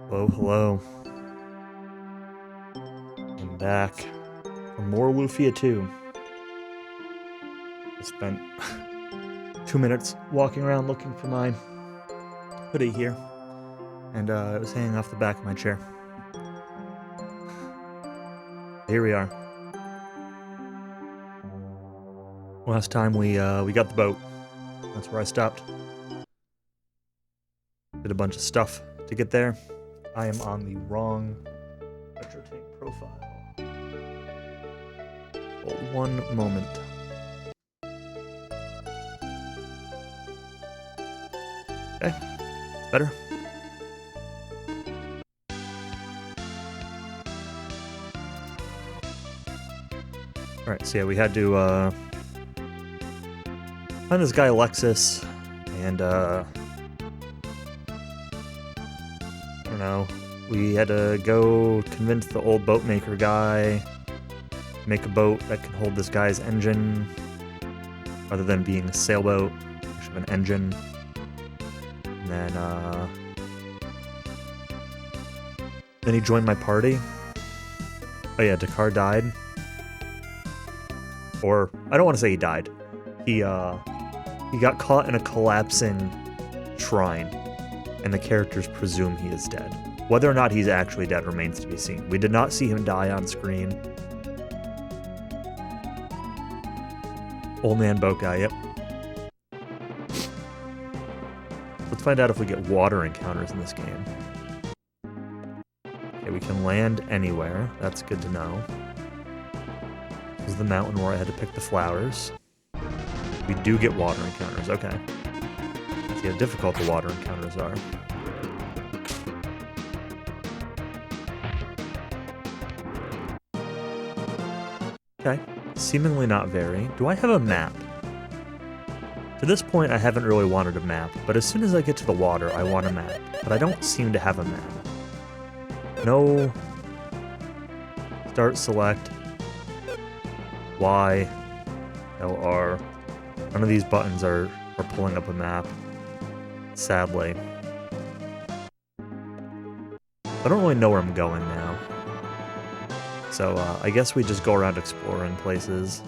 Hello, hello. I'm back for more Lufia 2. I spent 2 minutes walking around looking for my hoodie here, and it was hanging off the back of my chair. Here we are. Last time we got the boat. That's where I stopped. Did a bunch of stuff to get there. I am on the wrong retro tank profile. Hold one moment. Okay, better. Alright, so yeah, we had to find this guy Alexis, and I don't know, we had to go convince the old boat maker guy to make a boat that can hold this guy's engine rather than being a sailboat, which have an engine. And then he joined my party. Oh yeah, Dakar died. Or, I don't want to say he died. He got caught in a collapsing shrine, and the characters presume he is dead. Whether or not he's actually dead remains to be seen. We did not see him die on screen. Old man boat guy, yep. Let's find out if we get water encounters in this game. Okay, we can land anywhere. That's good to know. This is the mountain where I had to pick the flowers. We do get water encounters, okay. Let's see how difficult the water encounters are. Okay, seemingly not very. Do I have a map? To this point, I haven't really wanted a map, but as soon as I get to the water, I want a map. But I don't seem to have a map. No. Start, select. Y. LR. None of these buttons are pulling up a map. Sadly. I don't really know where I'm going now. So I guess we just go around exploring places.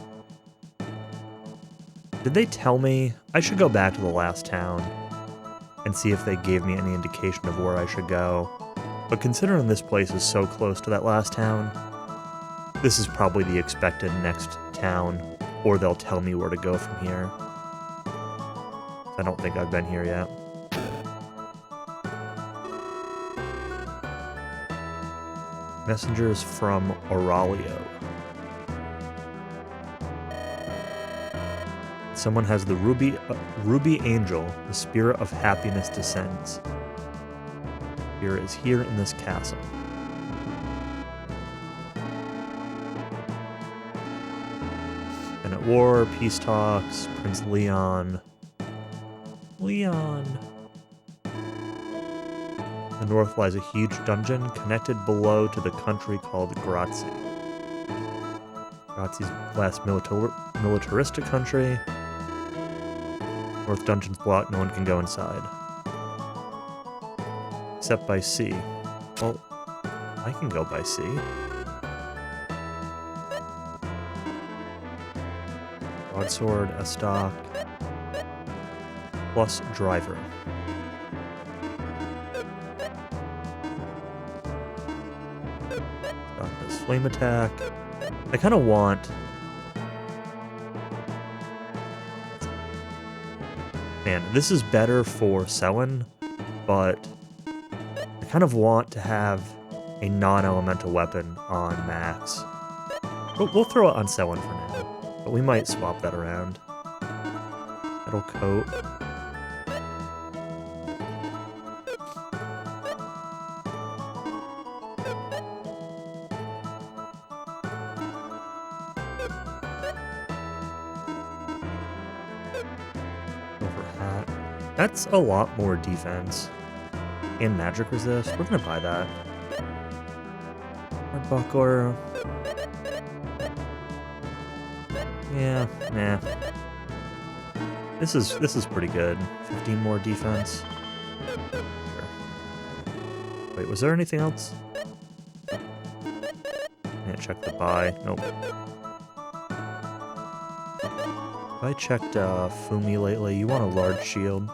Did they tell me? I should go back to the last town and see if they gave me any indication of where I should go. But considering this place is so close to that last town, this is probably the expected next town, or they'll tell me where to go from here. I don't think I've been here yet. Messengers from Aurelio. Someone has the ruby angel. The spirit of happiness descends. Spirit is here in this castle. Been at war, peace talks, Prince Leon. Leon. In the north lies a huge dungeon connected below to the country called Grazi. Grazi's last militaristic country. North dungeon's blocked, no one can go inside. Except by sea. Well, I can go by sea. Broadsword, a stock, plus driver. Got this flame attack. I kind of want... Man, this is better for Selwyn, but I kind of want to have a non-elemental weapon on Max. We'll throw it on Selwyn for now, but we might swap that around. Metal coat. That's a lot more defense. And magic resist. We're gonna buy that. Our buckler. Yeah, nah. This is pretty good. 15 more defense. Sure. Wait, was there anything else? Can't check the buy. Nope. I checked Fumi lately. You want a large shield.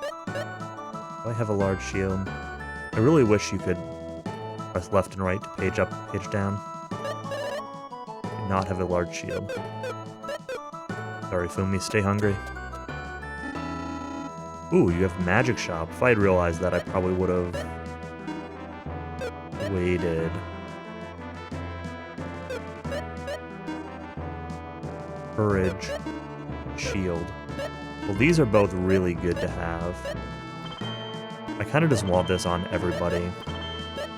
I have a large shield. I really wish you could press left and right to page up, page down. Do not have a large shield. Sorry, Fumi, stay hungry. Ooh, you have a magic shop. If I had realized that, I probably would have waited. Courage. Shield. Well, these are both really good to have. I kind of just want this on everybody,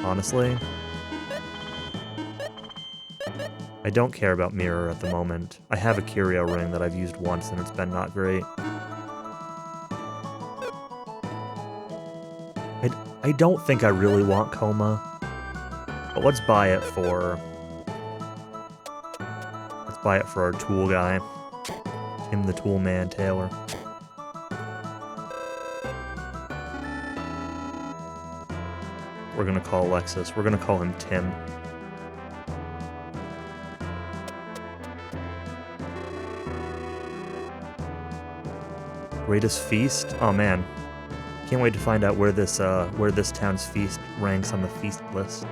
honestly. I don't care about mirror at the moment. I have a curio ring that I've used once and it's been not great. I don't think I really want coma, but let's buy it for our tool guy. Him, the tool man, Taylor. We're gonna call Alexis. We're gonna call him Tim. Greatest feast? Oh man, can't wait to find out where this town's feast ranks on the feast list.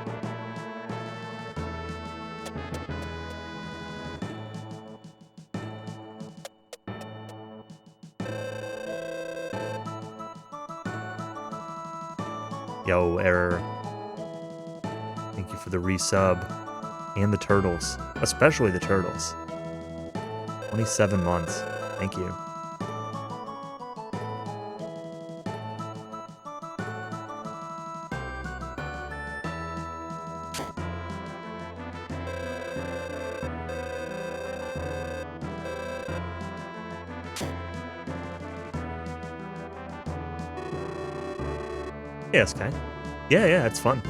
Yo, error. Thank you for the resub. And the turtles. Especially the turtles. 27 months. Thank you. Yeah, Sky. Yeah, it's fun.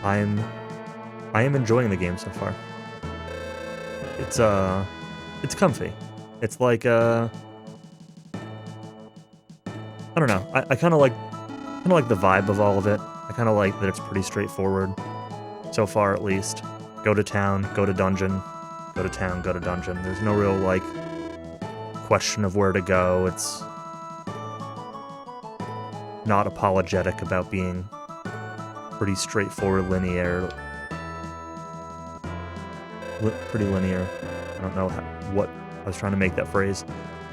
I am enjoying the game so far. It's comfy. It's like I don't know. I kind of like the vibe of all of it. I kind of like that it's pretty straightforward. so far at least. Go to town, go to dungeon, go to town, go to dungeon. There's no real, like, question of where to go. It's not apologetic about being pretty straightforward, linear. Pretty linear. I don't know what I was trying to make that phrase.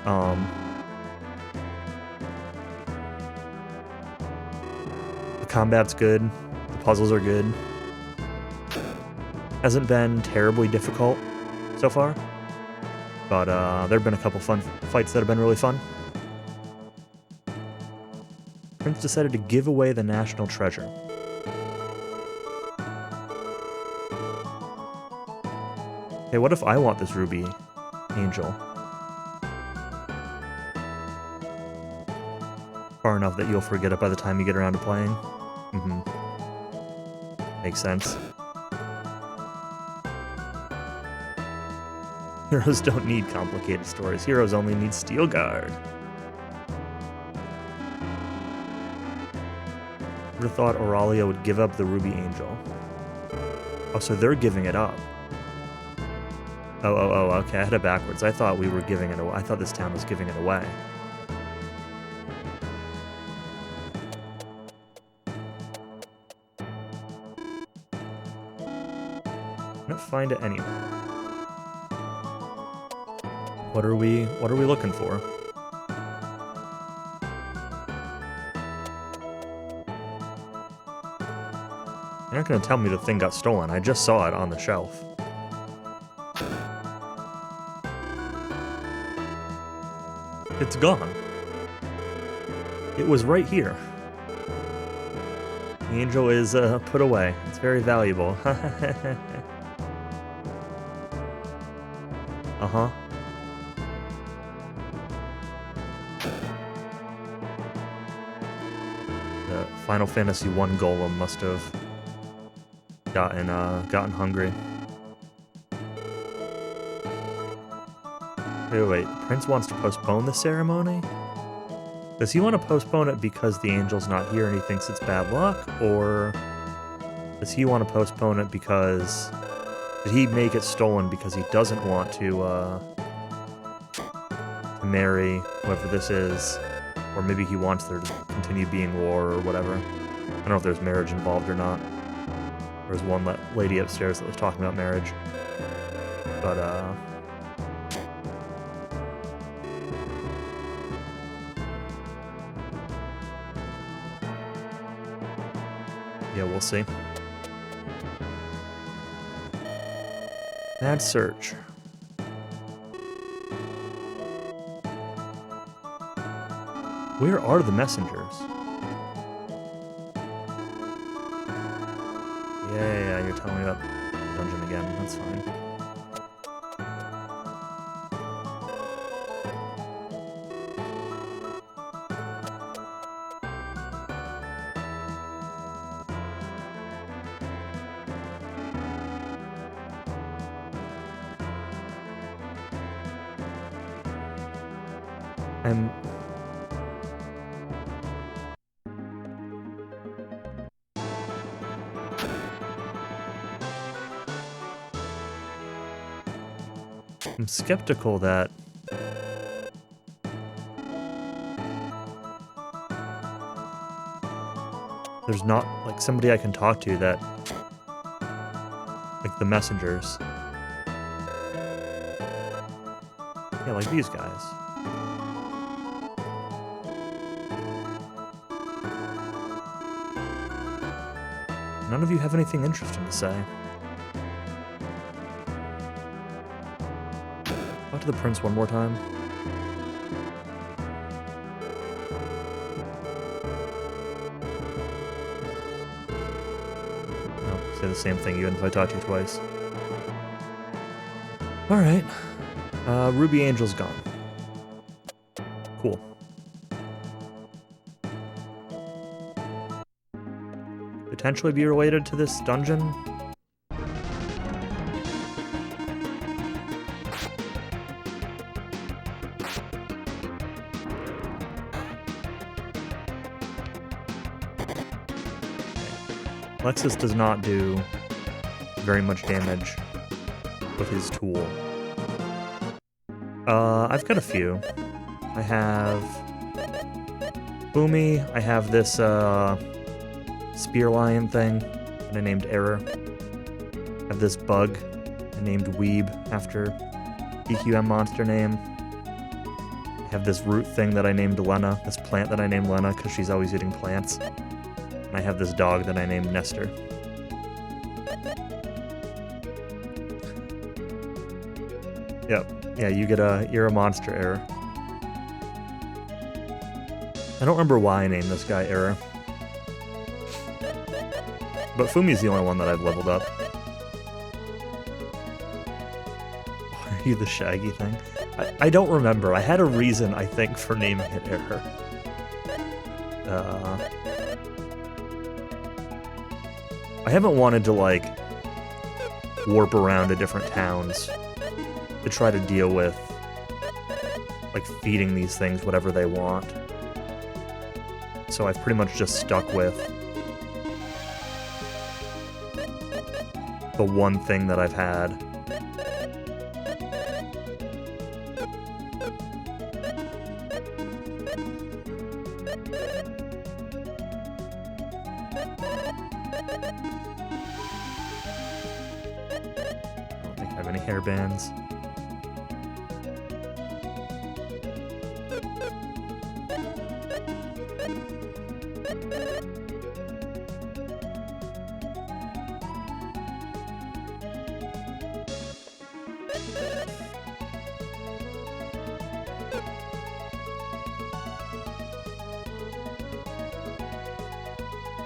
The combat's good. The puzzles are good. Hasn't been terribly difficult so far, but there have been a couple fun fights that have been really fun. Prince decided to give away the national treasure. Hey, what if I want this ruby angel? Far enough that you'll forget it by the time you get around to playing? Mm-hmm. Makes sense. Heroes don't need complicated stories. Heroes only need Steel Guard. Would have thought Auralia would give up the ruby angel. Oh, so they're giving it up. Oh, okay, I had it backwards. I thought we were giving it away. I thought this town was giving it away. I don't find it anywhere. What are we looking for? You're not gonna tell me the thing got stolen. I just saw it on the shelf. It's gone. It was right here. The angel is put away. It's very valuable. Uh-huh. The Final Fantasy I golem must have gotten hungry. Wait, Prince wants to postpone the ceremony? Does he want to postpone it because the angel's not here and he thinks it's bad luck? Or does he want to postpone it because... Did he make it stolen because he doesn't want to marry whoever this is? Or maybe he wants there to continue being war or whatever. I don't know if there's marriage involved or not. There was one lady upstairs that was talking about marriage. But, yeah, we'll see. Mad search. Where are the messengers? Yeah, you're telling me about the dungeon again. That's fine. I'm skeptical that there's not, like, somebody I can talk to that, like, the messengers. Yeah, like these guys. None of you have anything interesting to say. Talk to the prince one more time. No, say the same thing even if I talk to you twice. Alright. Ruby Angel's gone. Cool. Potentially be related to this dungeon? Lexus does not do very much damage with his tool. I've got a few. I have Boomy, I have this spear lion thing that I named Error. I have this bug I named Weeb after EQM monster name. I have this root thing that I named Lena, this plant that I named Lena because she's always eating plants. And I have this dog that I named Nestor. Yep. Yeah, you're a monster, Error. I don't remember why I named this guy Error. But Fumi's the only one that I've leveled up. Why are you the shaggy thing? I don't remember. I had a reason, I think, for naming it Error. I haven't wanted to, like, warp around to different towns to try to deal with, like, feeding these things whatever they want. So I've pretty much just stuck with the one thing that I've had. I don't think I have any hairbands.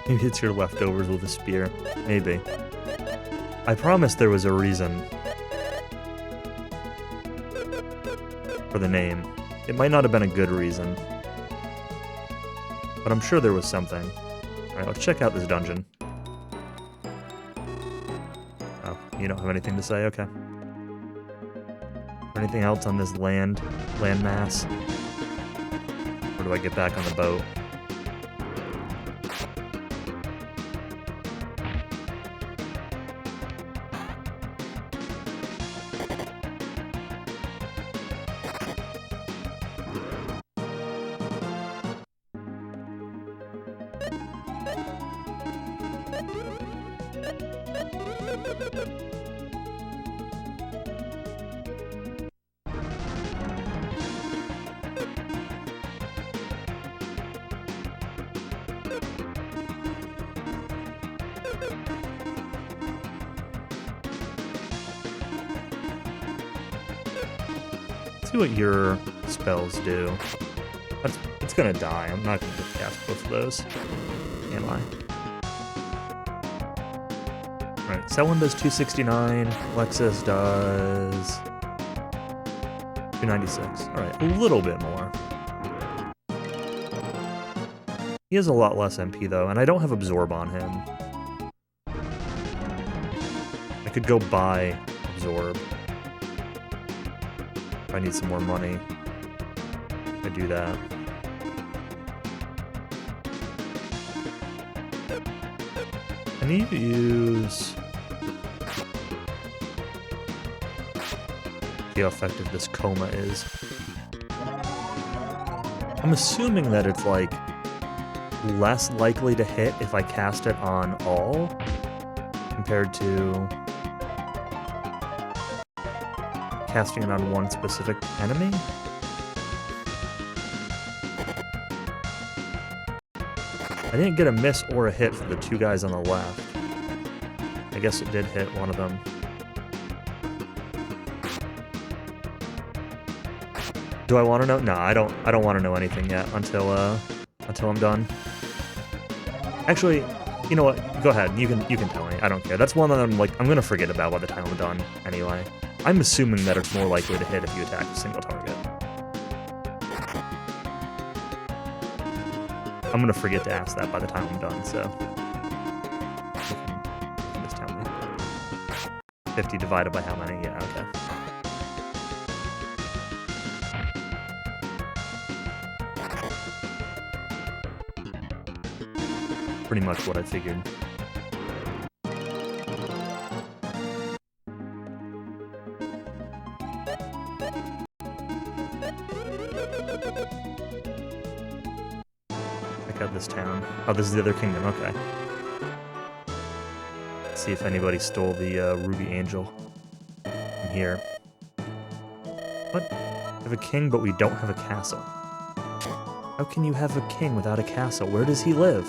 Maybe it's your leftovers with a spear. Maybe. I promise there was a reason for the name. It might not have been a good reason, but I'm sure there was something. Alright, let's check out this dungeon. Oh, you don't have anything to say? Okay. Anything else on this landmass? Or do I get back on the boat? See what your spells do. It's gonna die. I'm not gonna cast both of those. Am I? Alright, Selwyn does 269. Lexus does 296. Alright, a little bit more. He has a lot less MP though, and I don't have Absorb on him. I could go buy Absorb. If I need some more money, I do that. I need to use... see how effective this coma is. I'm assuming that it's, like, less likely to hit if I cast it on all, compared to casting it on one specific enemy? I didn't get a miss or a hit for the two guys on the left. I guess it did hit one of them. Do I want to know? No, I don't want to know anything yet until I'm done. Actually, you know what? Go ahead. You can tell me. I don't care. That's one that I'm gonna forget about by the time I'm done anyway. I'm assuming that it's more likely to hit if you attack a single target. I'm gonna forget to ask that by the time I'm done, so... you can just tell me. 50 divided by how many? Yeah, okay. Pretty much what I figured. at this town. Oh, this is the other kingdom, okay. Let's see if anybody stole the Ruby Angel from here. What? We have a king, but we don't have a castle. How can you have a king without a castle? Where does he live?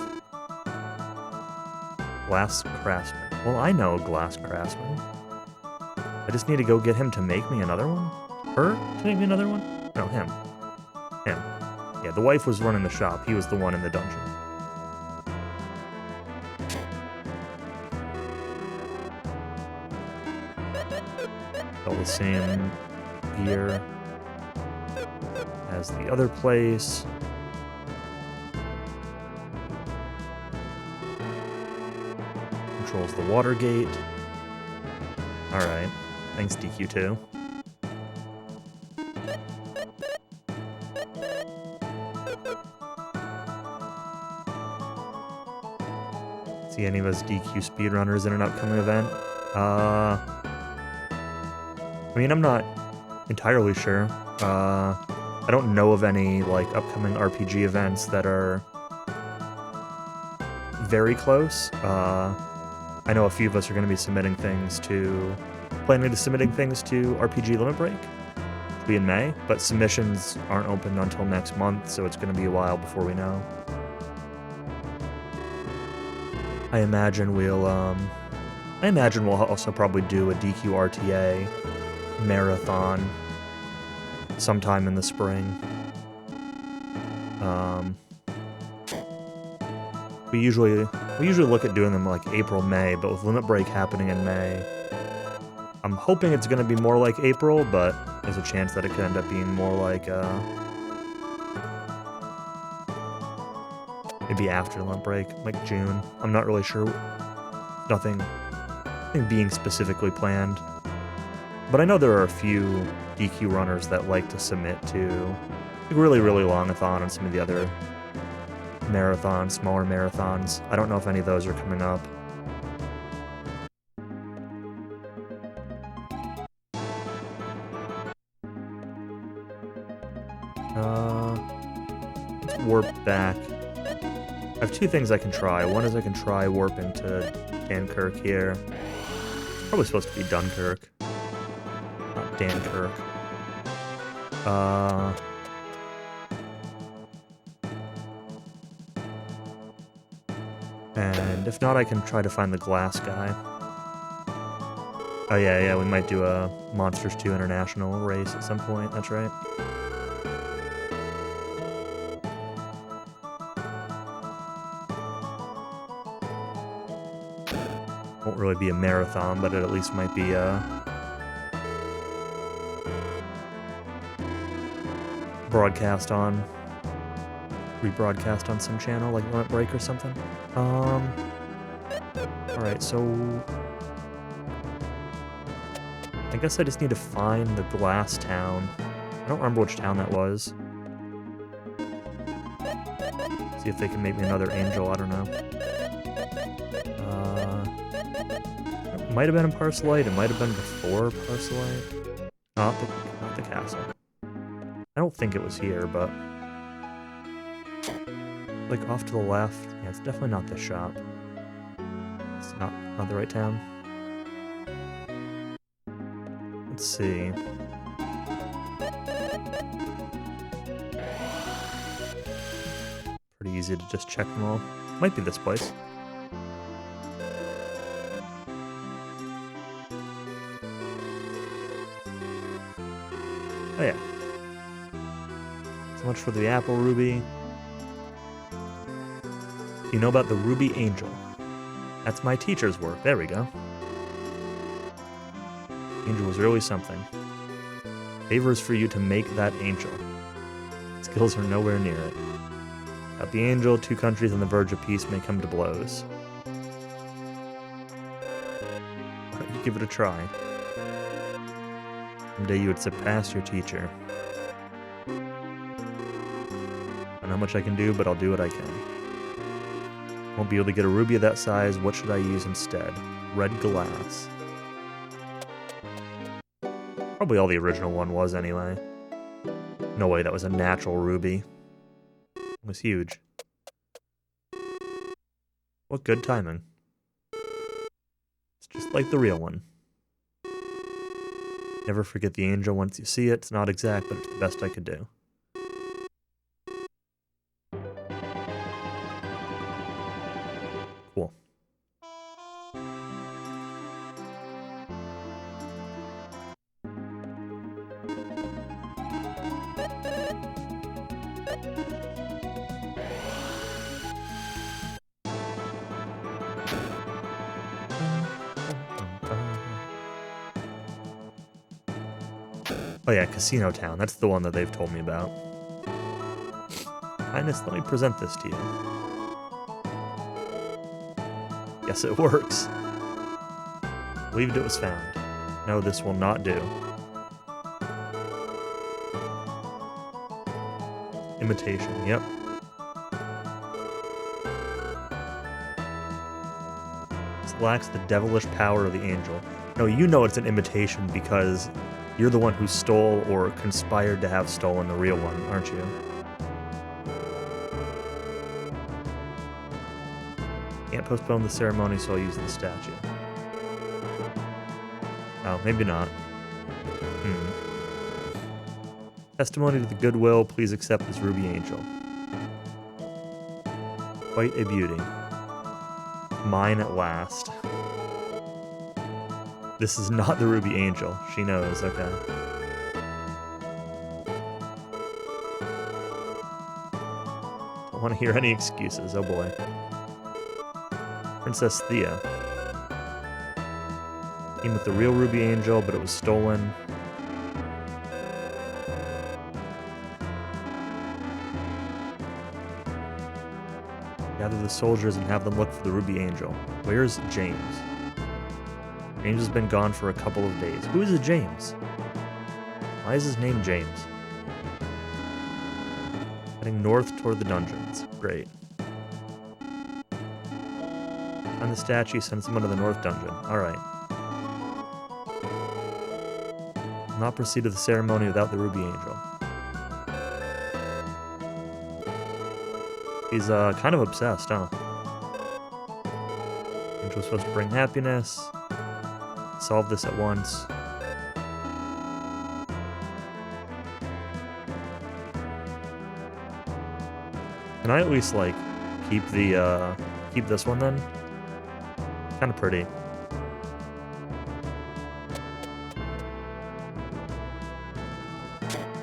Glass craftsman. Well, I know a glass craftsman. I just need to go get him to make me another one? Her to make me another one? No, him. Him. Yeah, the wife was running the shop. He was the one in the dungeon. All the same gear as the other place. Controls the water gate. Alright. Thanks, DQ2. See any of us DQ speedrunners in an upcoming event? I mean, I'm not entirely sure. I don't know of any, like, upcoming RPG events that are very close. I know a few of us are going to be submitting things to... planning to submitting things to RPG Limit Break, which will be in May, but submissions aren't open until next month, so it's going to be a while before we know. I imagine we'll also probably do a DQ RTA marathon sometime in the spring. We usually look at doing them like April, May, but with Limit Break happening in May, I'm hoping it's going to be more like April, but there's a chance that it could end up being more like maybe after Limit Break, like June. I'm not really sure. Nothing being specifically planned. But I know there are a few DQ runners that like to submit to like really, really long-a-thon and some of the other marathons, smaller marathons. I don't know if any of those are coming up. Let's warp back. I have two things I can try. One is I can try warping to Dankirk here. It's probably supposed to be Dunkirk. Not Dankirk. And if not, I can try to find the glass guy. Oh yeah, we might do a Monsters 2 International race at some point, that's right. Won't really be a marathon, but it at least might be a rebroadcast on some channel, like Limit Break or something. Alright, so I guess I just need to find the glass town. I don't remember which town that was. See if they can make me another angel, I don't know. It might have been in Parcelite, it might have been before Parcelite. Not the castle. I don't think it was here, but like off to the left. Yeah, it's definitely not this shop. It's not the right town. Let's see. Pretty easy to just check them all. Might be this place. Oh yeah. So much for the apple ruby. You know about the Ruby Angel. That's my teacher's work. There we go. Angel was really something. Favors for you to make that angel. Skills are nowhere near it. Without the angel, two countries on the verge of peace may come to blows. Why don't you give it a try? Someday you would surpass your teacher. I don't know how much I can do, but I'll do what I can. Won't be able to get a ruby of that size. What should I use instead? Red glass. Probably all the original one was anyway. No way that was a natural ruby. It was huge. What good timing. It's just like the real one. Never forget the angel once you see it. It's not exact, but it's the best I could do. Cool. Oh yeah, Casino Town. That's the one that they've told me about. Highness, let me present this to you. Yes, it works. Believed it was found. No, this will not do. Imitation, yep. This lacks the devilish power of the angel. No, you know it's an imitation because you're the one who stole or conspired to have stolen the real one, aren't you? Can't postpone the ceremony, so I'll use the statue. Oh, maybe not. Testimony to the goodwill, please accept this ruby angel. Quite a beauty. Mine at last. This is not the ruby angel. She knows, okay. Don't want to hear any excuses, oh boy. Princess Thea. Came with the real ruby angel, but it was stolen. Gather the soldiers and have them look for the ruby angel. Where's James? James has been gone for a couple of days. Who is a James? Why is his name James? Heading north toward the dungeons. Great. Find the statue, send someone to the north dungeon. Alright. Will not proceed to the ceremony without the ruby angel. He's kind of obsessed, huh? Angel was supposed to bring happiness. Solve this at once. Can I at least, like, keep the, keep this one then? Kind of pretty.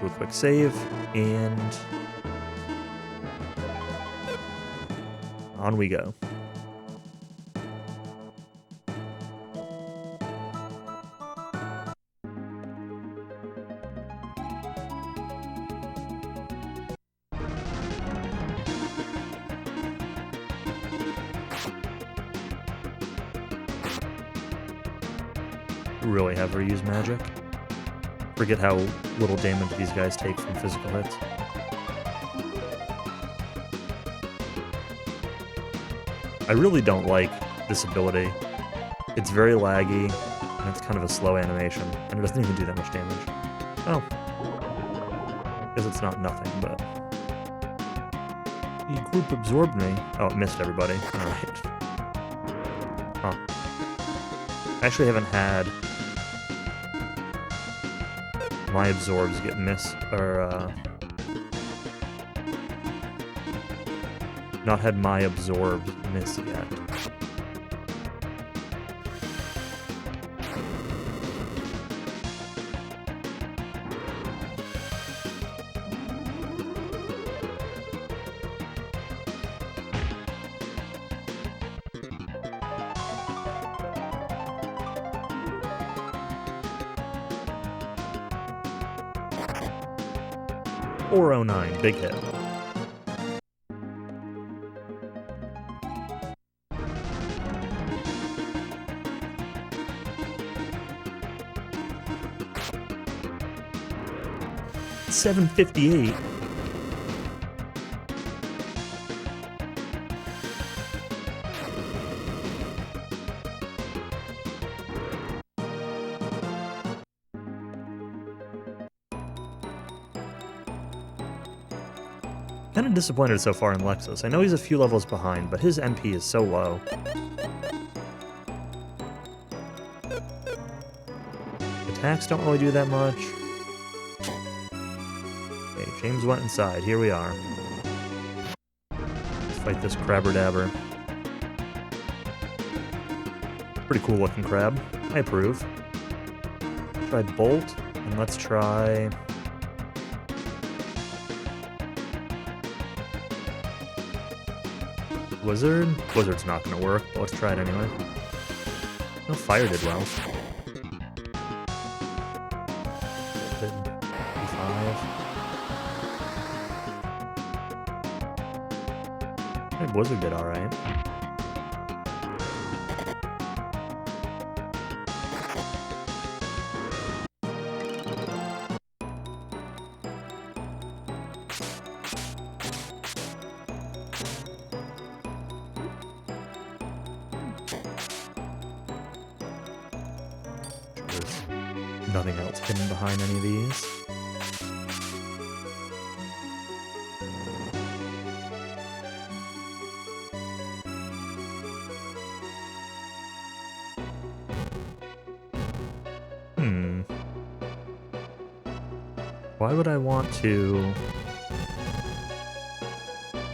Do a quick save, and on we go. Really have her use magic. Forget how little damage these guys take from physical hits. I really don't like this ability. It's very laggy, and it's kind of a slow animation, and it doesn't even do that much damage. Oh. Because it's not nothing, but... The group absorbed me. Oh, it missed everybody. Alright. Huh. I actually haven't had my absorbs get not had my absorbs miss yet. .409, big hit. $758. Kinda disappointed so far in Lexus. I know he's a few levels behind, but his MP is so low. Attacks don't really do that much. Okay, James went inside. Here we are. Let's fight this Crabber-Dabber. Pretty cool looking crab. I approve. Try Bolt, and let's try... Wizard? Wizard's not gonna work, but let's try it anyway. No, Fire did well. Did E5. I think Wizard did alright. Nothing else hidden behind any of these. Why would I want to...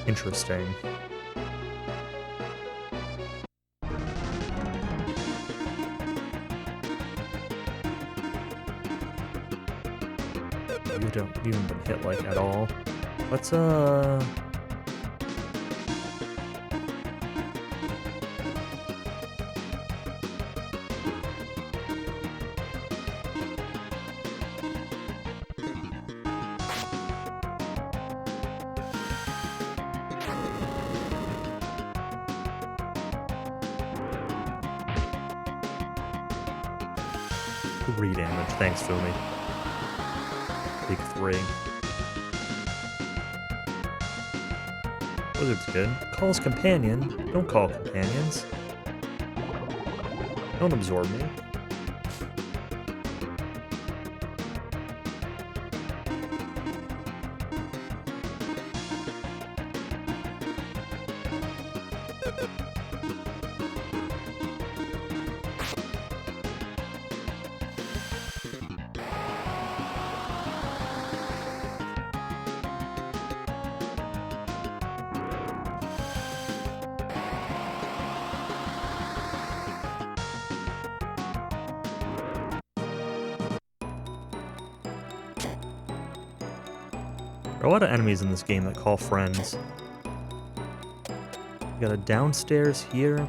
Interesting. You haven't been hit, like, at all. Let's, Three damage. Thanks, Fumi. Big 3. Wizard's good. Calls companion. Don't call companions. Don't absorb me. There are a lot of enemies in this game that call friends. We got a downstairs here.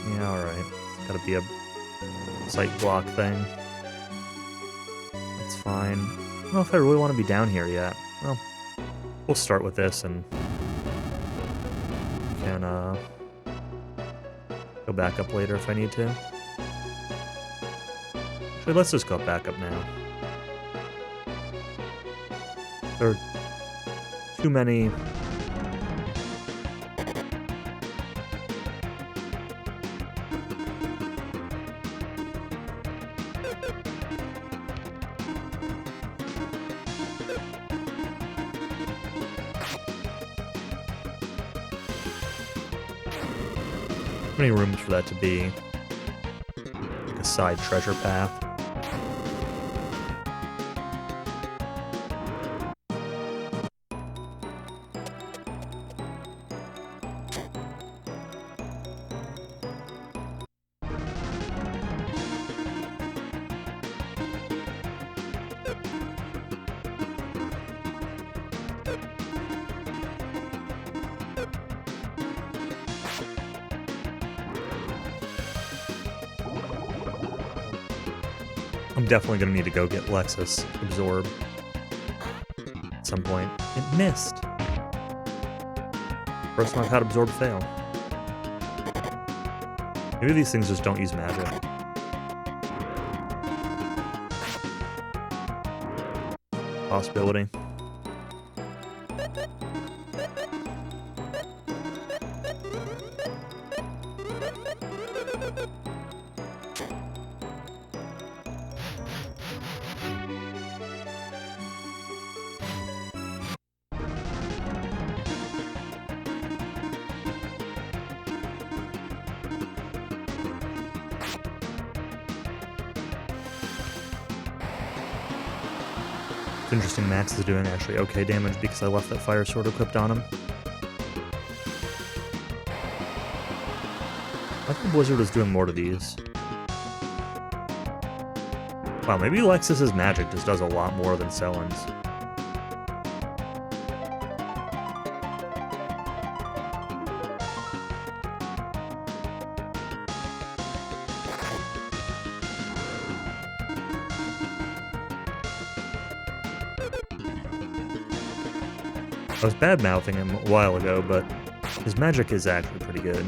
Yeah, alright. It's gotta be a sight block thing. That's fine. I don't know if I really want to be down here yet. Well, we'll start with this and we can go back up later if I need to. Actually, let's just go back up now. There are too many... many rooms for that to be like a side treasure path. I'm definitely going to need to go get Lexus Absorb at some point. It missed. First time I've had Absorb fail. Maybe these things just don't use magic. Possibility. Interesting, Max is doing actually okay damage because I left that fire sword equipped on him. I think Blizzard is doing more to these. Wow, maybe Lexus's magic just does a lot more than Sellen's. I was bad-mouthing him a while ago, but his magic is actually pretty good.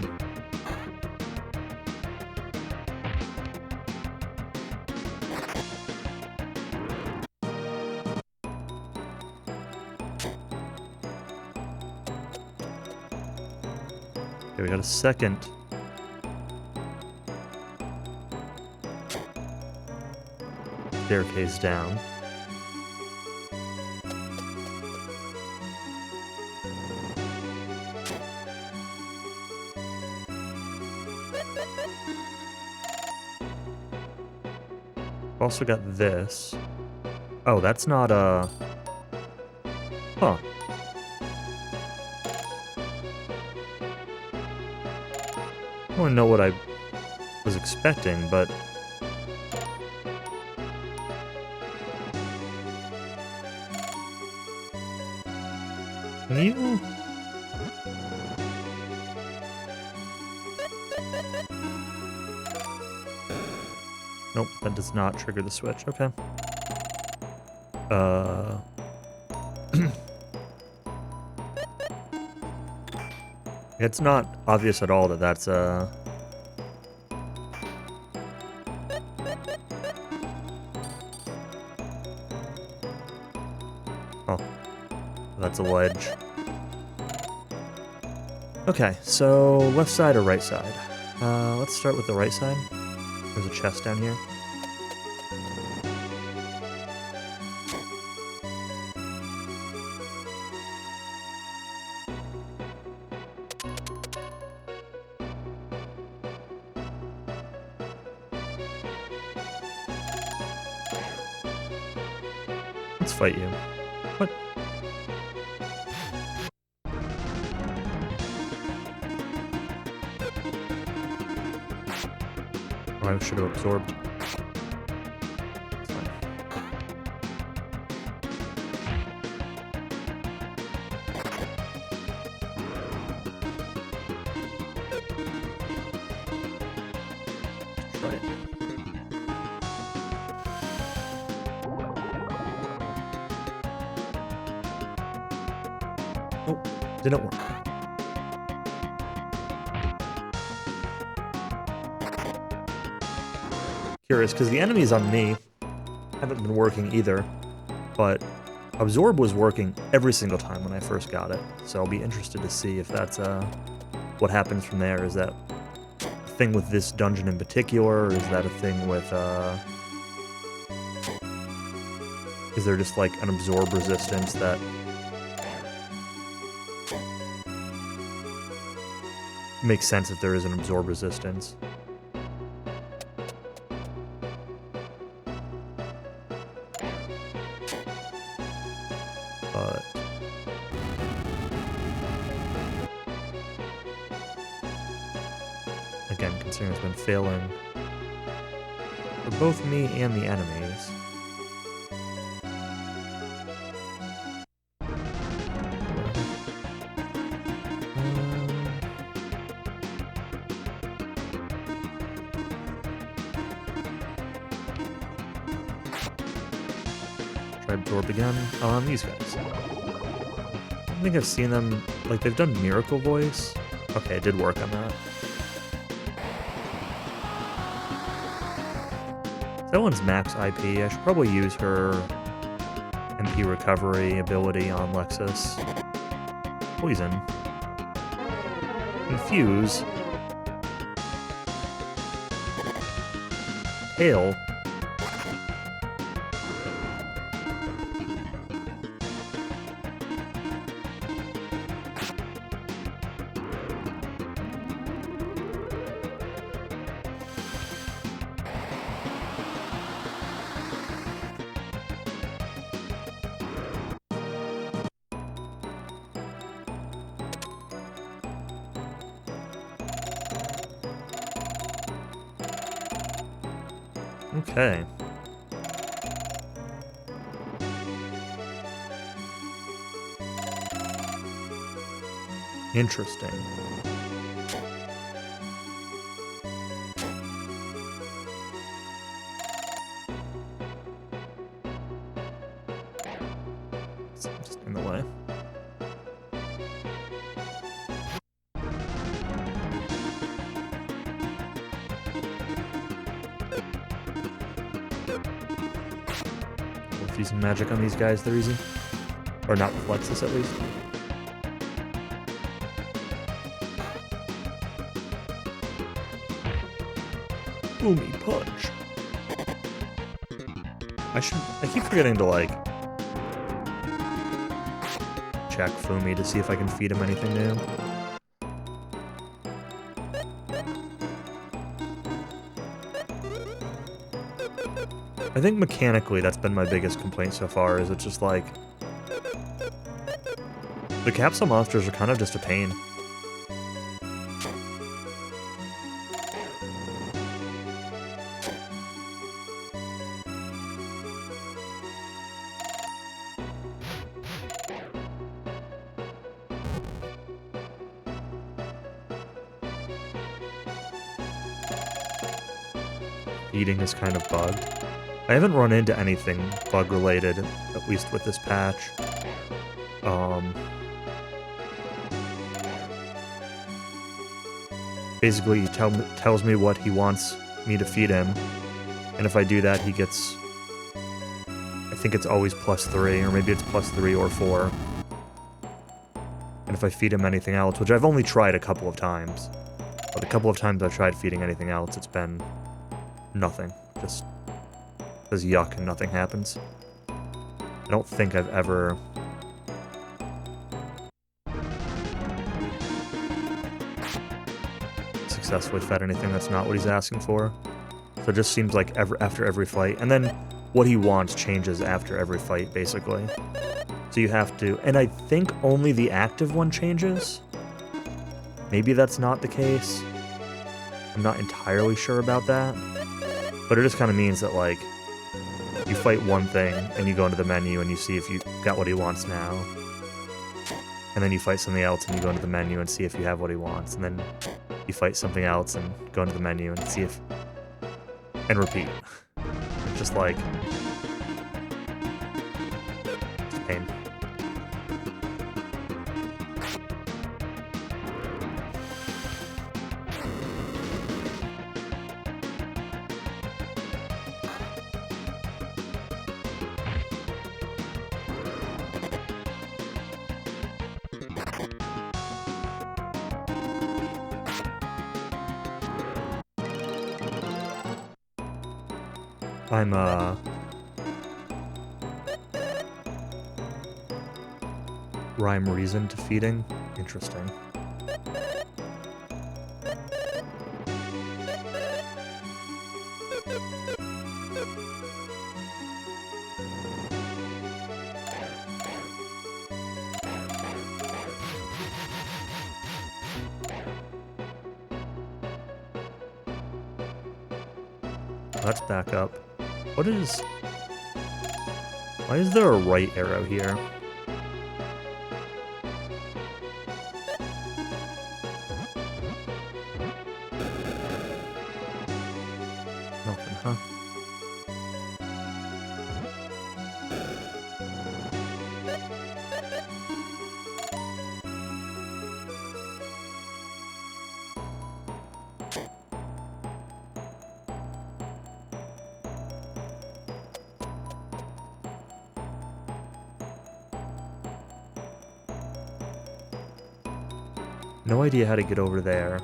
Okay, we got a second. Staircase down. Also got this. Oh, that's not a... Huh. I don't know what I was expecting, but... Can you... Nope, that does not trigger the switch. Okay. It's not obvious at all that that's Oh. That's a ledge. Okay, so left side or right side? Let's start with the right side. There's a chest down here. Let's fight you. What? Oh, I should have absorbed. It's fine. Try it. Oh, didn't work. Curious, because the enemies on me haven't been working either, but Absorb was working every single time when I first got it, so I'll be interested to see if that's what happens from there. Is that a thing with this dungeon in particular, or is that a thing with, is there just like an Absorb resistance that makes sense if there is an Absorb resistance? But again, considering it's been failing for both me and the enemies. Try Absorb again on these guys. I think I've seen them, like, they've done Miracle Voice. Okay, it did work on that. That one's max IP. I should probably use her MP recovery ability on Lexus. Poison. Infuse. Hail. Okay. Interesting. It's just in the way. If using magic on these guys, they're easy. Or not with Lexus, at least. Boomy punch. I keep forgetting to, like, check Fumi to see if I can feed him anything new. I think mechanically that's been my biggest complaint so far, is it's just like... the capsule monsters are kind of just a pain. Eating is kind of bugged. I haven't run into anything bug-related, at least with this patch. Basically, he tells me what he wants me to feed him, and if I do that, he gets... I think it's always +3, or maybe it's +3 or 4. And if I feed him anything else, which I've only tried a couple of times, but the couple of times I've tried feeding anything else, it's been nothing. Just says yuck and nothing happens. I don't think I've ever... successfully fed anything that's not what he's asking for. So it just seems like after every fight, and then what he wants changes after every fight, basically. So you have to... and I think only the active one changes? Maybe that's not the case. I'm not entirely sure about that. But it just kind of means that, like, you fight one thing, and you go into the menu, and you see if you got what he wants now. And then you fight something else, and you go into the menu and see if you have what he wants. And then you fight something else, and go into the menu and see if... and repeat. It's just like... it's pain. I'm, rhyme reason to feeding? Interesting. Let's back up. What is... why is there a right arrow here? Nothing, huh? No idea how to get over there.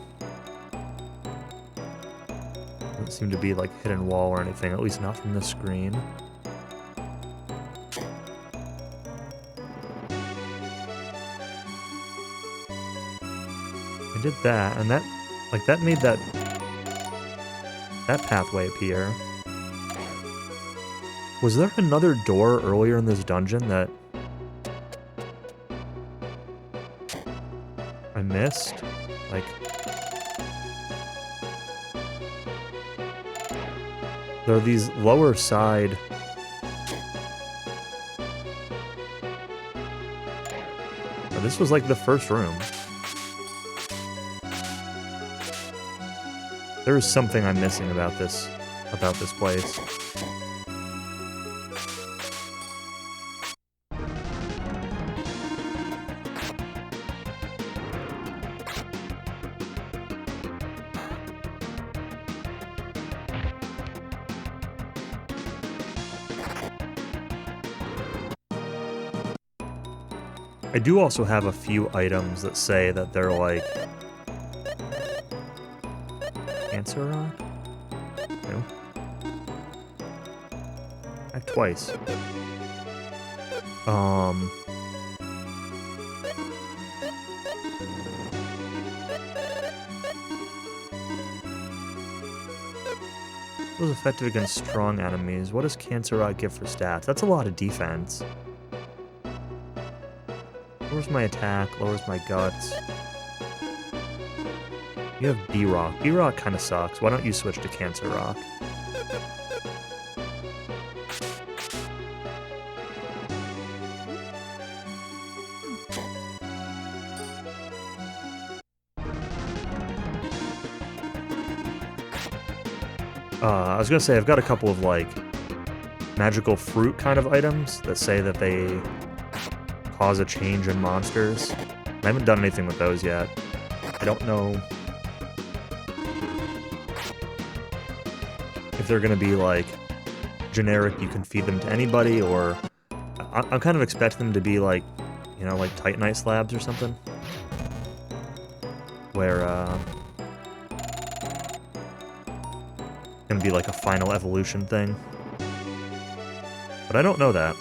Doesn't seem to be like hidden wall or anything, at least not from this screen. I did that, and that, like, that made that pathway appear. Was there another door earlier in this dungeon that I missed? Like... There are these lower side... Oh, this was like the first room. There is something I'm missing about this place. I do also have a few items that say that they're like... Cancer rock? No. Act twice. Was effective against strong enemies. What does Cancer Rock give for stats? That's a lot of defense. Lowers my attack, lowers my guts. You have B-Rock. B-Rock kind of sucks. Why don't you switch to Cancer Rock? I was gonna say, I've got a couple of, like, magical fruit kind of items that say that they cause a change in monsters. I haven't done anything with those yet. I don't know if they're gonna be, like, generic, you can feed them to anybody, or... I'm kind of expecting them to be, like, you know, like Titanite slabs or something. Where, gonna be like a final evolution thing. But I don't know that.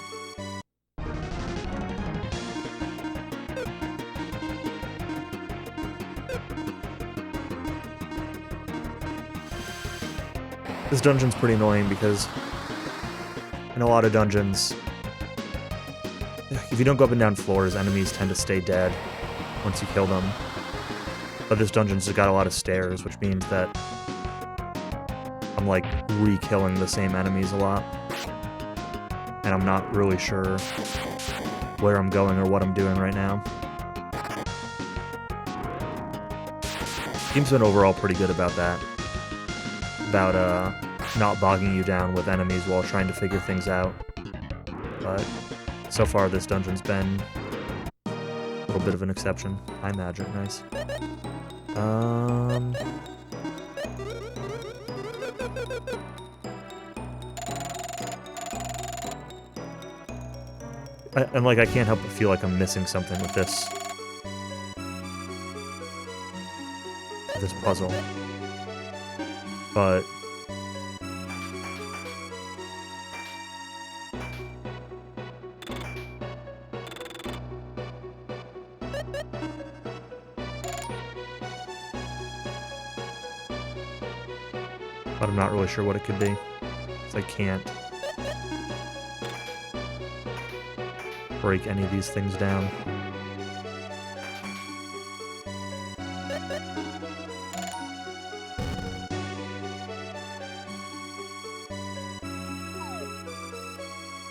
This dungeon's pretty annoying because in a lot of dungeons, if you don't go up and down floors, enemies tend to stay dead once you kill them. But this dungeon's got a lot of stairs, which means that I'm like re-killing the same enemies a lot. And I'm not really sure where I'm going or what I'm doing right now. Game's been overall pretty good about that. About not bogging you down with enemies while trying to figure things out. But so far this dungeon's been a little bit of an exception. High magic, nice. And like I can't help but feel like I'm missing something with this puzzle. But I'm not really sure what it could be, because I can't break any of these things down.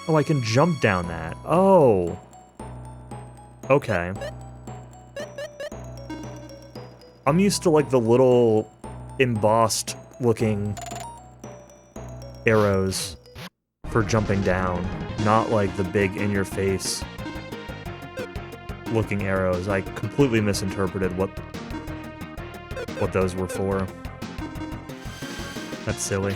Oh, I can jump down that. Oh. Okay. I'm used to, like, the little embossed looking arrows for jumping down, not like the big in-your-face looking arrows. I completely misinterpreted what those were for. That's silly.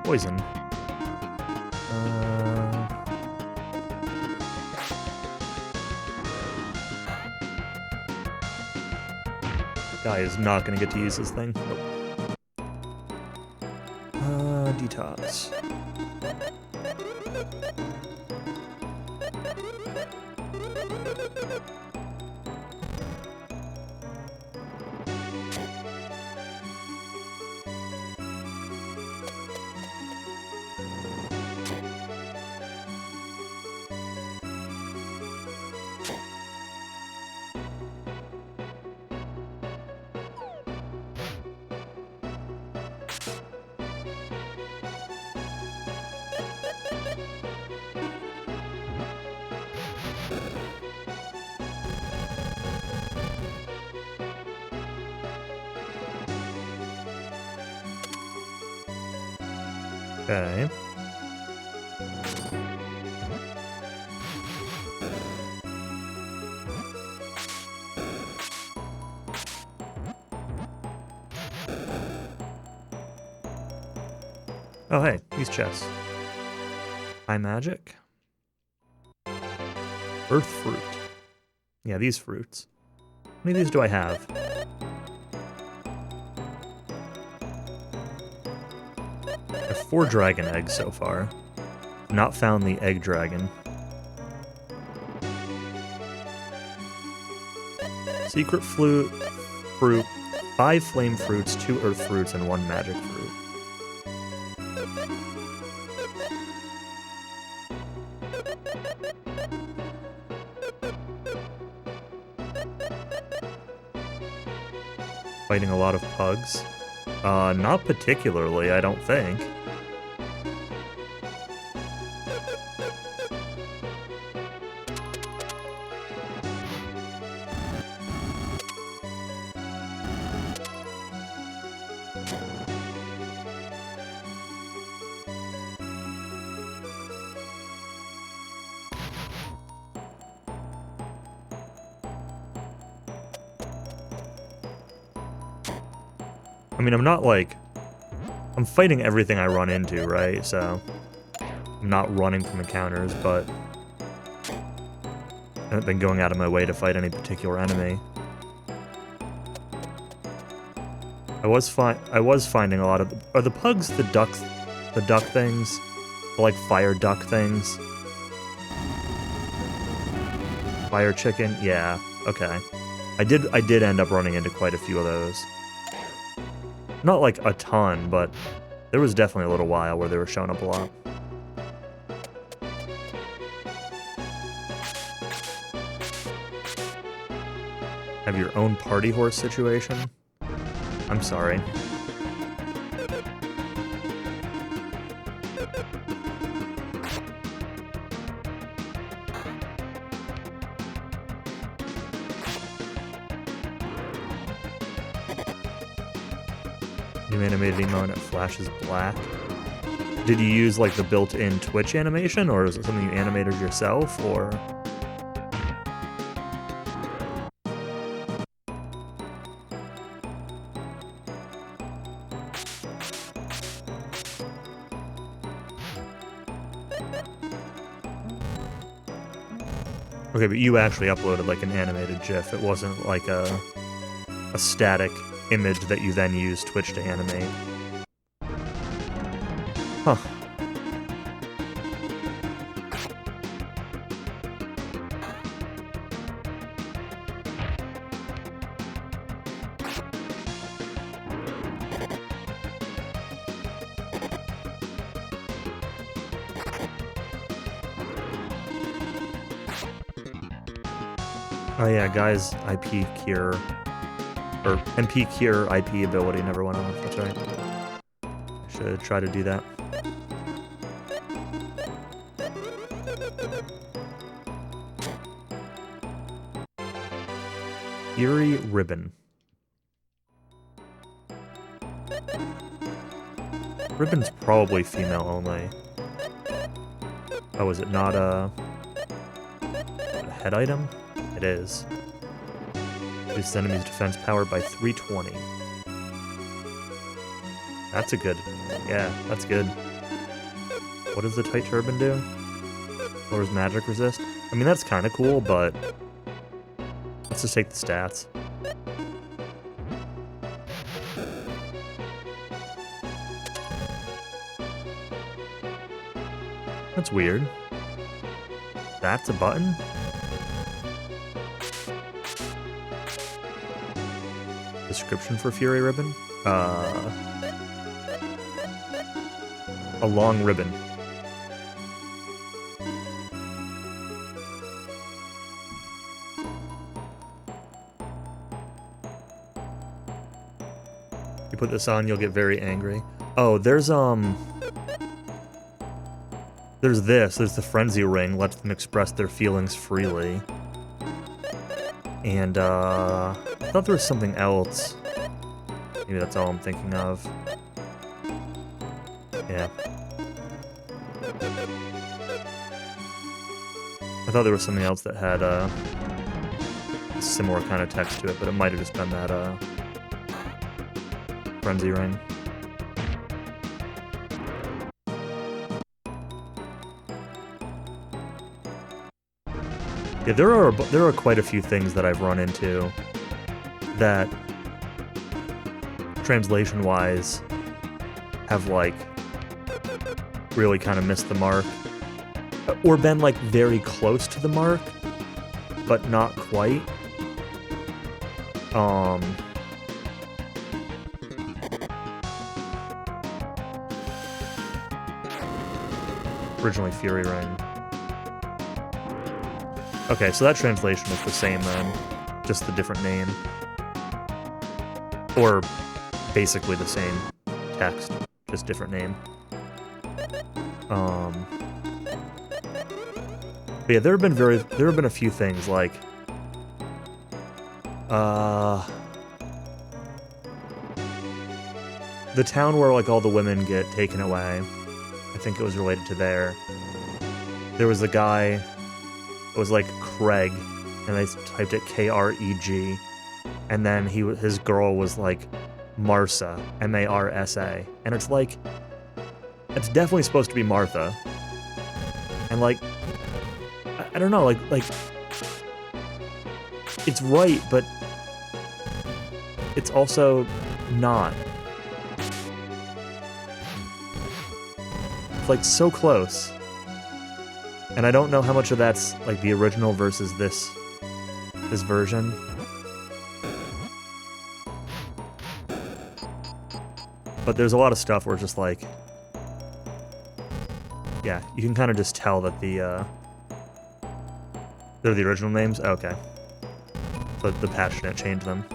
Poison. Guy is not gonna get to use this thing. Nope. Detox. Okay. Oh, hey, these chests. High magic. Earth fruit. Yeah, these fruits. How many of these do I have? I have 4 dragon eggs so far. Not found the egg dragon. Secret fruit, 5 flame fruits, 2 earth fruits, and 1 magic fruit. Fighting a lot of pugs? Not particularly, I don't think. I mean, I'm not like... I'm fighting everything I run into, right? So... I'm not running from encounters, but... I haven't been going out of my way to fight any particular enemy. I was finding a lot of... Are the pugs the duck things? The, like, fire duck things? Fire chicken? Yeah, okay. I did end up running into quite a few of those. Not like a ton, but there was definitely a little while where they were showing up a lot. Have your own party horse situation? I'm sorry. New animated emo and it flashes black. Did you use like the built-in Twitch animation, or is it something you animated yourself, or? Okay, but you actually uploaded like an animated GIF. It wasn't like a static image that you then use Twitch to animate. Huh. Oh yeah, guys, IP cure, or MP cure IP ability never went off, that's right. I should try to do that. Eerie Ribbon. Ribbon's probably female only. Oh, is it not a head item? It is. Boosts enemy's defense power by 320. That's a good... Yeah, that's good. What does the tight turban do? Lowers magic resist? I mean, that's kind of cool, but... Let's just take the stats. That's weird. That's a button? Description for Fury Ribbon? A long ribbon. You put this on, you'll get very angry. Oh, there's this. There's the Frenzy Ring, lets them express their feelings freely. And, I thought there was something else. Maybe that's all I'm thinking of. Yeah. I thought there was something else that had a similar kind of text to it, but it might have just been that frenzy ring. Yeah, there are quite a few things that I've run into that, translation-wise, have, like, really kind of missed the mark. Or been, like, very close to the mark, but not quite. Originally Fury Ring. Okay, so that translation is the same then, just the different name. Or basically the same text, just different name. But yeah, there have been a few things like the town where like all the women get taken away. I think it was related to there. There was a guy, it was like Craig, and they typed it K-R-E-G, and then his girl was like Marsa, M-A-R-S-A, and it's like, it's definitely supposed to be Martha, and like, I don't know, like, it's right, but it's also not. It's like so close. And I don't know how much of that's like the original versus this version. But there's a lot of stuff where it's just like, yeah, you can kind of just tell that they're the original names? Okay. But the patch didn't change them.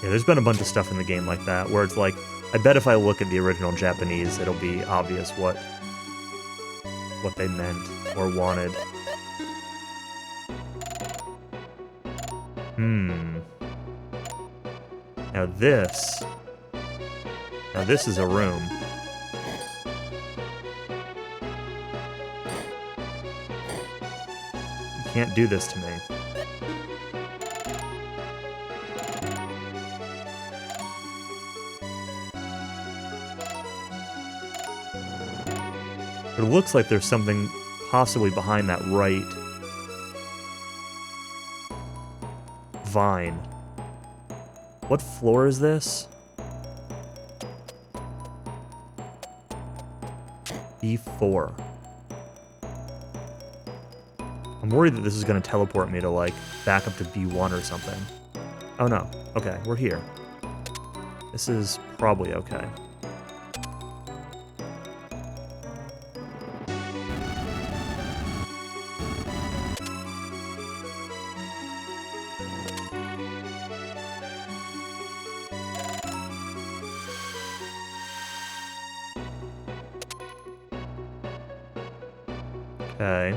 Yeah, there's been a bunch of stuff in the game like that, where it's like, I bet if I look at the original Japanese, it'll be obvious what they meant or wanted. Now this is a room. You can't do this to me. It looks like there's something possibly behind that right vine. What floor is this? E4. I'm worried that this is going to teleport me to, like, back up to B1 or something. Oh no. Okay, we're here. This is probably okay. Okay.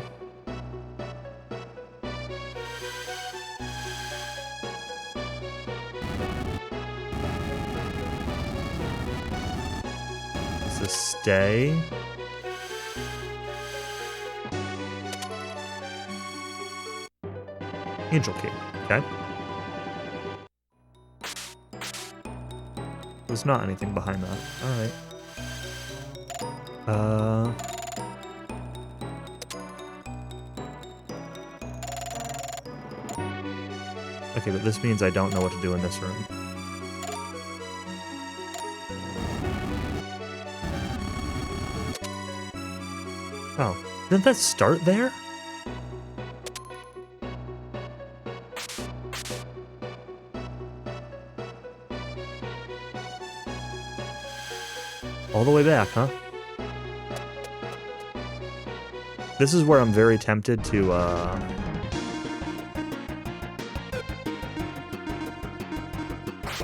Is this stay? Angel key. Okay. There's not anything behind that. Alright. Okay, but this means I don't know what to do in this room. Oh, didn't that start there? All the way back, huh? This is where I'm very tempted to,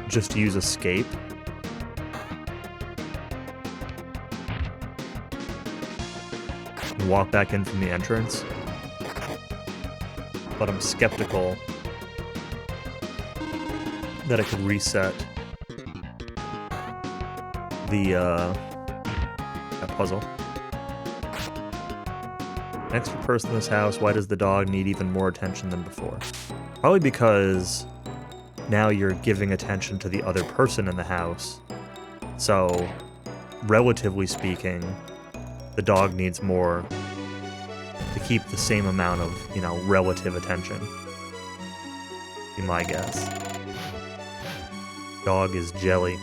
just use escape. And walk back in from the entrance. but I'm skeptical that it could reset the that puzzle. Next person in this house, why does the dog need even more attention than before? Probably because now you're giving attention to the other person in the house. So, relatively speaking, the dog needs more to keep the same amount of, you know, relative attention. Be my guess. Dog is jelly.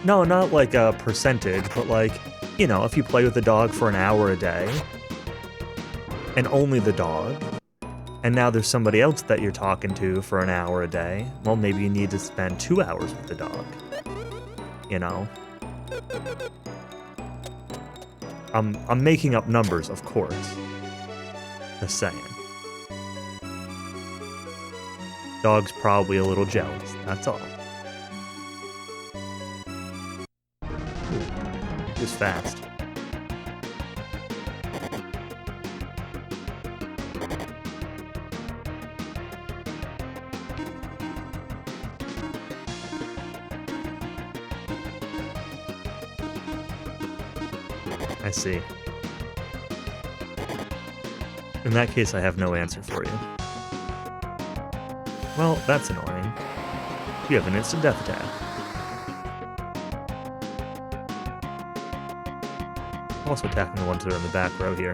No, not like a percentage, but like, you know, if you play with the dog for an hour a day, and only the dog, and now there's somebody else that you're talking to for an hour a day, well, maybe you need to spend 2 hours with the dog. You know? I'm making up numbers, of course. Just saying. Dog's probably a little jealous, that's all. It was fast. I see. In that case, I have no answer for you. Well, that's annoying. You have an instant death attack. Also attacking the ones that are in the back row here.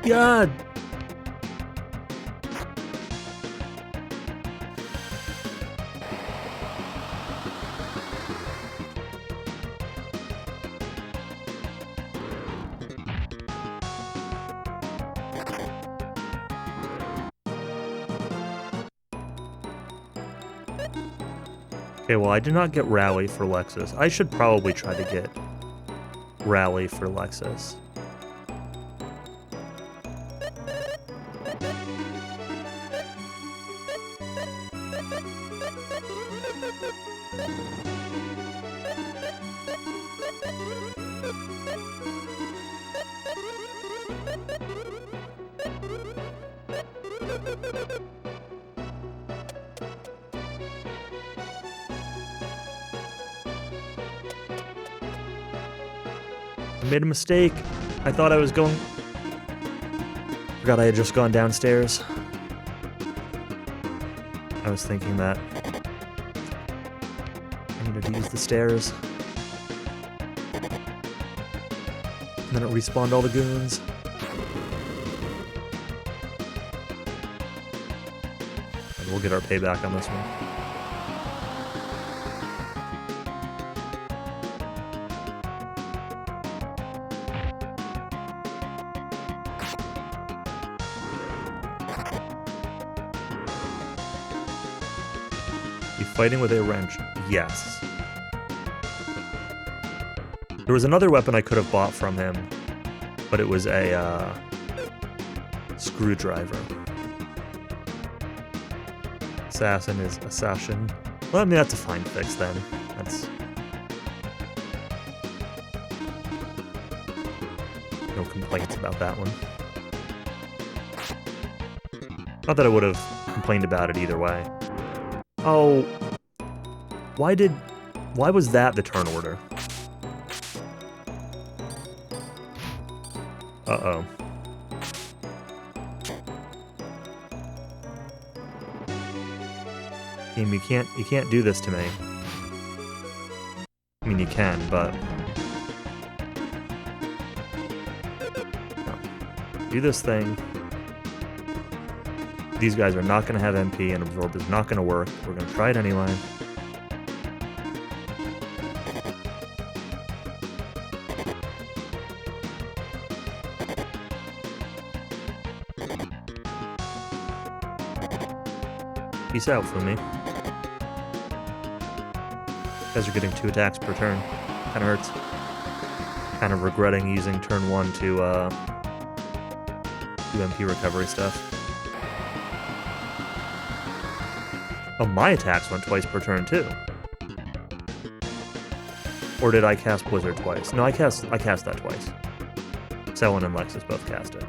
God! Okay, well, I did not get Rally for Lexus. I should probably try to get Rally for Lexus. I made a mistake. I thought I was going... Forgot I had just gone downstairs. I was thinking that I needed to use the stairs. And then it respawned all the goons. And we'll get our payback on this one. Fighting with a wrench, yes. There was another weapon I could have bought from him, but it was a screwdriver. Assassin is assassin. Well, I mean, that's a fine fix then. That's... no complaints about that one. Not that I would have complained about it either way. Oh... Why was that the turn order? Uh-oh. Game, you can't do this to me. I mean, you can, but... No. Do this thing. These guys are not going to have MP, and Absorb is not going to work. We're going to try it anyway. Peace out, Fumi. Guys are getting 2 attacks per turn. Kinda hurts. Kind of regretting using turn 1 to, do MP recovery stuff. Oh, my attacks went twice per turn, too. Or did I cast Blizzard twice? No, I cast that twice. Selwyn and Lexus both cast it.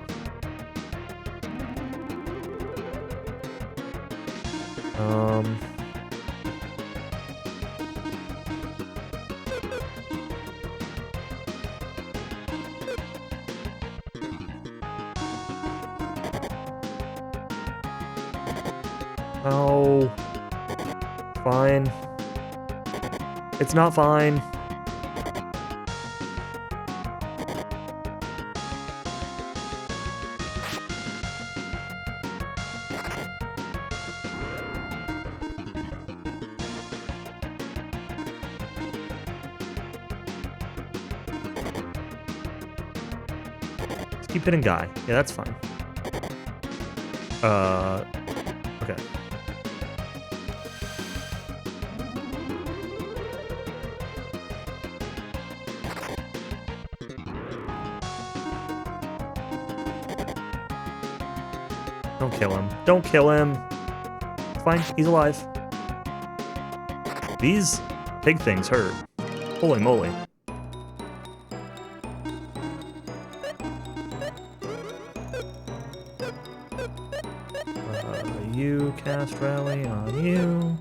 Oh. Fine. It's not fine. Just keep hitting Guy. Yeah, that's fine. Okay. Don't kill him. Don't kill him. It's fine. He's alive. These pig things hurt. Holy moly. You cast Rally on you.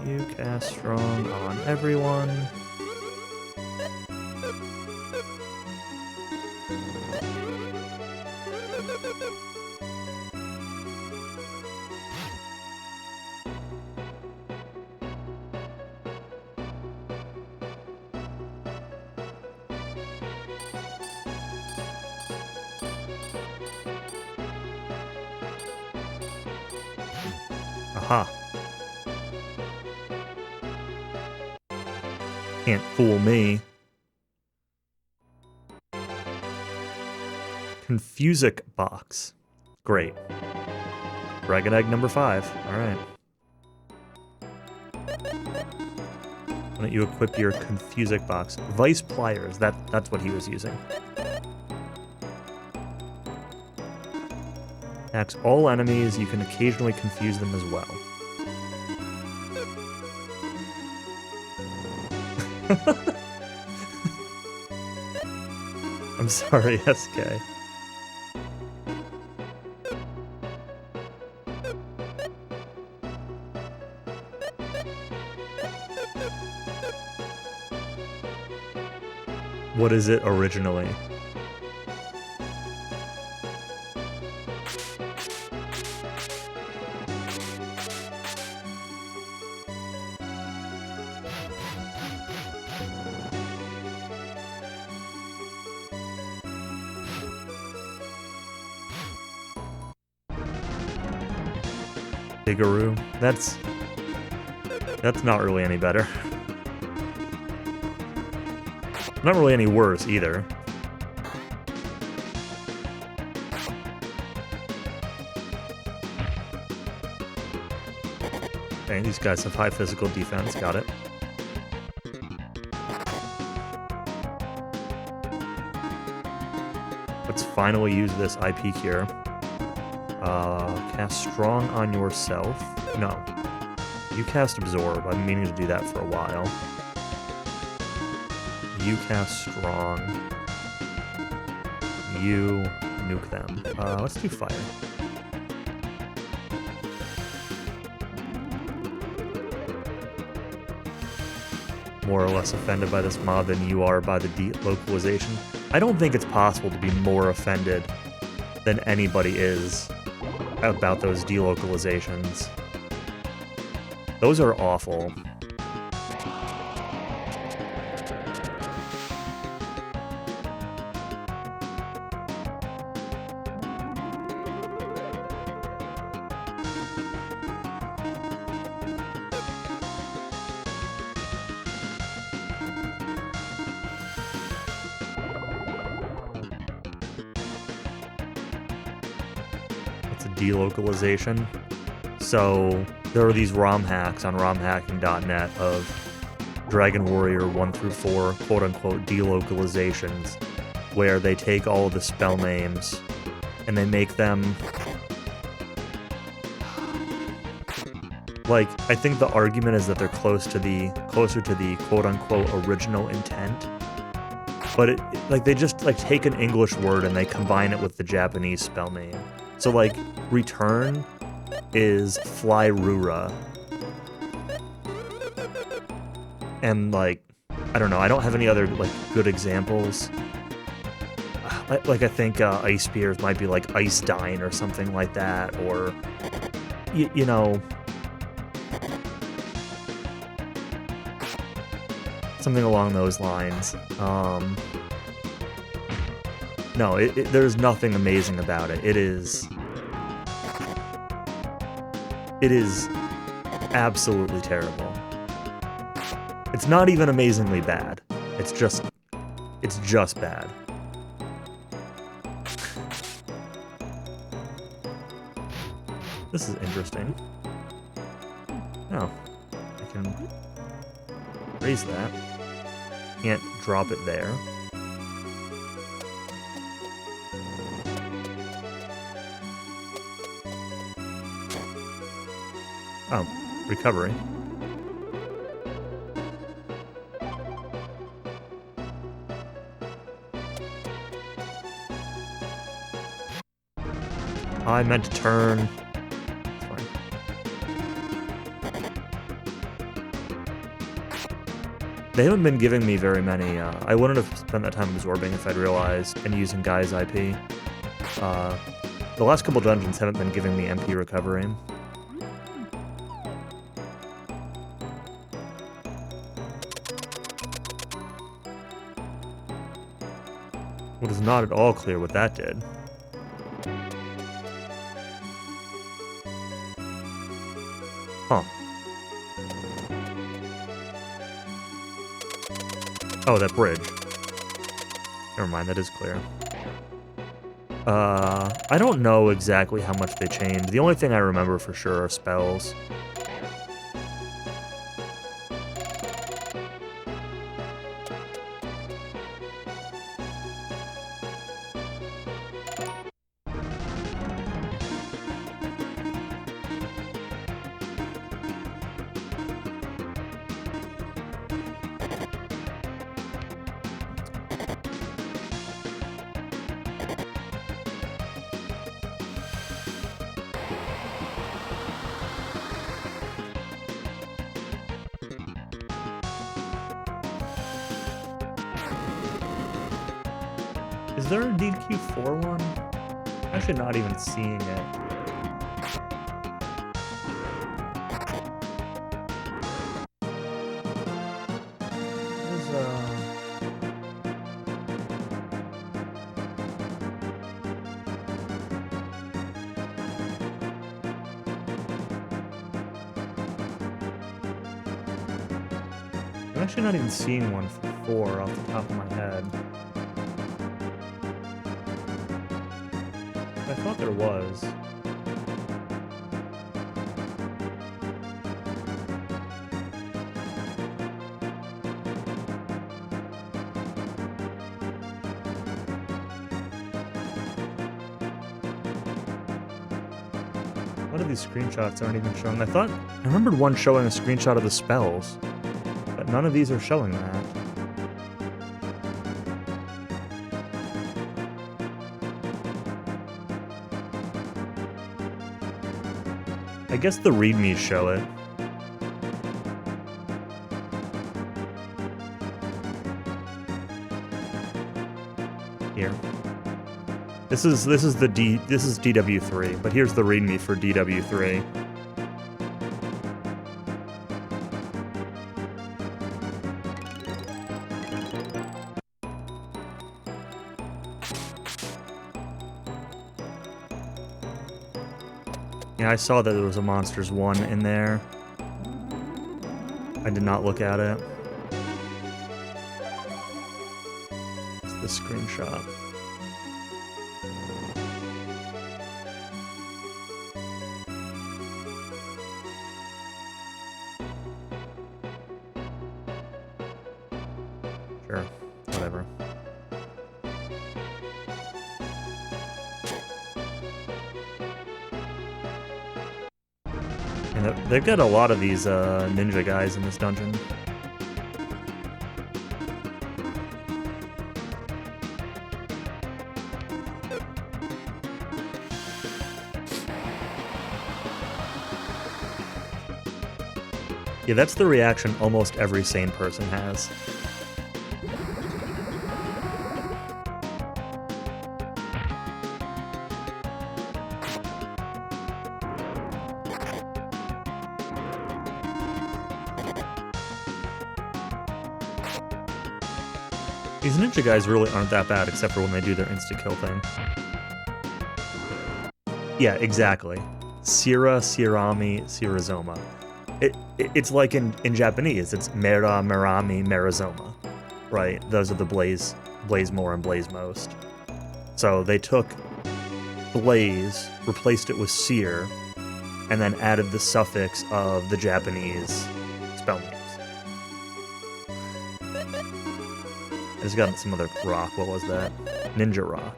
You cast Strong on everyone. Aha. Can't fool me. Confusic box. Great. Dragon egg number 5. Alright. Why don't you equip your Confusic box? Vice pliers. That's what he was using. Attacks all enemies. You can occasionally confuse them as well. I'm sorry, SK. What is it originally? Bigaroo. That's not really any better. Not really any worse either. Okay, these guys have high physical defense, got it. Let's finally use this IP cure. Cast Strong on yourself. No. You cast Absorb. I've been meaning to do that for a while. You cast Strong. You nuke them. Let's do Fire. More or less offended by this mob than you are by the delocalization. I don't think it's possible to be more offended than anybody is about those delocalizations. Those are awful. Delocalization. So there are these ROM hacks on romhacking.net of Dragon Warrior 1 through 4 quote-unquote delocalizations, where they take all of the spell names and they make them... Like, I think the argument is that they're closer to the quote-unquote original intent. But like they just like take an English word and they combine it with the Japanese spell name. So like return is Flyrura. And like I don't know, I don't have any other like good examples. Like I think Ice Spears might be like Ice Dine or something like that, or you know, something along those lines. No, there's nothing amazing about it. It is absolutely terrible. It's not even amazingly bad. It's just bad. This is interesting. Oh, I can raise that. Can't drop it there. Oh, recovery. I meant to turn. It's fine. They haven't been giving me very many. I wouldn't have spent that time absorbing if I'd realized, and using Guy's IP. The last couple dungeons haven't been giving me MP recovery. It is not at all clear what that did. Huh. Oh, that bridge. Never mind, that is clear. I don't know exactly how much they changed. The only thing I remember for sure are spells. Is there indeed Q4 one? I'm actually not even seeing it. I'm actually not even seeing one for 4 off the top of my head. I thought there was. A lot of these screenshots aren't even showing. I remembered one showing a screenshot of the spells, but none of these are showing that. I guess the readmes show it. Here. This is DW3, but here's the readme for DW3. Yeah, I saw that there was a Monsters 1 in there. I did not look at it. It's the screenshot. Sure, whatever. And they've got a lot of these ninja guys in this dungeon. Yeah, that's the reaction almost every sane person has. These ninja guys really aren't that bad, except for when they do their insta-kill thing. Yeah, exactly. Sira, Sirami, Sirazoma. It's like in Japanese, it's Mera, Merami, Merazoma, right? Those are the Blaze More and Blaze Most. So they took Blaze, replaced it with Seer, and then added the suffix of the Japanese spell names. I just got some other rock. What was that? Ninja rock.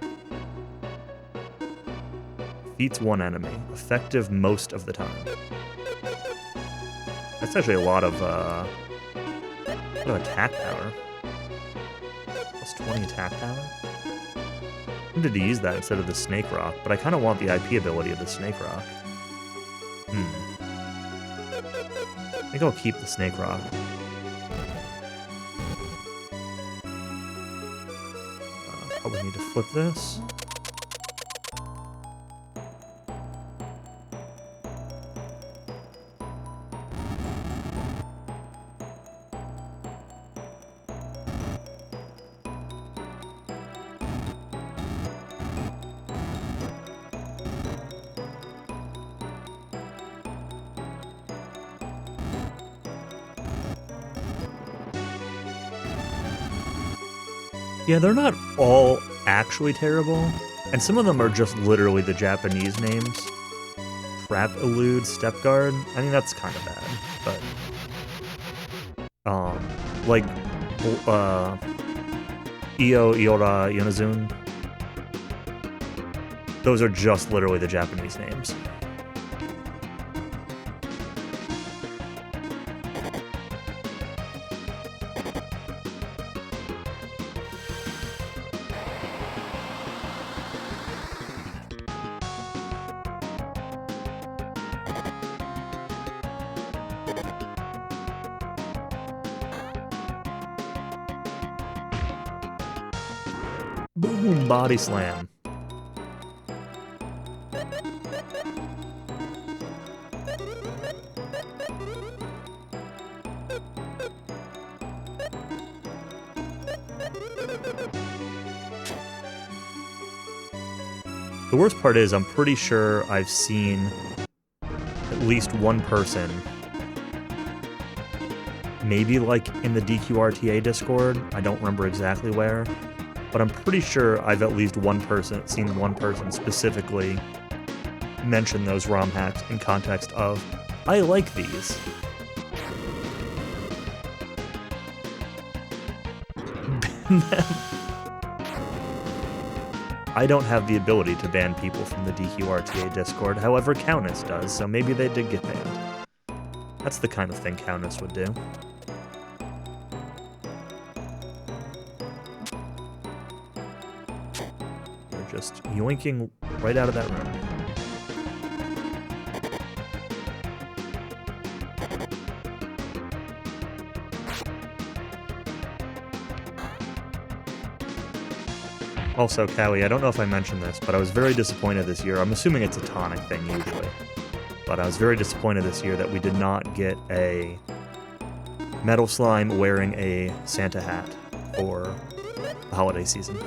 Defeats one enemy. Effective most of the time. That's actually a lot of attack power. Plus 20 attack power? I wanted to use that instead of the snake rock, but I kind of want the IP ability of the snake rock. I think I'll keep the snake rock. Probably need to flip this. Yeah, they're not all actually terrible, and some of them are just literally the Japanese names. Trap Elude, Step Guard. I mean, that's kind of bad, but like Io, Iora, Yonazun. Those are just literally the Japanese names. Boom! Body slam. The worst part is I'm pretty sure I've seen at least one person, maybe like in the DQRTA Discord, I don't remember exactly where, but I'm pretty sure I've at least seen one person specifically mention those ROM hacks in context of, I like these. I don't have the ability to ban people from the DQRTA Discord, however Countess does, so maybe they did get banned. That's the kind of thing Countess would do. You're just yoinking right out of that room. Also, Cowie, I don't know if I mentioned this, but I was very disappointed this year. I'm assuming it's a tonic thing usually. But I was very disappointed this year that we did not get a Metal Slime wearing a Santa hat for the holiday season.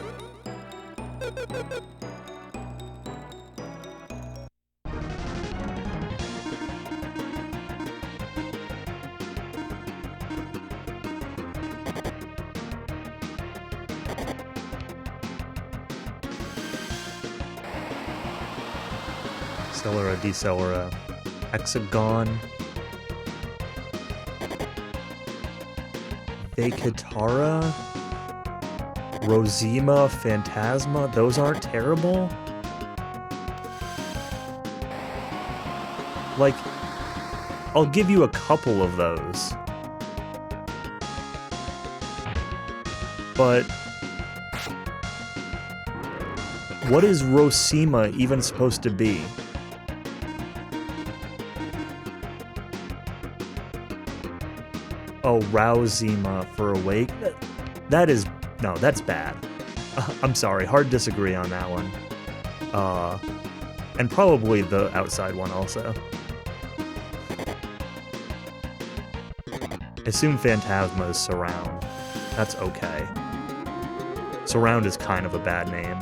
Accelera, Decelera, Hexagon, Vekatara, Rosema, Phantasma, those aren't terrible. Like, I'll give you a couple of those. But what is Rosema even supposed to be? Oh, Rousema for Awake? That is... No, that's bad. I'm sorry, hard disagree on that one. And probably the outside one also. I assume Phantasma is Surround. That's okay. Surround is kind of a bad name.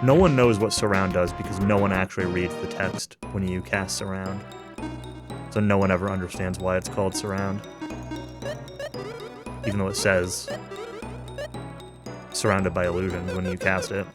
No one knows what Surround does because no one actually reads the text when you cast Surround. So no one ever understands why it's called Surround. Even though it says surrounded by illusions when you cast it.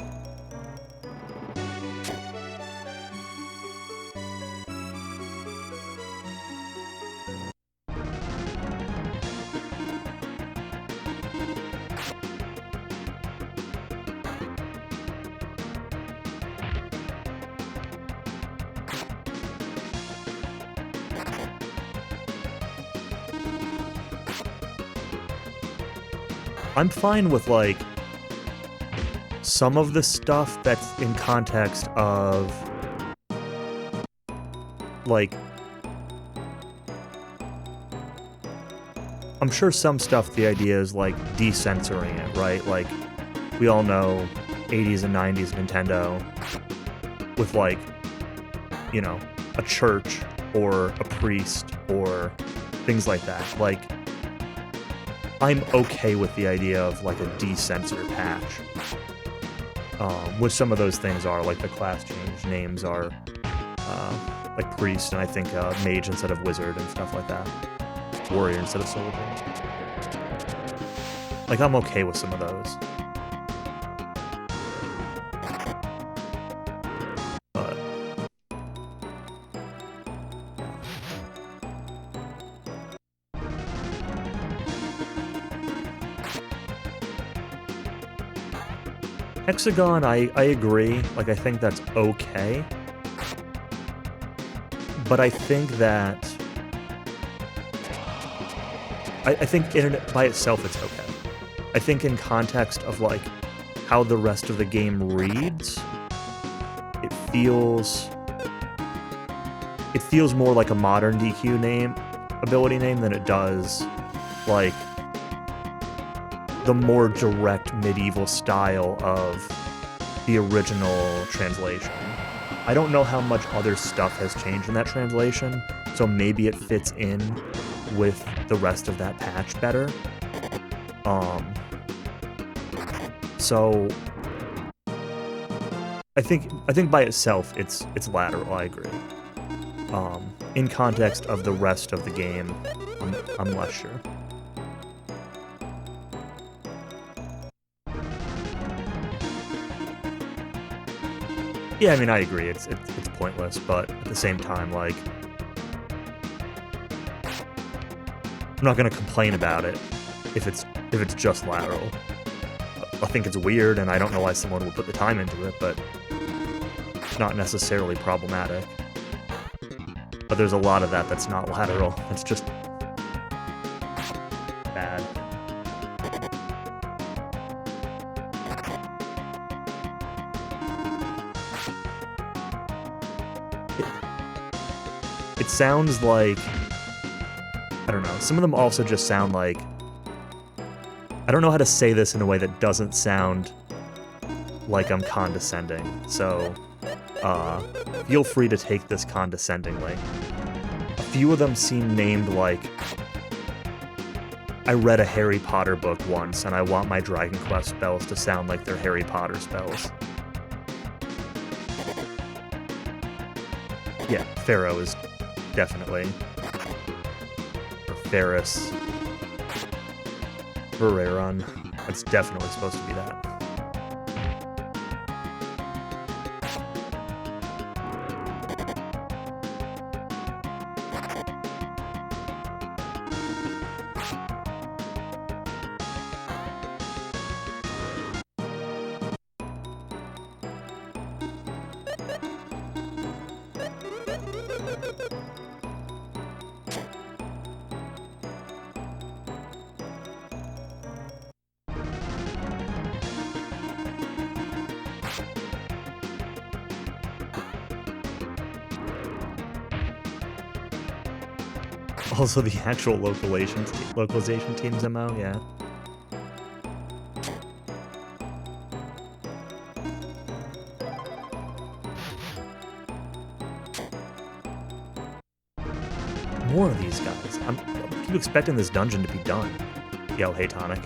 I'm fine with, like, some of the stuff that's in context of, like, I'm sure some stuff the idea is, like, decensoring it, right? Like, we all know 80s and 90s Nintendo with, like, you know, a church or a priest or things like that. Like, I'm okay with the idea of, like, a decensor patch. Which some of those things are, like the class change names are, like priest, and I think mage instead of wizard and stuff like that. Warrior instead of soldier. Like, I'm okay with some of those. But Hexagon, I agree. Like, I think that's okay. But I think that... I think in it, by itself it's okay. I think in context of, like, how the rest of the game reads, it feels more like a modern DQ ability name than it does, like, the more direct medieval style of the original translation. I don't know how much other stuff has changed in that translation, so maybe it fits in with the rest of that patch better. So I think by itself it's lateral, I agree. In context of the rest of the game, I'm less sure. Yeah, I mean, I agree. It's pointless, but at the same time, like, I'm not gonna complain about it if it's just lateral. I think it's weird, and I don't know why someone would put the time into it, but it's not necessarily problematic. But there's a lot of that that's not lateral. It's just bad. It sounds like, I don't know, some of them also just sound like, I don't know how to say this in a way that doesn't sound like I'm condescending, so feel free to take this condescendingly. A few of them seem named like, I read a Harry Potter book once and I want my Dragon Quest spells to sound like they're Harry Potter spells. Yeah, Pharaoh is definitely, or Ferris, Vereron, it's definitely supposed to be that. Also, the actual localization team's MO, yeah. More of these guys. I keep expecting this dungeon to be done. Yo, hey, Tonic.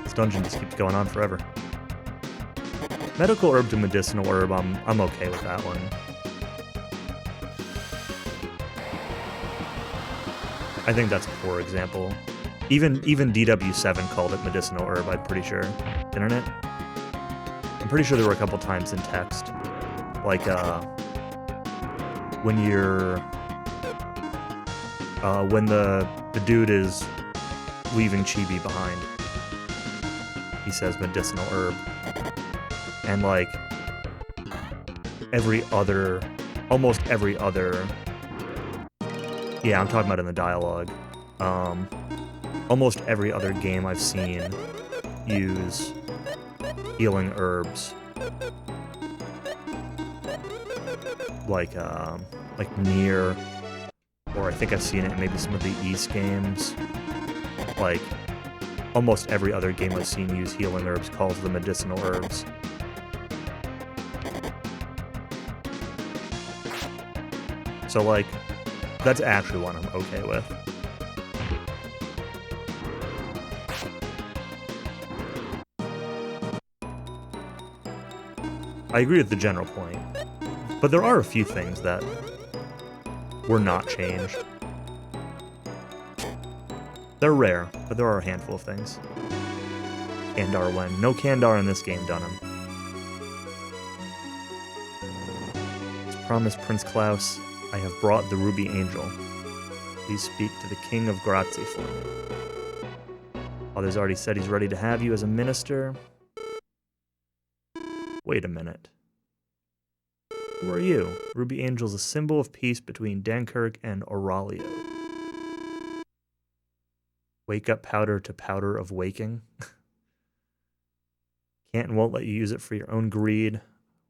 This dungeon just keeps going on forever. Medical herb to medicinal herb, I'm okay with that one. I think that's a poor example. Even DW7 called it medicinal herb, I'm pretty sure. Didn't it? I'm pretty sure there were a couple times in text. Like, when you're... when the dude is leaving Chibi behind. He says medicinal herb. And, like, almost every other... Yeah, I'm talking about in the dialogue. Almost every other game I've seen use healing herbs. Like Nier, or I think I've seen it in maybe some of the East games. Like, almost every other game I've seen use healing herbs calls them medicinal herbs. So, like, that's actually one I'm okay with. I agree with the general point, but there are a few things that were not changed. They're rare, but there are a handful of things. Kandar when. No Kandar in this game, Dunham. As promised, Prince Klaus, I have brought the Ruby Angel. Please speak to the King of Grazie for me. Father's already said he's ready to have you as a minister. Wait a minute. Who are you? Ruby Angel's a symbol of peace between Dankirk and Aurelio. Wake up powder to powder of waking. Can't and won't let you use it for your own greed.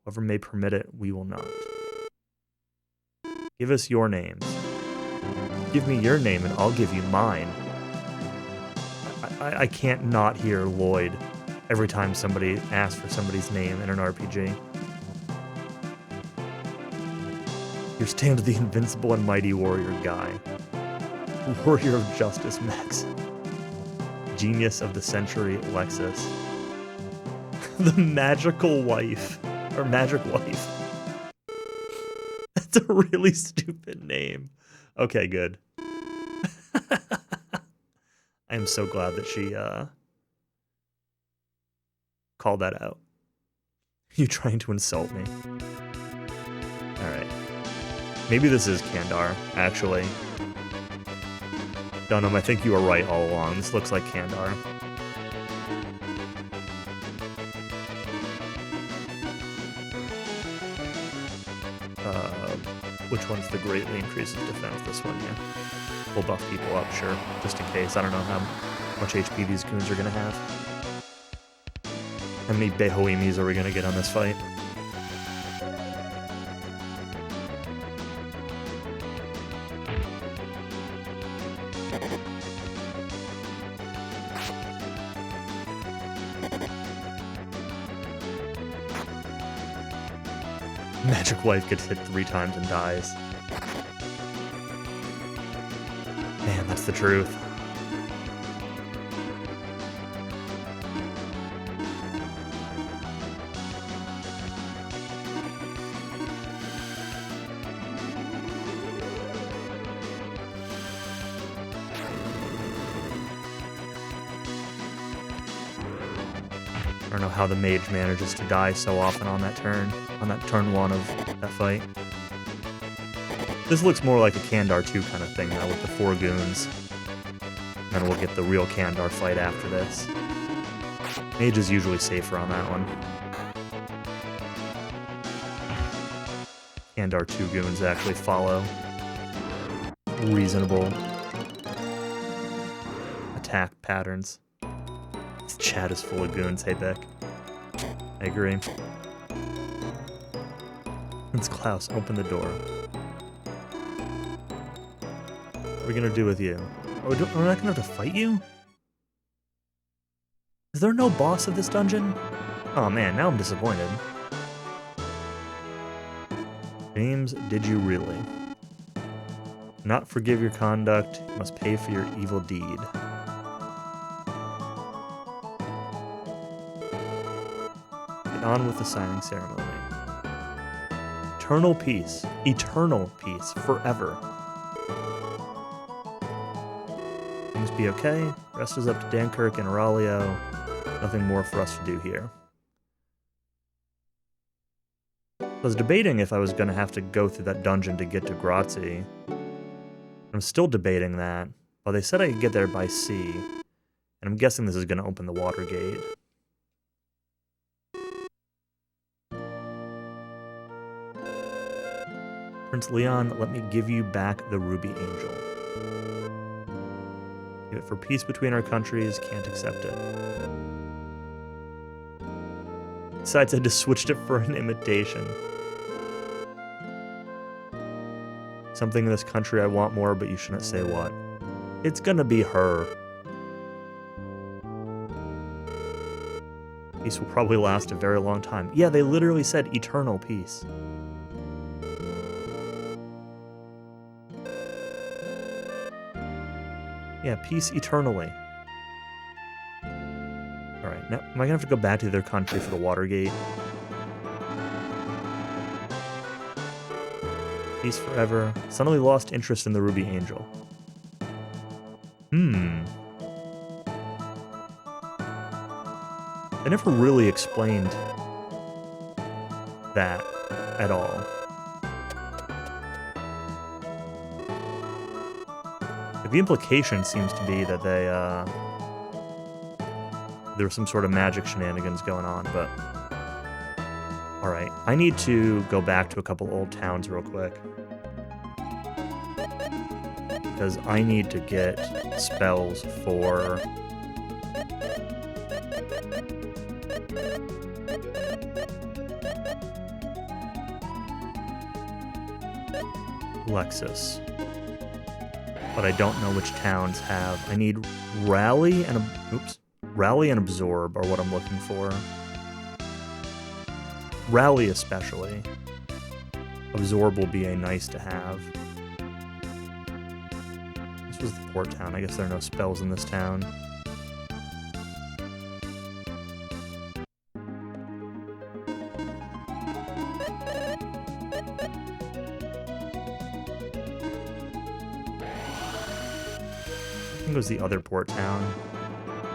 Whoever may permit it, we will not. Give us your names. Give me your name and I'll give you mine. I can't not hear Lloyd every time somebody asks for somebody's name in an RPG. Here stands the invincible and mighty warrior Guy. Warrior of justice, Max. Genius of the century, Lexus. The magical wife. Or magic wife. That's a really stupid name. Okay, good. I am so glad that she called that out. You trying to insult me. Alright. Maybe this is Kandar, actually. Dunham, I think you were right all along. This looks like Kandar. Which one's the greatly increases defense? This one, yeah. We'll buff people up, sure. Just in case. I don't know how much HP these goons are going to have. How many Behoimis are we going to get on this fight? Magic Wife gets hit 3 times and dies. Man, that's the truth. I don't know how the mage manages to die so often on that turn one of that fight. This looks more like a Kandar 2 kind of thing now with the 4 goons. And then we'll get the real Kandar fight after this. Mage is usually safer on that one. Kandar 2 goons actually follow reasonable attack patterns. This chat is full of goons, hey Beck. I agree. Prince Klaus, open the door. What are we gonna do with you? Oh, we're not gonna have to fight you? Is there no boss of this dungeon? Oh man, now I'm disappointed. James, did you really? Not forgive your conduct, you must pay for your evil deed. Get on with the signing ceremony. Eternal peace, forever. Things be okay. Rest is up to Dankirk and Aurelio. Nothing more for us to do here. I was debating if I was going to have to go through that dungeon to get to Grazi. I'm still debating that, but they said I could get there by sea, and I'm guessing this is going to open the water gate. Prince Leon, let me give you back the Ruby Angel. Give it for peace between our countries, can't accept it. Besides, I just switched it for an imitation. Something in this country I want more, but you shouldn't say what. It's gonna be her. Peace will probably last a very long time. Yeah, they literally said eternal peace. Yeah, peace eternally. Alright, now am I gonna have to go back to their country for the water gate? Peace forever. Suddenly lost interest in the Ruby Angel. They never really explained that at all. The implication seems to be that they, there was some sort of magic shenanigans going on, but... Alright, I need to go back to a couple old towns real quick. Because I need to get spells for... Lexus. But I don't know which towns have. I need Rally and... Rally and Absorb are what I'm looking for. Rally especially. Absorb will be a nice to have. This was the port town. I guess there are no spells in this town. I think it was the other port town.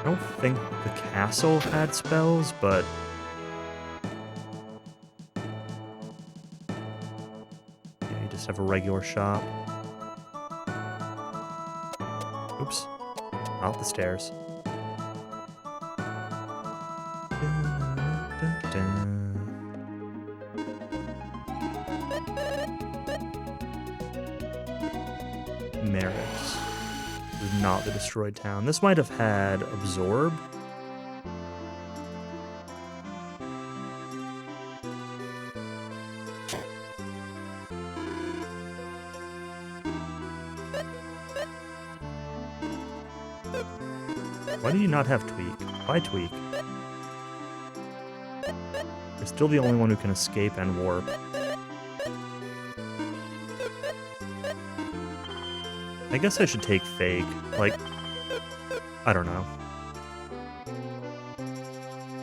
I don't think the castle had spells, but... have a regular shop. Oops. Out the stairs. Merrick's. This is not the destroyed town. This might have had Absorb. Why do you not have Tweak? Why Tweak? You're still the only one who can escape and warp. I guess I should take Fake. Like, I don't know.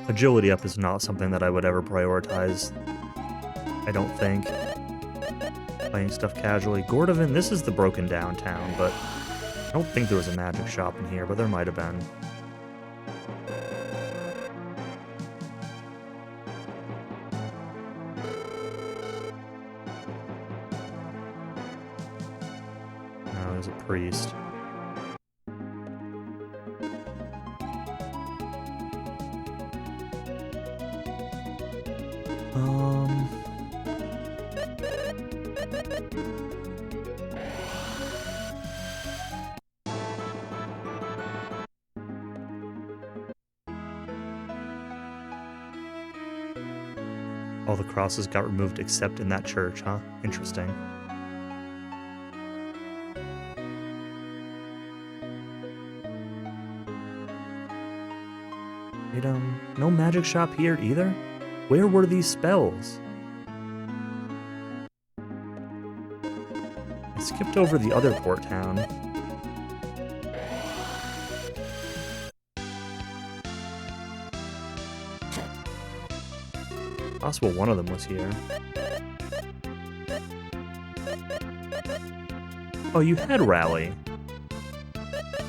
Agility up is not something that I would ever prioritize. I don't think. Playing stuff casually. Gordovan, this is the broken down town, but I don't think there was a magic shop in here, but there might have been. No, there's a priest. All the crosses got removed except in that church, huh? Interesting. Item. No magic shop here either? Where were these spells? I skipped over the other port town. Possible one of them was here. Oh, you had Rally.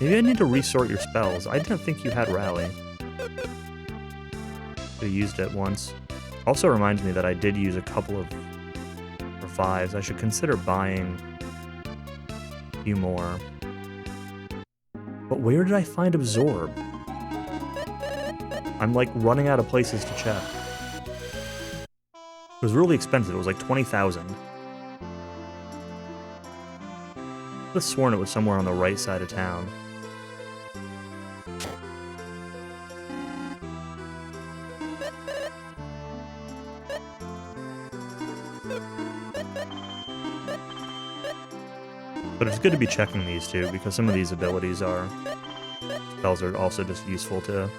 Maybe I need to resort your spells. I didn't think you had Rally. I used it once. Also reminds me that I did use a couple of revives. I should consider buying a few more. But where did I find Absorb? I'm like running out of places to check. It was really expensive. It was like 20,000. I could have sworn it was somewhere on the right side of town. But it's good to be checking these too, because some of these abilities are... spells are also just useful to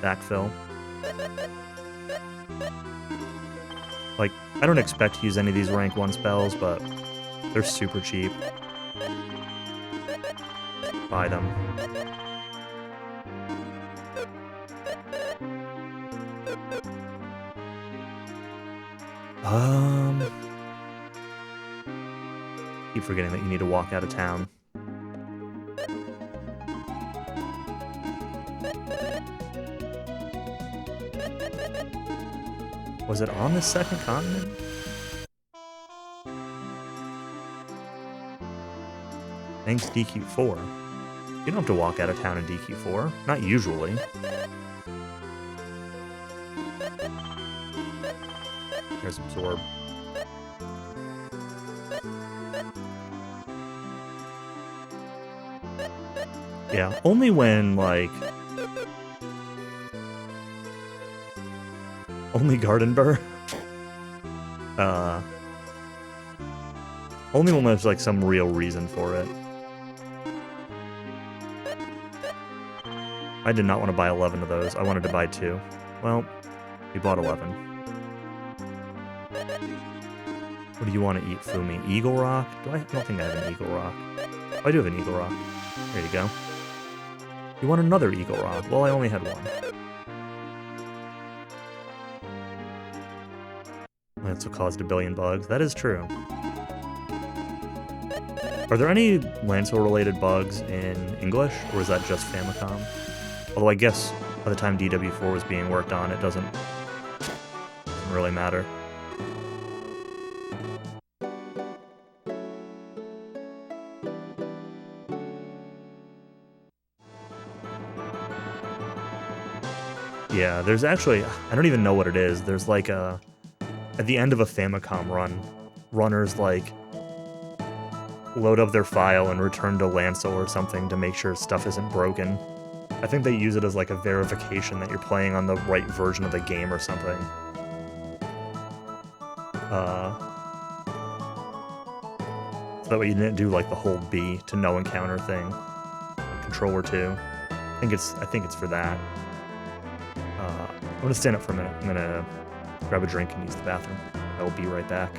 backfill. Like, I don't expect to use any of these rank 1 spells, but they're super cheap. Buy them. Keep forgetting that you need to walk out of town. Was it on the second continent? Thanks, DQ4. You don't have to walk out of town in DQ4. Not usually. Here's Absorb. Yeah, only when, like... Only Gardenburg? Only when there's, like, some real reason for it. I did not want to buy 11 of those. I wanted to buy 2. Well, we bought 11. What do you want to eat, Fumi? Eagle Rock? I don't think I have an Eagle Rock. Oh, I do have an Eagle Rock. There you go. You want another Eagle Rock? Well, I only had one. That's what caused a billion bugs. That is true. Are there any Lancel-related bugs in English, or is that just Famicom? Although I guess by the time DW4 was being worked on, it doesn't really matter. Yeah, there's actually, I don't even know what it is. There's like a, at the end of a Famicom run, runners like load up their file and return to Lancel or something to make sure stuff isn't broken. I think they use it as like a verification that you're playing on the right version of the game or something. So that way you didn't do like the hold B to no encounter thing. Controller 2. I think it's for that. I'm gonna stand up for a minute. I'm gonna grab a drink and use the bathroom. I will be right back.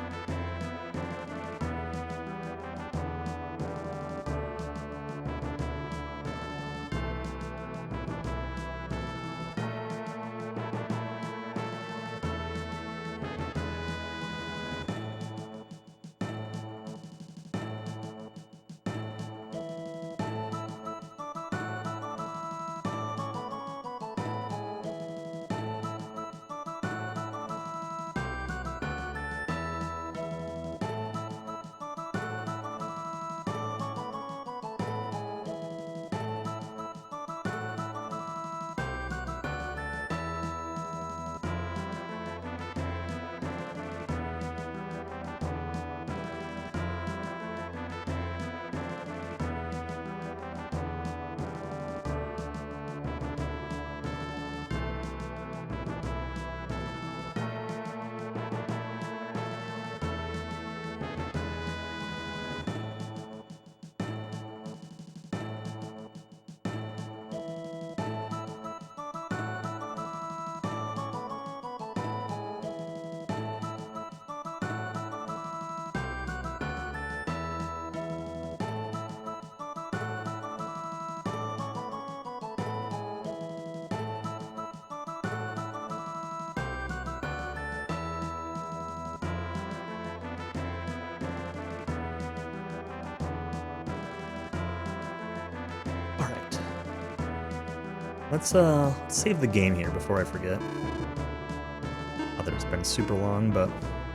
Let's save the game here before I forget. Not that it's been super long, but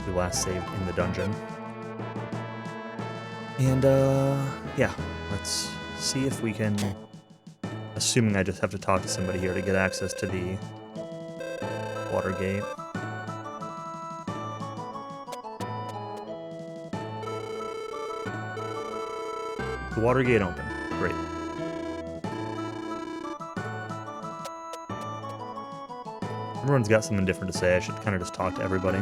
we last saved in the dungeon. And yeah, let's see if we can, assuming I just have to talk to somebody here to get access to the water gate. The water gate open. Great. Everyone's got something different to say. I should kind of just talk to everybody.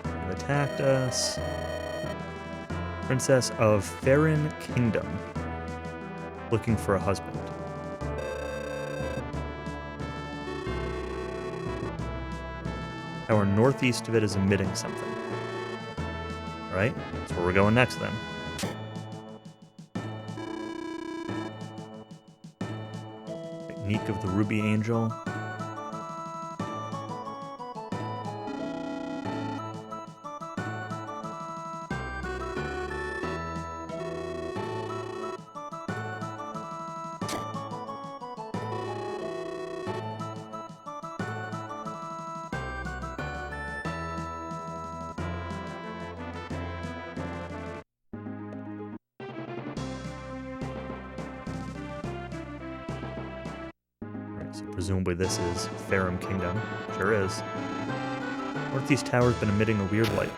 They've attacked us. Princess of Farin Kingdom. Looking for a husband. Tower northeast of it is emitting something. Right? That's where we're going next then. Technique of the Ruby Angel. So presumably this is Farum Kingdom. Sure is. Northeast Tower's been emitting a weird light.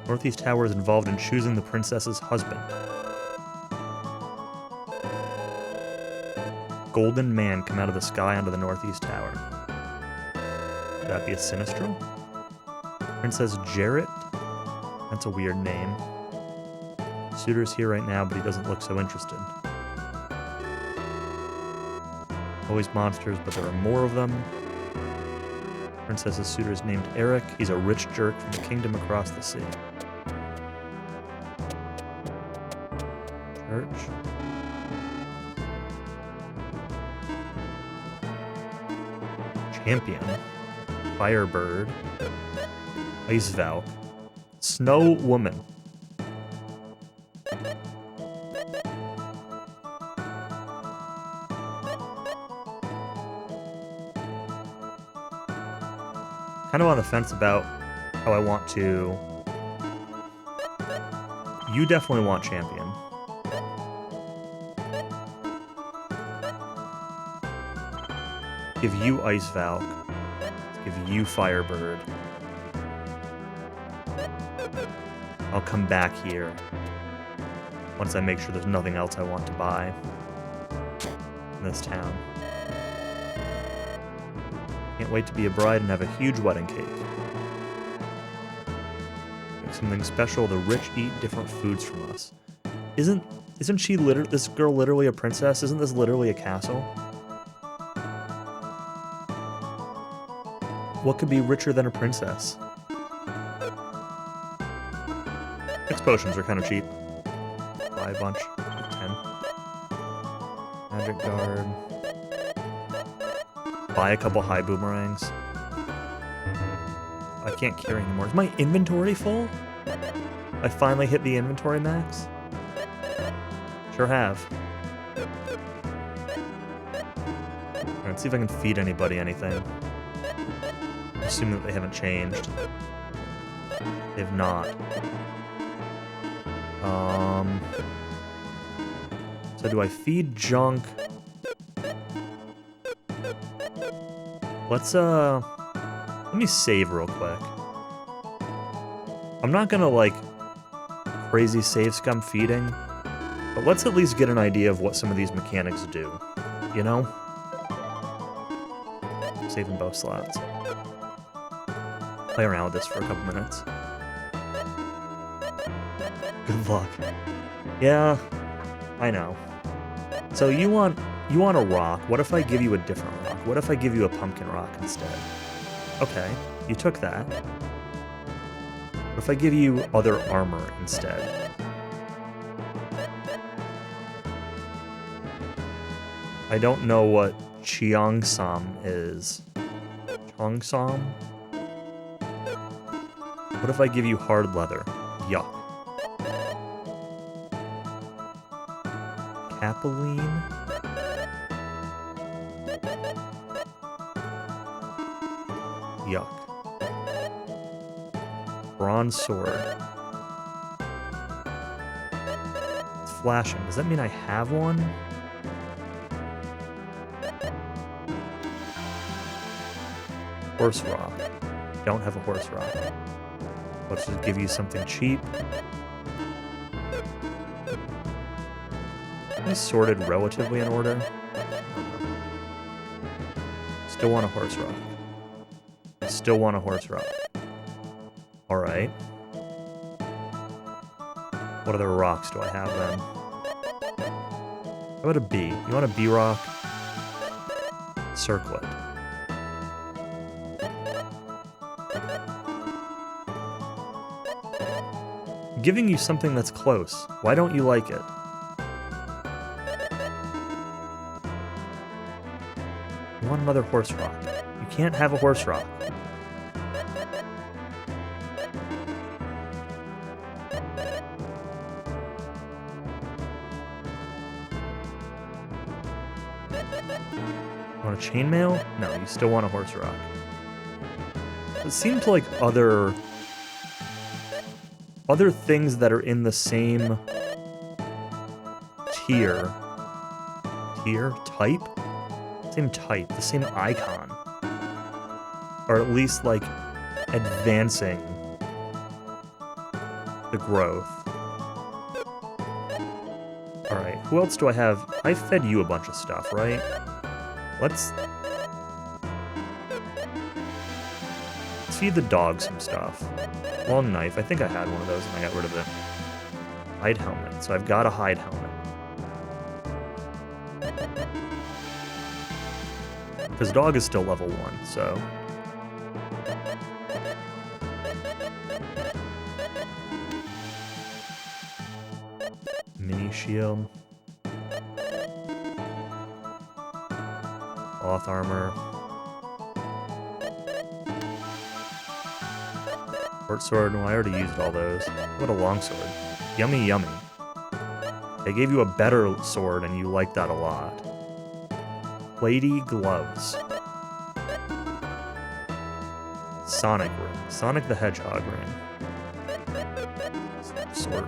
Northeast Tower is involved in choosing the princess's husband. Golden man come out of the sky onto the Northeast Tower. Could that be a Sinistral? Princess Jarrett? That's a weird name. Suitor's here right now, but he doesn't look so interested. Always monsters, but there are more of them. Princess's suitor is named Eric. He's a rich jerk from the kingdom across the sea. Church. Champion. Firebird. Ice Valk. Snow Woman. Kind of on the fence about how I want to... You definitely want Champion. Give you Ice Valk. Give you Firebird. I'll come back here once I make sure there's nothing else I want to buy in this town. Can't wait to be a bride and have a huge wedding cake. Make something special. The rich eat different foods from us. Isn't she this girl literally a princess? Isn't this literally a castle? What could be richer than a princess? X potions are kind of cheap. Buy a bunch. 10. Magic guard. Buy a couple high boomerangs. I can't carry anymore. Is my inventory full? I finally hit the inventory max? Sure have. Alright, let's see if I can feed anybody anything. Assume that they haven't changed. They have not. So do I feed junk? Let me save real quick. I'm not gonna, like, crazy save scum feeding, but let's at least get an idea of what some of these mechanics do, you know? Saving both slots. Play around with this for a couple minutes. Good luck. Yeah, I know. So you want a rock. What if I give you a different rock? What if I give you a pumpkin rock instead? Okay, you took that. What if I give you other armor instead? I don't know what Cheongsam is. Cheongsam? What if I give you hard leather? Yuck. Capeline? Yuck. Bronze sword. It's flashing. Does that mean I have one? Horse rock. Don't have a horse rock. Let's just give you something cheap. These sorted relatively in order. Still want a horse rock. Still want a horse rock. Alright. What other rocks do I have then? How about a B? You want a B rock? Circlet. I'm giving you something that's close. Why don't you like it? You want another horse rock. You can't have a horse rock. Want a chainmail? No, you still want a horse rock. It seems like other things that are in the same type? Same type, the same icon. Or at least, like, advancing the growth. Alright, who else do I have? I fed you a bunch of stuff, right? Let's feed the dog some stuff. Long knife. I think I had one of those and I got rid of it. Hide helmet. So I've got a hide helmet. Because dog is still level 1, so... Mini shield. Cloth armor. Short sword. Well, I already used all those. What a long sword. Yummy, yummy. They gave you a better sword, and you liked that a lot. Lady gloves. Sonic ring. Sonic the Hedgehog ring. Sword.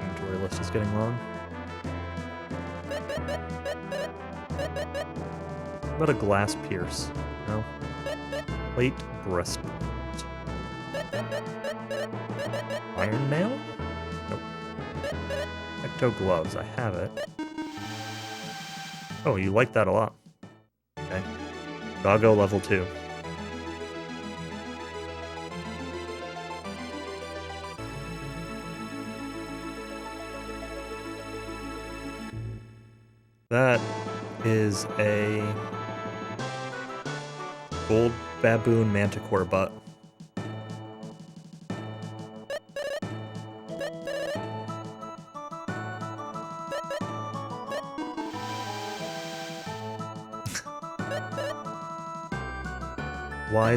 Inventory list is getting long. What about a glass pierce? No. Plate breastplate. Iron nail? Nope. Ecto gloves. I have it. Oh, you like that a lot. Okay. Doggo level 2. That is a gold baboon manticore butt. Why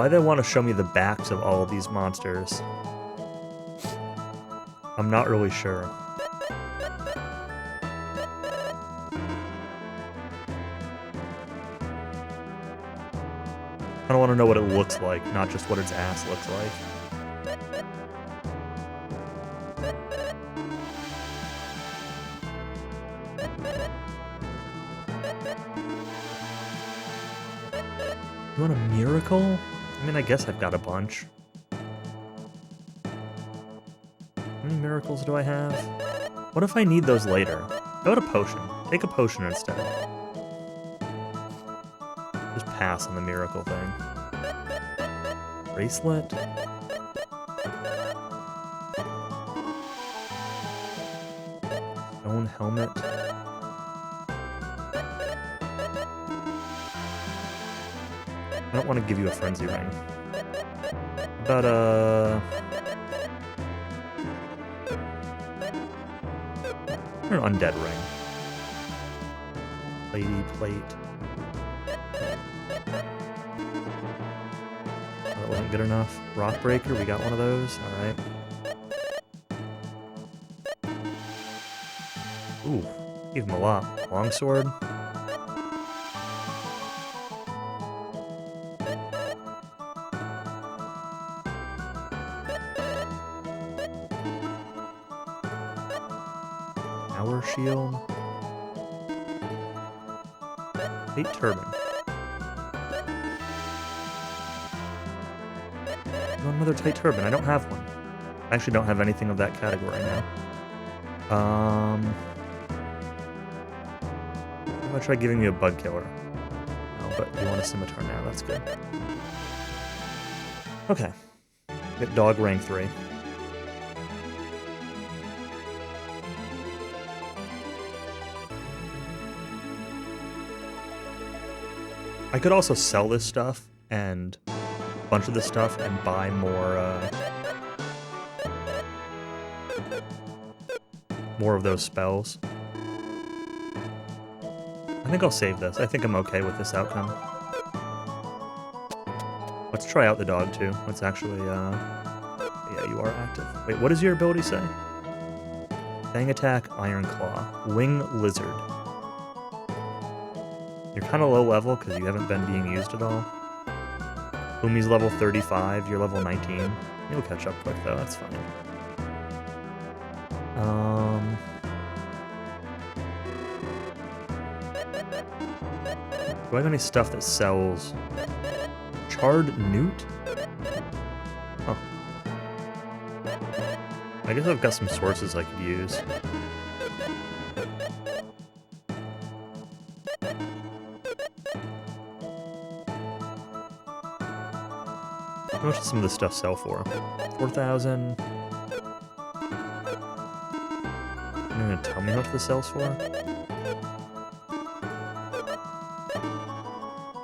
they want to show me the backs of all of these monsters? I'm not really sure. I don't want to know what it looks like, not just what its ass looks like. You want a miracle? I mean, I guess I've got a bunch. How many miracles do I have? What if I need those later? How about a potion? Take a potion instead. Just pass on the miracle thing. Bracelet? Stone helmet? I don't want to give you a frenzy ring. But, an undead ring. Lady plate. wasn't good enough. Rock Breaker, we got one of those. Alright. Ooh, gave him a lot. Longsword. Power Shield. Fate Turban. Another tight turban. I don't have one. I actually don't have anything of that category now. How about try giving me a bug killer? No, but you want a scimitar now. That's good. Okay. Get dog rank 3. I could also sell this stuff and a bunch of this stuff and buy more of those spells. I think I'll save this. I think I'm okay with this outcome. Let's try out the dog too. Let's actually yeah, you are active. Wait, what does your ability say? Fang attack, Iron Claw, Wing Lizard. You're kind of low level because you haven't been being used at all. Umi's level 35, you're level 19. You'll catch up quick though, that's fine. Do I have any stuff that sells charred newt? Huh. I guess I've got some sources I could use. How much does some of this stuff sell for? 4,000. You're gonna tell me how much this sells for?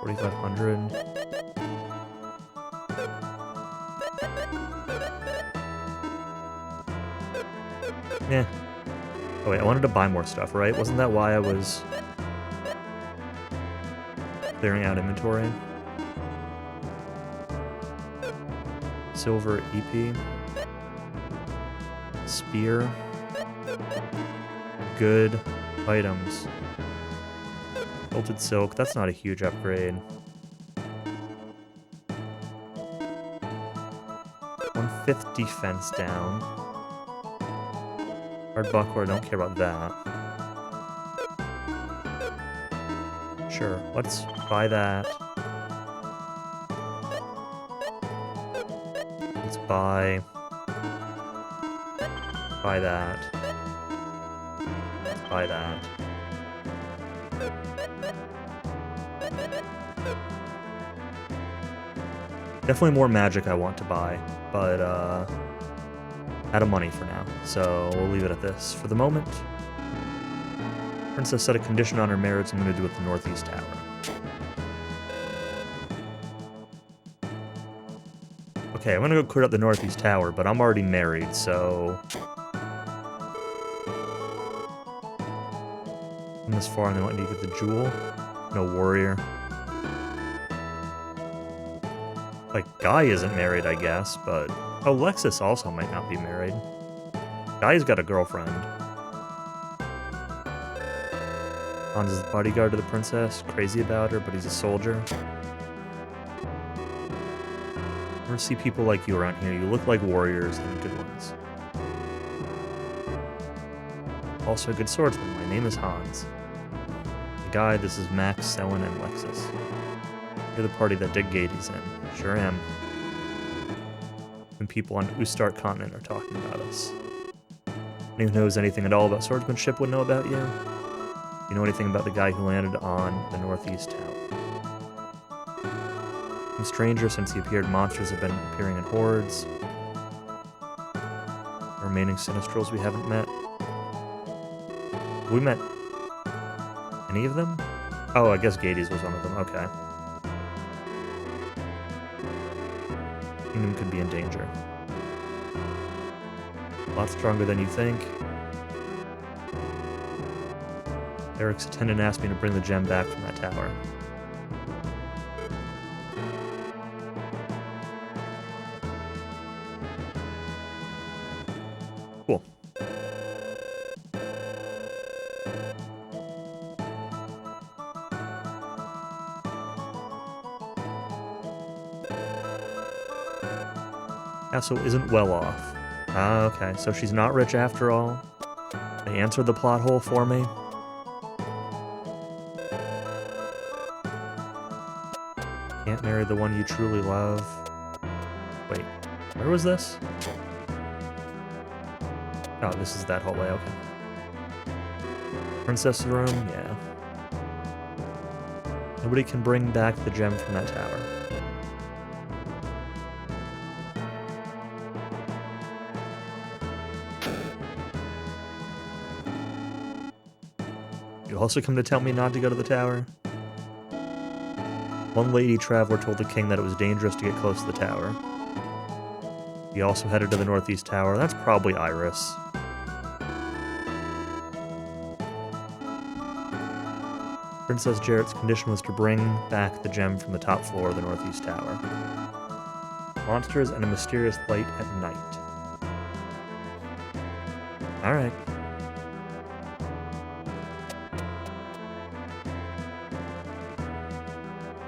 4,500. Yeah. Oh wait, I wanted to buy more stuff, right? Wasn't that why I was clearing out inventory? Silver EP. Spear. Good items. Belted silk, that's not a huge upgrade. 150 defense down. Hard buckler, I don't care about that. Sure, let's buy that. Let's buy that. Let's buy that. Definitely more magic I want to buy, but out of money for now, so we'll leave it at this for the moment. Princess set a condition on her marriage. I'm going to do it the Northeast Tower. Okay, I'm going to go clear out the Northeast Tower, but I'm already married, so... I'm this far and they want me to get the jewel. No warrior. Like, Guy isn't married, I guess, but... Oh, Lexus also might not be married. Guy's got a girlfriend. Hans is the bodyguard to the princess. Crazy about her, but he's a soldier. Never see people like you around here. You look like warriors and good ones. Also a good swordsman. My name is Hans. Guy, this is Max, Selin, and Lexus. You're the party that Dig Gades in. Sure am. And people on Ustart continent are talking about us. Anyone who knows anything at all about swordsmanship would know about you. You know anything about the guy who landed on the Northeast Tower? I'm a stranger since he appeared. Monsters have been appearing in hordes. The remaining Sinistrals we haven't met. We met any of them? Oh, I guess Gades was one of them. Okay. Kingdom could be in danger. A lot stronger than you think. Eric's attendant asked me to bring the gem back from that tower. Castle isn't well off. Ah, okay, so she's not rich after all. They answered the plot hole for me. Can't marry the one you truly love. Wait, where was this? Oh, this is that hallway, okay. Princess room, yeah. Nobody can bring back the gem from that tower. You also come to tell me not to go to the tower? One lady traveler told the king that it was dangerous to get close to the tower. He also headed to the northeast tower. That's probably Iris. Princess Jarrett's condition was to bring back the gem from the top floor of the northeast tower. Monsters and a mysterious light at night. Alright.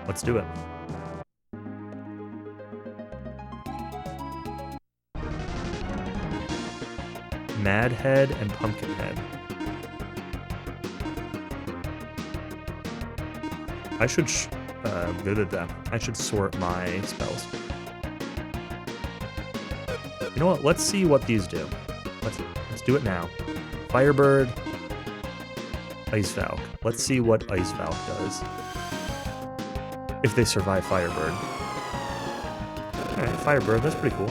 Let's do it. Mad Head and Pumpkinhead. I should I should sort my spells. You know what? Let's see what these do. Let's do it now. Firebird, Ice Valk. Let's see what Ice Valk does. If they survive Firebird. Alright, Firebird, that's pretty cool.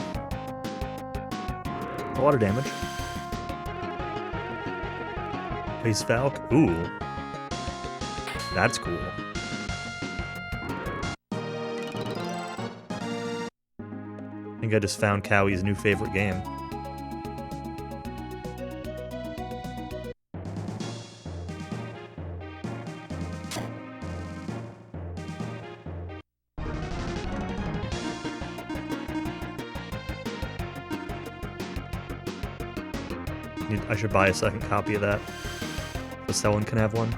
A lot of damage. Ice Valk, ooh. That's cool. I think I just found Cowie's new favorite game. I should buy a second copy of that, so someone can have one.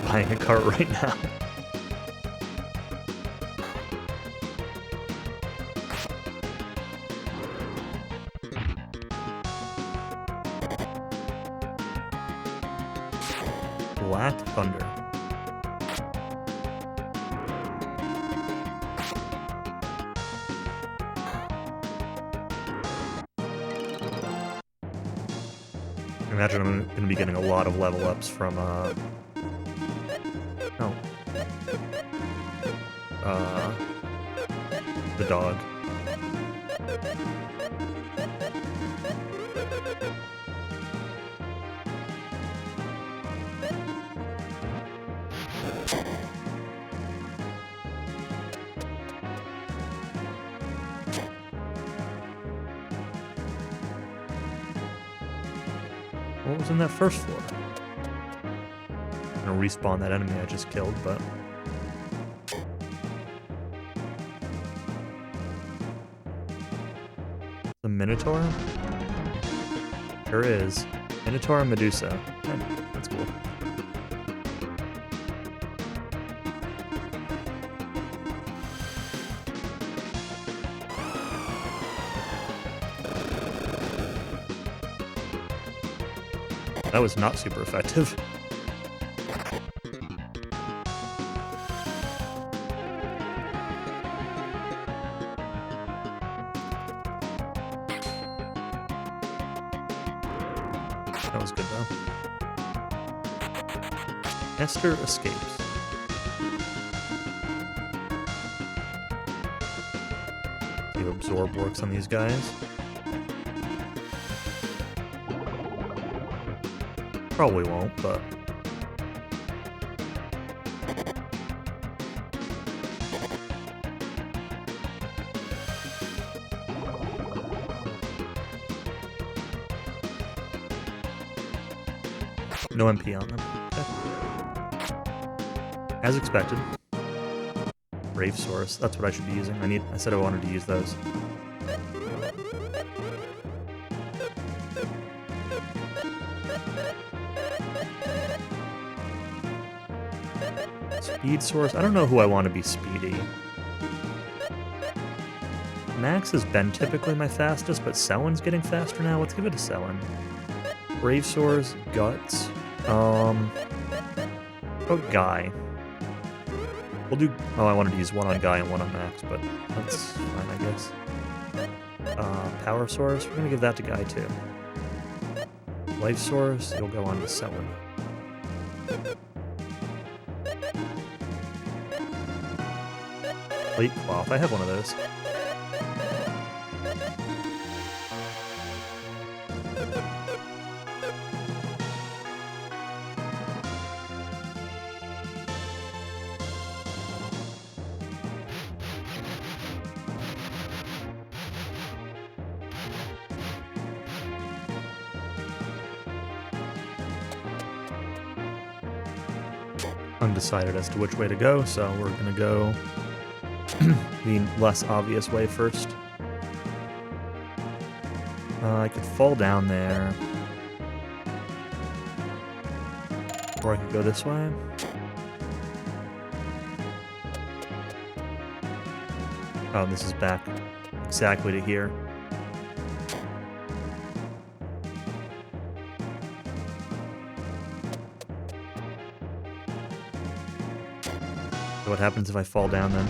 Buying a cart right now. Black Thunder. I imagine I'm going to be getting a lot of level ups from, the dog. What was in that first floor? I'm gonna respawn that enemy I just killed, but... The Minotaur? Sure is. Minotaur and Medusa. Oh, that's cool. That was not super effective. That was good though. Esther escapes. See if absorb works on these guys. Probably won't, but... No MP on them. Okay. As expected. Brave Source, that's what I should be using. I said I wanted to use those. Speed Source, I don't know who I want to be speedy. Max has been typically my fastest, but Selwyn's getting faster now. Let's give it a Selwyn. Brave Sores, Guts. Oh, Guy. We'll do... Oh, I wanted to use one on Guy and one on Max, but that's fine, I guess. Power Source, we're gonna give that to Guy too. Life Source, it'll go on to Selwyn. Plate Cloth, I have one of those. Undecided as to which way to go, so we're gonna go the less obvious way first. I could fall down there. Or I could go this way. Oh, this is back exactly to here. So what happens if I fall down then?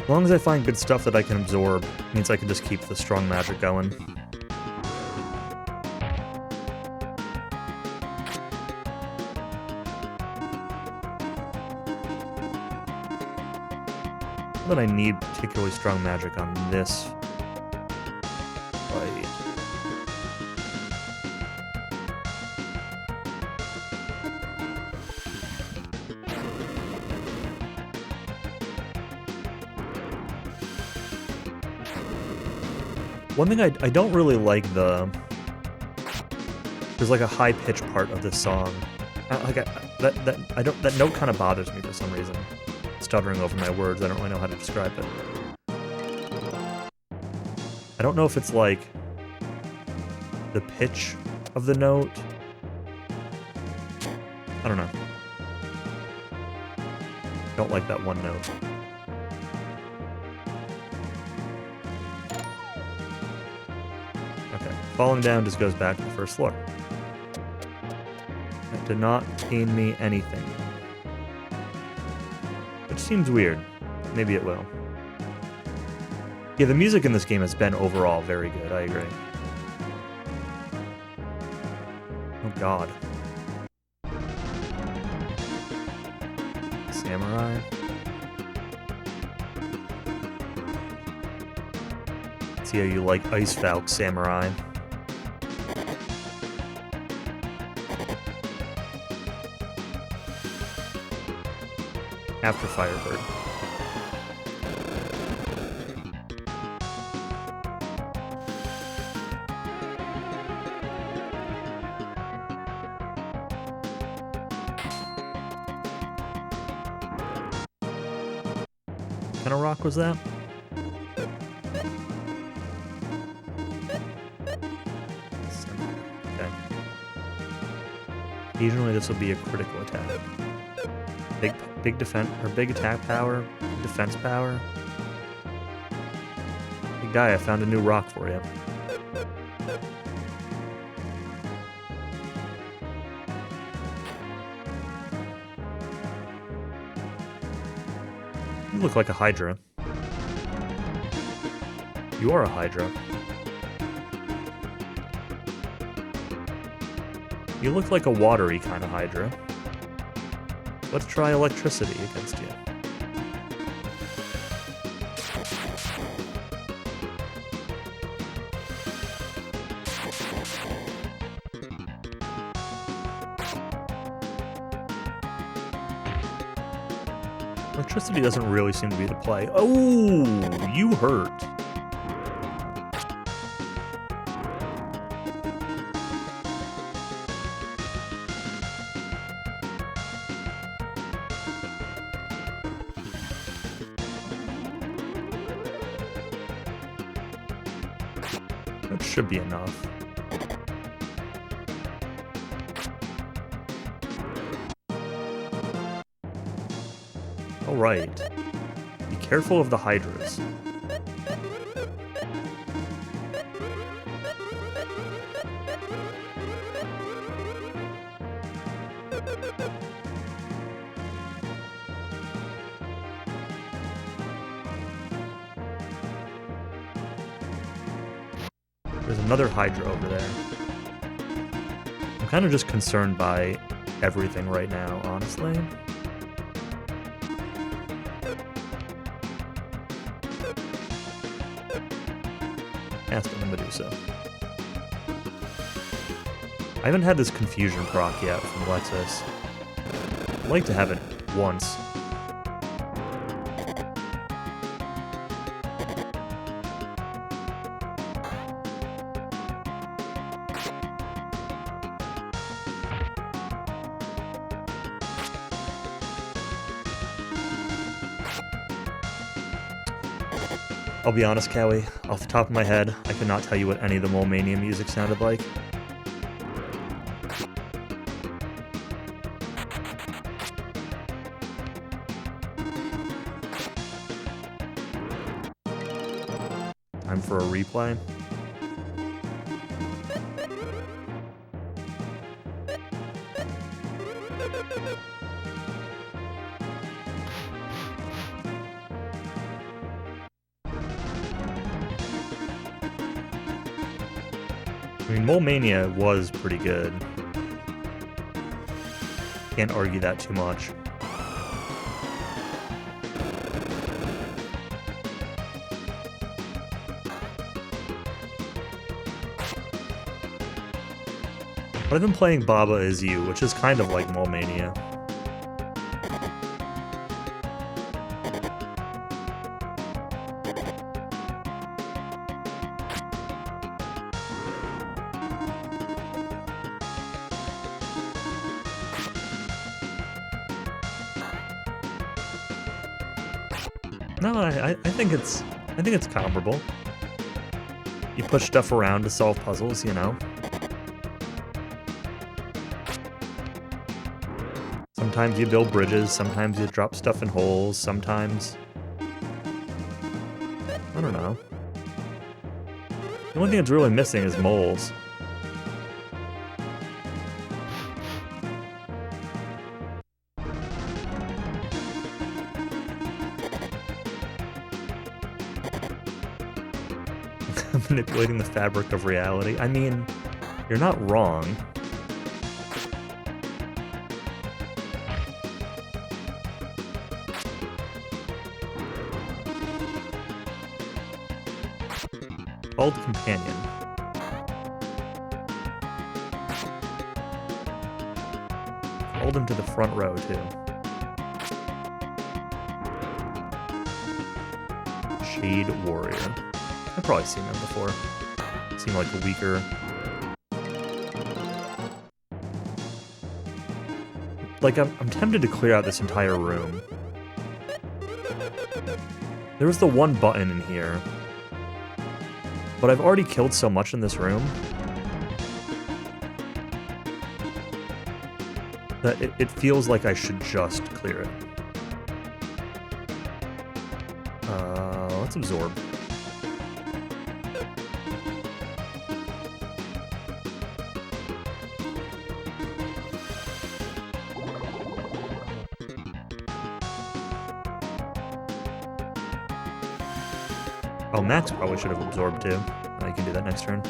As long as I find good stuff that I can absorb, means I can just keep the strong magic going. Not that I need particularly strong magic on this fight. One thing I don't really like there's like a high pitch part of this song. That note kind of bothers me for some reason. Stuttering over my words, I don't really know how to describe it. I don't know if it's like the pitch of the note. I don't know. Don't like that one note. Falling down just goes back to the first floor. That did not gain me anything. Which seems weird. Maybe it will. Yeah, the music in this game has been overall very good, I agree. Oh god. Samurai. Let's see how you like Ice Falcon Samurai. After Firebird. What kind of rock was that? Okay. Occasionally this will be a critical attack. Big defense or big attack power, defense power. Big guy, I found a new rock for you. You look like a Hydra. You are a Hydra. You look like a watery kind of Hydra. Let's try electricity against you. Electricity doesn't really seem to be the play. Oh, you hurt. That should be enough. Alright. Be careful of the hydras. There's another hydra over there. I'm kind of just concerned by everything right now, honestly. Aspen the Medusa. I haven't had this confusion proc yet from Lexus. I'd like to have it once. I'll be honest, Cowie, off the top of my head, I could not tell you what any of the Mole Mania music sounded like. Time for a replay. I mean, Mole Mania was pretty good. Can't argue that too much. But I've been playing Baba Is You, which is kind of like Mole Mania. No, I think it's comparable. You push stuff around to solve puzzles, you know. Sometimes you build bridges, sometimes you drop stuff in holes, sometimes... I don't know. The only thing that's really missing is moles. Manipulating the fabric of reality. I mean, you're not wrong. Called Companion. Hold him to the front row, too. Shade Warrior. I've probably seen them before. Seem like a weaker... Like, I'm tempted to clear out this entire room. There was the one button in here. But I've already killed so much in this room that it feels like I should just clear it. Let's absorb. Oh, Max probably should have absorbed too. I can do that next turn.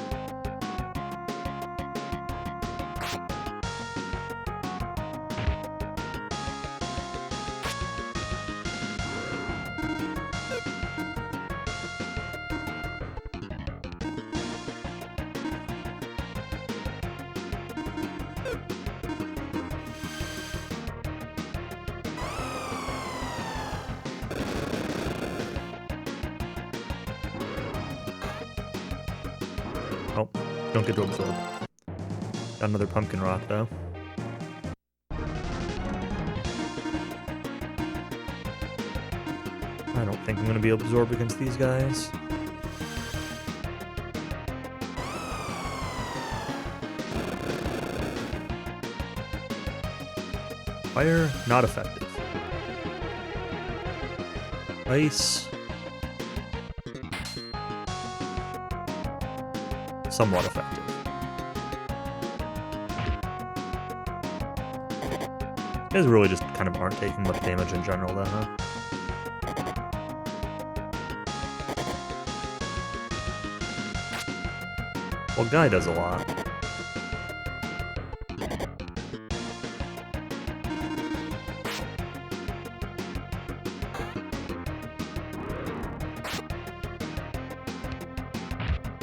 Oh, don't get to absorb. Got another pumpkin rock, though. I don't think I'm going to be able to absorb against these guys. Fire, not effective. Ice. Somewhat effective. You guys really just kind of aren't taking much damage in general, though, huh? Well, Guy does a lot.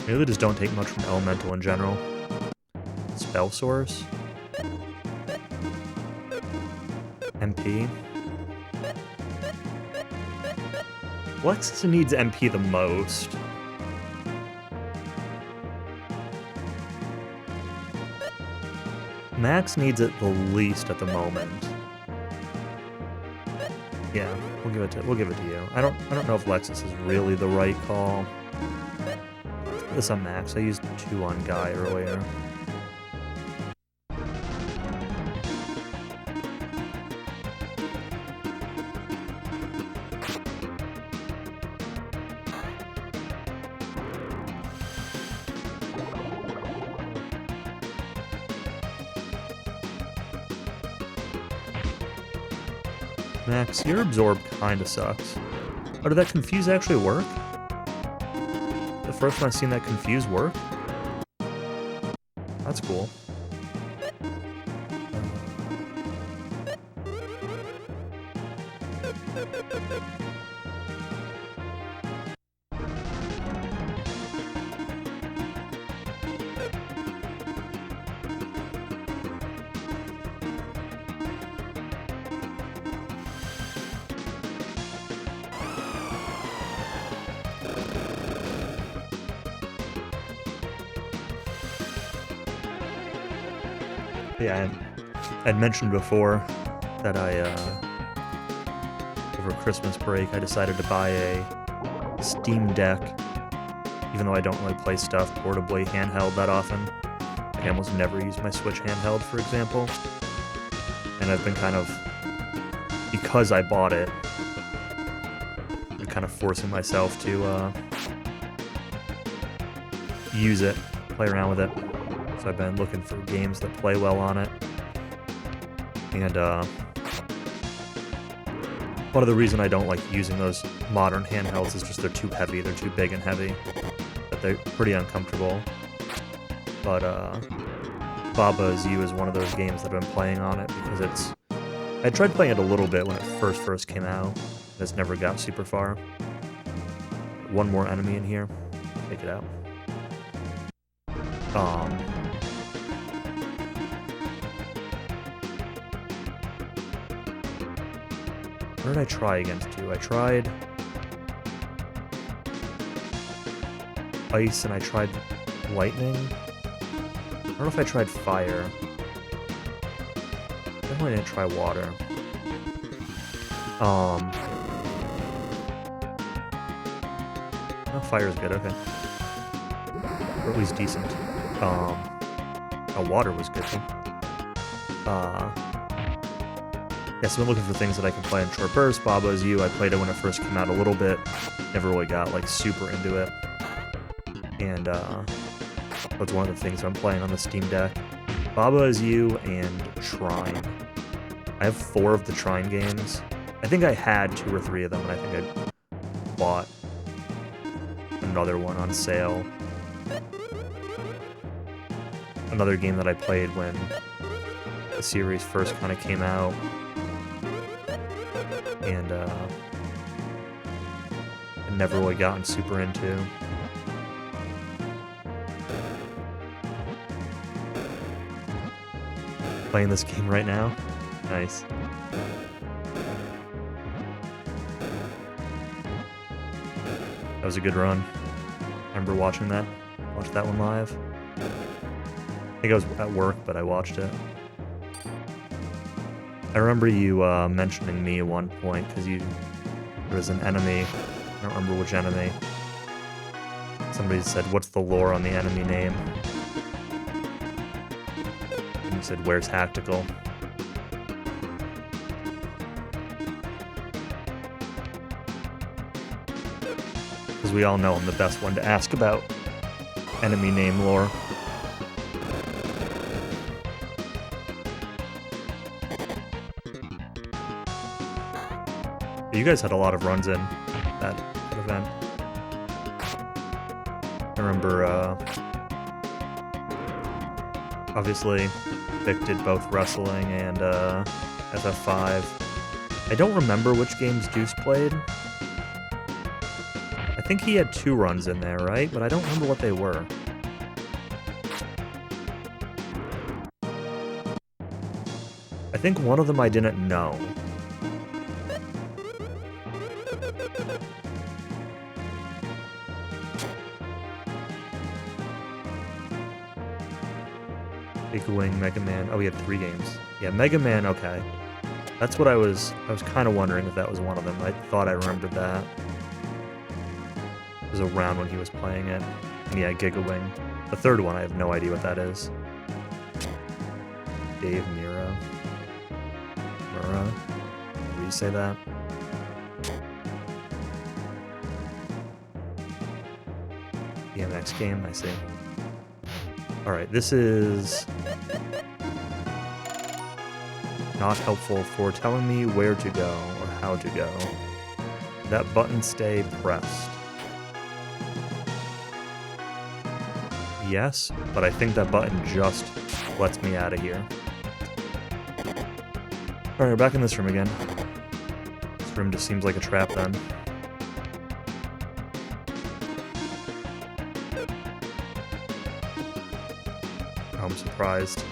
Maybe they just don't take much from Elemental in general. Spell Source. MP. Lexus needs MP the most. Max needs it the least at the moment. Yeah, we'll give it to you. I don't know if Lexus is really the right call. This on Max. I used 2 on Guy earlier. Max, your Absorb kinda sucks. Oh, did that Confuse actually work? The first time I've seen that Confuse work? That's cool. Yeah, I'd mentioned before that over Christmas break, I decided to buy a Steam Deck, even though I don't really play stuff portably handheld that often. I almost never use my Switch handheld, for example. And I've been kind of, because I bought it, I'm kind of forcing myself to use it, play around with it. So I've been looking for games that play well on it. And part of the reason I don't like using those modern handhelds is just they're too heavy, they're too big and heavy. But they're pretty uncomfortable. But Baba Is You is one of those games that I've been playing on it because I tried playing it a little bit when it first came out. It's never got super far. One more enemy in here. Take it out. What did I try against you? I tried Ice and I tried Lightning. I don't know if I tried Fire. Definitely didn't try Water. Oh, Fire's good, okay. Or at least decent. Water was good too. Yes, I've been looking for things that I can play in short bursts. Baba Is You, I played it when it first came out a little bit. Never really got, like, super into it. And, that's one of the things I'm playing on the Steam Deck. Baba Is You and Trine. I have 4 of the Trine games. I think I had 2 or 3 of them, and I think I bought another one on sale. Another game that I played when the series first kind of came out. And I never really gotten super into. Playing this game right now? Nice. That was a good run. Remember watching that? Watched that one live. I think I was at work, but I watched it. I remember you mentioning me at one point, because there was an enemy, I don't remember which enemy. Somebody said, what's the lore on the enemy name? And you said, where's Tactical? Because we all know I'm the best one to ask about enemy name lore. You guys had a lot of runs in that event. I remember, obviously, Vic did both wrestling and FF5. I don't remember which games Deuce played. I think he had 2 runs in there, right? But I don't remember what they were. I think one of them I didn't know. Big Wing, Mega Man. Oh, we had 3 games. Yeah, Mega Man, okay. That's what I was kind of wondering if that was one of them. I thought I remembered that. It was around when he was playing it. And yeah, Giga Wing. The 3rd one, I have no idea what that is. Dave Mura. How do you say that? BMX game, I see. Alright, this is not helpful for telling me where to go or how to go. That button stay pressed. Yes, but I think that button just lets me out of here. Alright, we're back in this room again. This room just seems like a trap then. I'm surprised.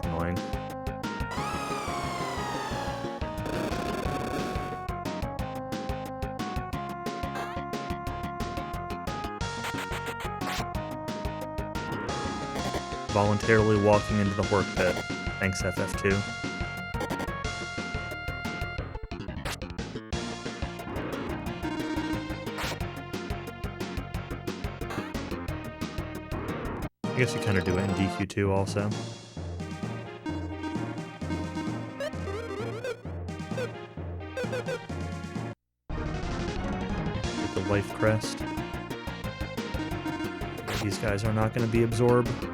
Annoying. Voluntarily walking into the Hork Pit. Thanks, FF2. I guess you kind of do it in DQ2 also. With the life crest. These guys are not going to be absorbable.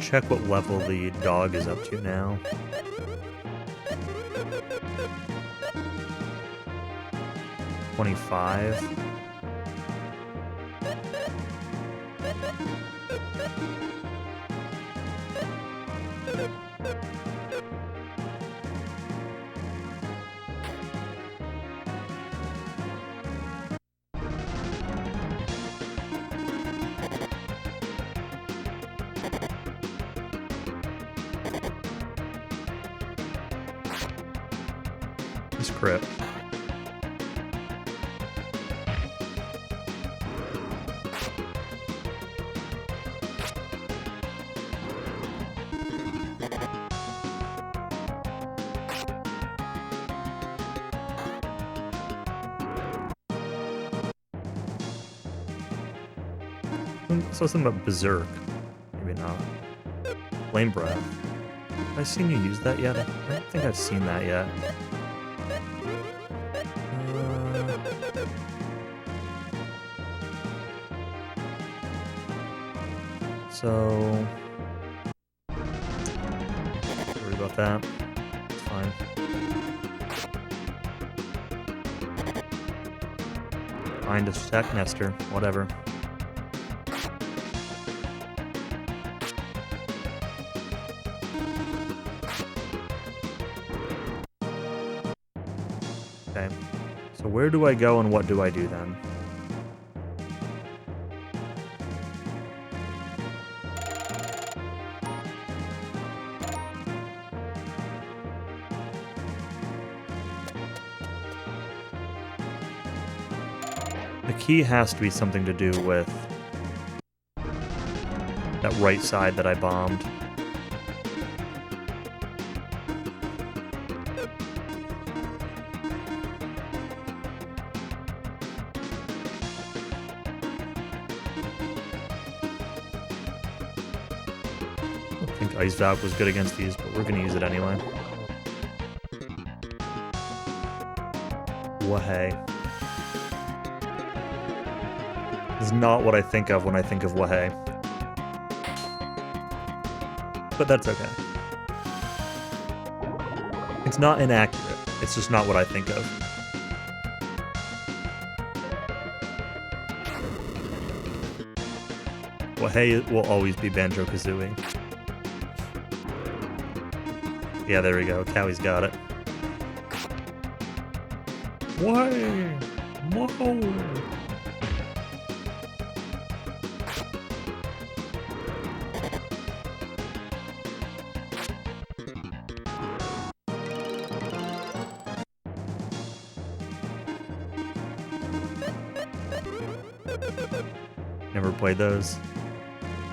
Check what level the dog is up to now. $25. This crit. So something about Berserk. Maybe not. Flame Breath. Have I seen you use that yet? I don't think I've seen that yet. So... Worry about that. It's fine. Find a stack nester. Whatever. Okay. So where do I go and what do I do then? The key has to be something to do with that right side that I bombed. I think Ice Valve was good against these, but we're gonna use it anyway. Wahey. This is not what I think of when I think of Wahey. But that's okay. It's not inaccurate, it's just not what I think of. Wahey will always be Banjo-Kazooie. Yeah, there we go. Cowie's got it. Wahey! Whoa! Never played those.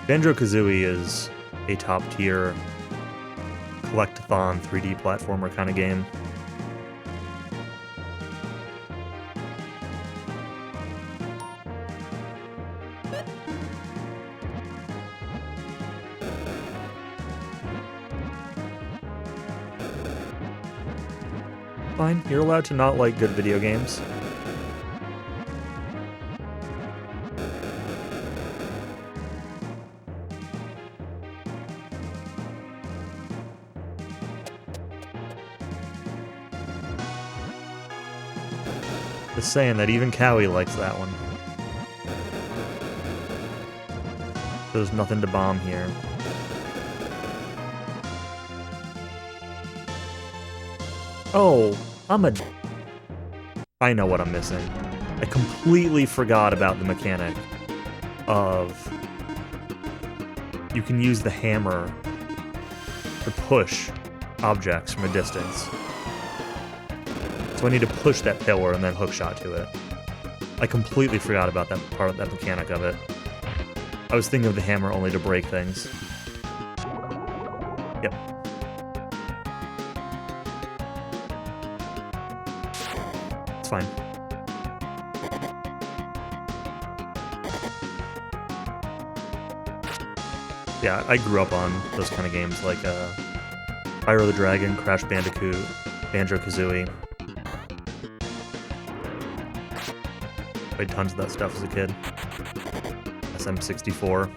Banjo-Kazooie is a top-tier collect-a-thon 3D platformer kind of game. Fine, you're allowed to not like good video games. Just saying that even Cowie likes that one. There's nothing to bomb here. Oh, I know what I'm missing. I completely forgot about the mechanic of you can use the hammer to push objects from a distance. So I need to push that pillar and then hookshot to it. I completely forgot about that part of that mechanic of it. I was thinking of the hammer only to break things. Yep. It's fine. Yeah, I grew up on those kind of games like Spyro the Dragon, Crash Bandicoot, Banjo-Kazooie. Played tons of that stuff as a kid. SM64.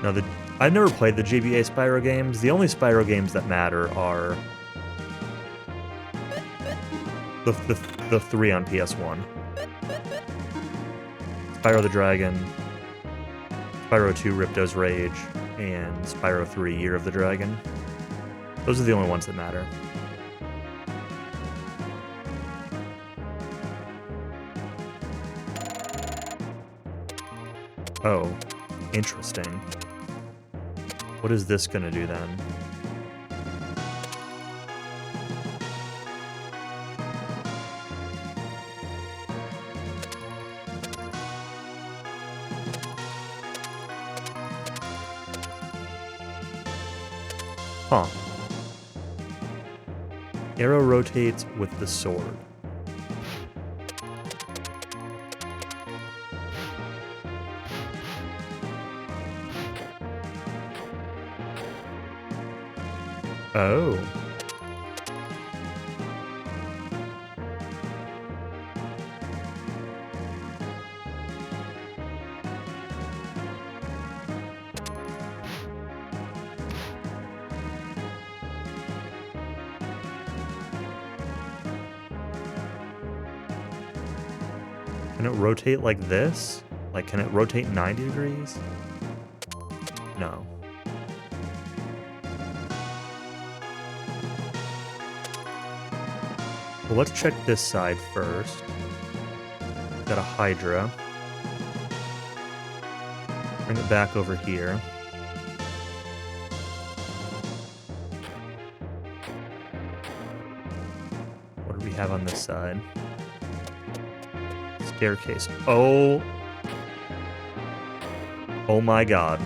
Now, I've never played the GBA Spyro games. The only Spyro games that matter are the three on PS1. Spyro the Dragon, Spyro 2 Ripto's Rage, and Spyro 3 Year of the Dragon. Those are the only ones that matter. Oh, interesting. What is this gonna do then? Huh. Arrow rotates with the sword. Oh. Can it rotate like this? Like, can it rotate 90 degrees? No. Well, let's check this side first. Got a Hydra. Bring it back over here. What do we have on this side? Staircase. Oh. Oh my god.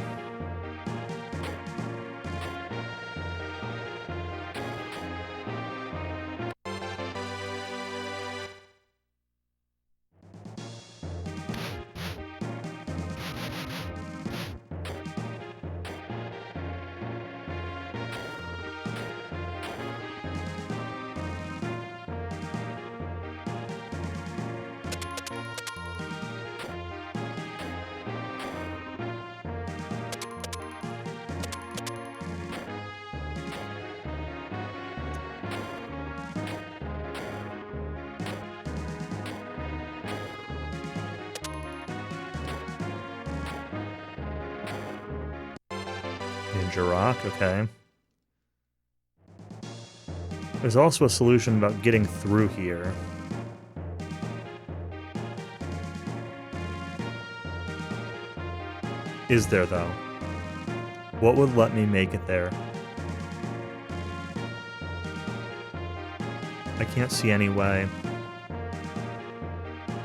Ninja rock, okay. There's also a solution about getting through here. Is there, though? What would let me make it there? I can't see any way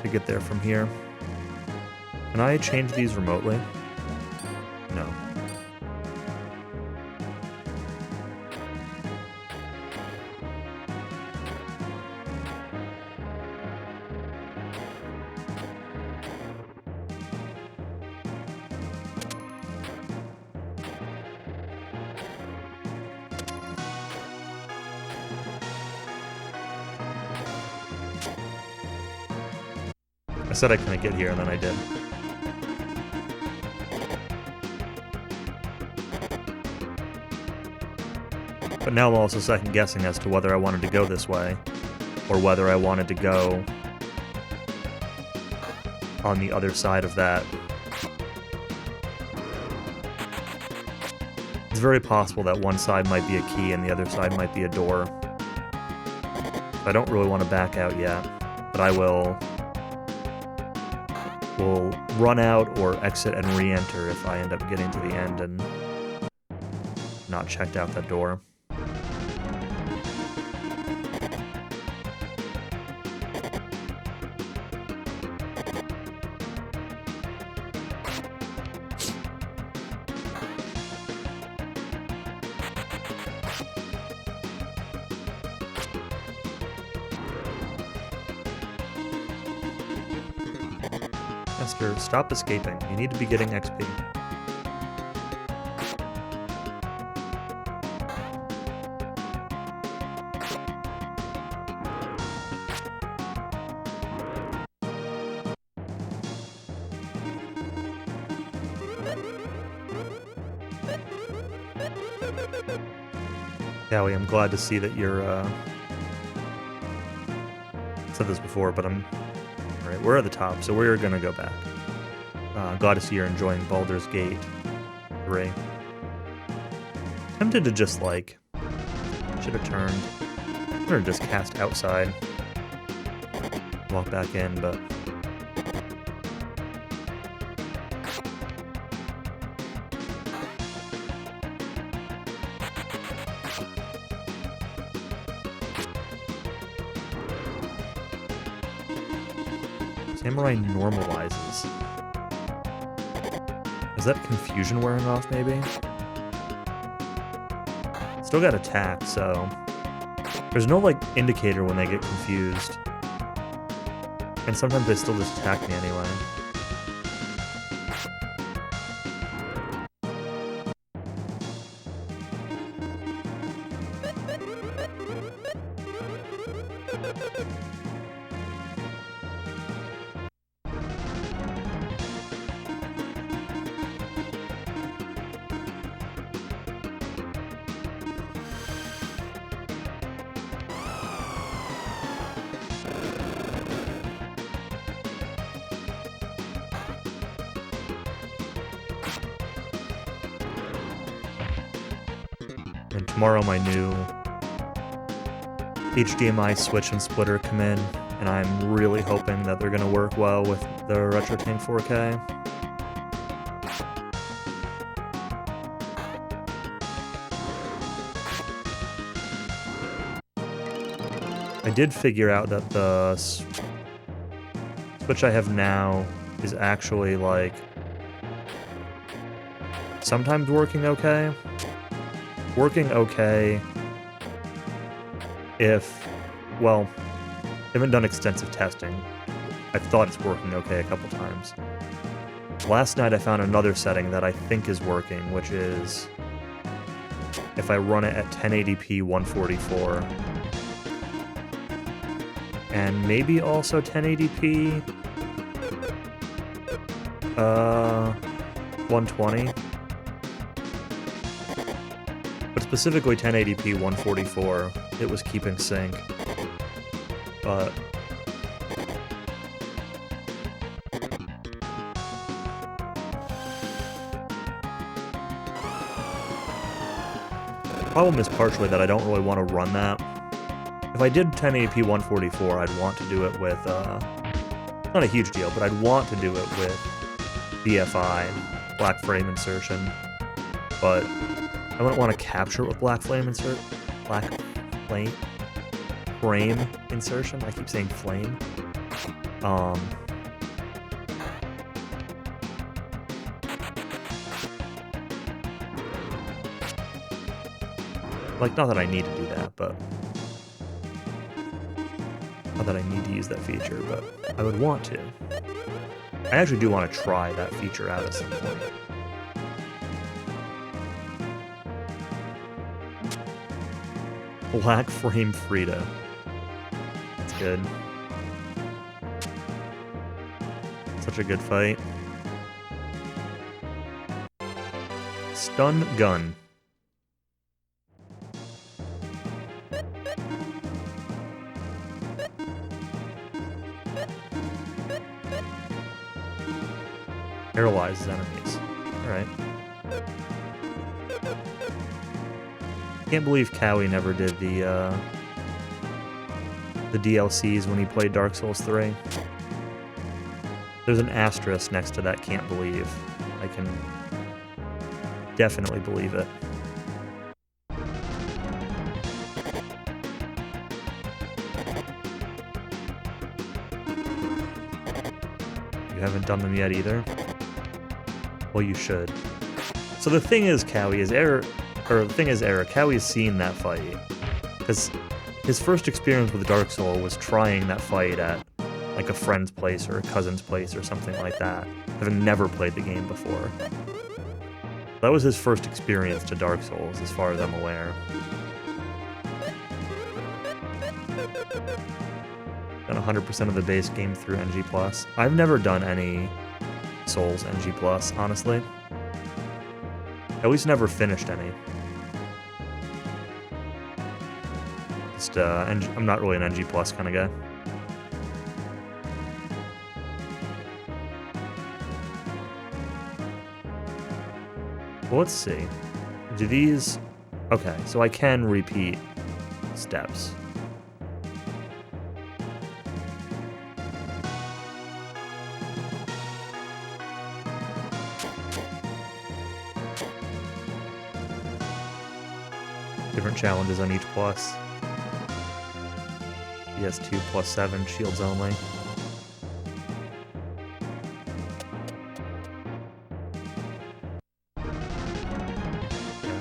to get there from here. Can I change these remotely? No. I said I couldn't get here, and then I did. But now I'm also second guessing as to whether I wanted to go this way, or whether I wanted to go on the other side of that. It's very possible that one side might be a key and the other side might be a door. I don't really want to back out yet, but I will run out or exit and re-enter if I end up getting to the end and not checked out that door. Master, stop escaping. You need to be getting XP. Yowie, I'm glad to see that you're, said this before, but I'm... Alright, we're at the top, so we're gonna go back. Glad to see you're enjoying Baldur's Gate 3. Tempted to just, like... Should have turned. Or just cast outside. Walk back in, but... Samurai normalizes. Is that confusion wearing off, maybe? Still got attack, so... There's no, like, indicator when they get confused. And sometimes they still just attack me anyway. And tomorrow my new HDMI switch and splitter come in, and I'm really hoping that they're going to work well with the RetroTink 4K. I did figure out that the Switch I have now is actually, like, sometimes working okay. Working okay if, well, I haven't done extensive testing. I've thought it's working okay a couple times. Last night I found another setting that I think is working, which is if I run it at 1080p 144 and maybe also 1080p 120, but specifically 1080p 144, it was keeping sync. But the problem is partially that I don't really want to run that. If I did 1080p 144, I'd want to do it with, not a huge deal, but I'd want to do it with BFI, black frame insertion, but I wouldn't want to capture it with black frame insertion. I keep saying flame. Like, not that I need to do that, but not that I need to use that feature, but I would want to. I actually do want to try that feature out at some point. Black frame Frida. That's good. Such a good fight. Stun gun. Paralyzes enemies. Alright. Can't believe Cowie never did the DLCs when he played Dark Souls 3. There's an asterisk next to that can't believe. I can definitely believe it. You haven't done them yet either? Well, you should. So the thing is, Cowie's seen that fight. Because his first experience with Dark Souls was trying that fight at, like, a friend's place or a cousin's place or something like that, having never played the game before. That was his first experience to Dark Souls, as far as I'm aware. Done 100% of the base game through NG+. I've never done any Souls NG+, honestly. At least never finished any. Just, I'm not really an NG+ kind of guy. Well, let's see. Do these... Okay, so I can repeat steps. Different challenges on each plus. PS2 plus 7, shields only.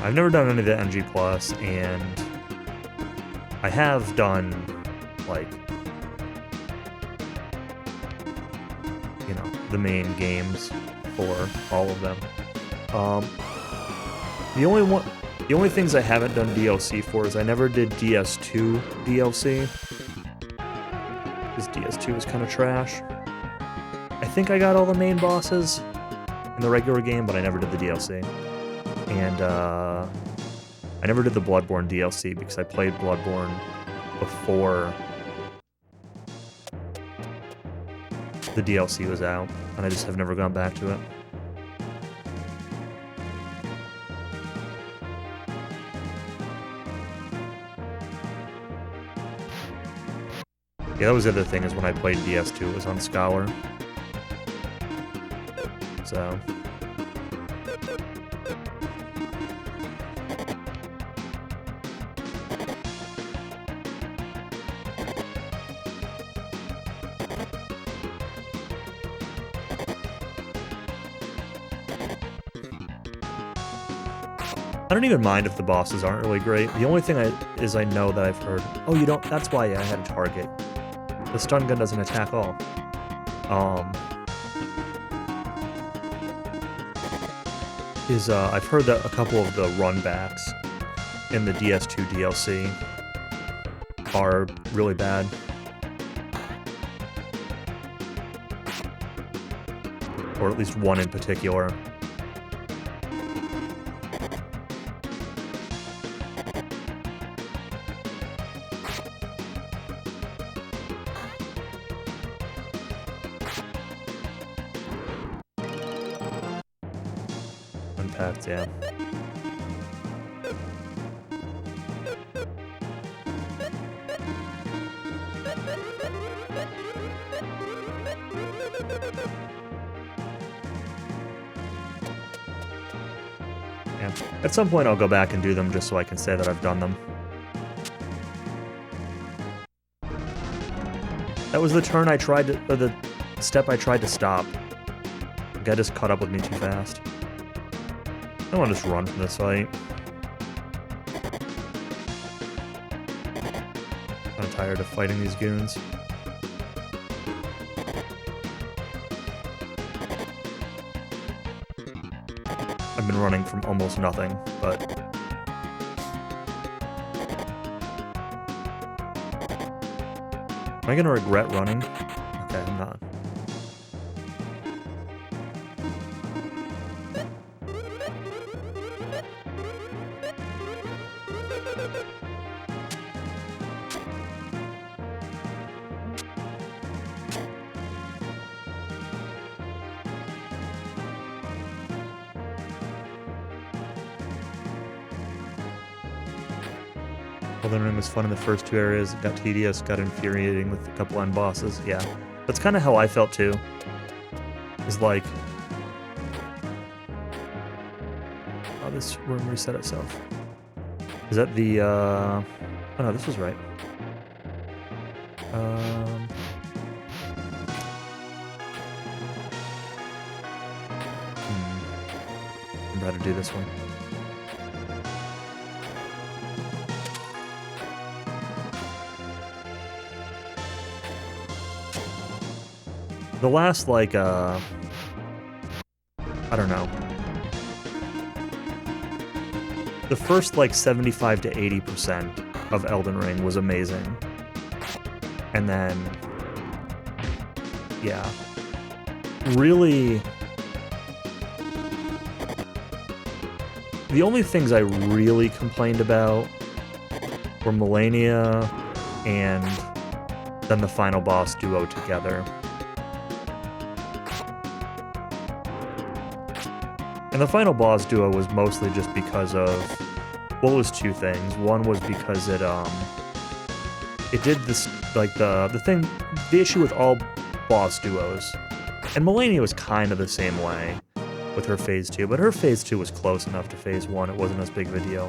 I've never done any of the NG+, and I have done, like, you know, the main games for all of them. The only things I haven't done DLC for is I never did DS2 DLC, because DS2 is kind of trash. I think I got all the main bosses in the regular game, but I never did the DLC. And I never did the Bloodborne DLC because I played Bloodborne before the DLC was out, and I just have never gone back to it. Yeah, that was the other thing, is when I played DS2, it was on Scholar. So... I don't even mind if the bosses aren't really great. The only thing I know that I've heard... Oh, you don't... That's why I had a target. The stun gun doesn't attack all. I've heard that a couple of the runbacks in the DS2 DLC are really bad. Or at least one in particular. Unpacked, yeah. At some point I'll go back and do them just so I can say that I've done them. That was the turn I tried to, or the step I tried to stop. The guy just caught up with me too fast. I want to just run from this fight. I'm tired of fighting these goons. I've been running from almost nothing, but... Am I gonna regret running? Okay, I'm not. Elden Ring was fun in the first two areas, it got tedious, got infuriating with a couple end bosses, yeah. That's kind of how I felt too. Is like... Oh, this room reset itself. Is that the, Oh no, this was right. Remember how to do this one. The last, like, I don't know. The first, like, 75 to 80% of Elden Ring was amazing. And then... Yeah. Really... The only things I really complained about were Melania and then the final boss duo together. And the final boss duo was mostly just because of, well, it was two things. One was because it did this, like, the issue with all boss duos, and Melania was kind of the same way with her Phase 2, but her Phase 2 was close enough to Phase 1, it wasn't as big of a deal.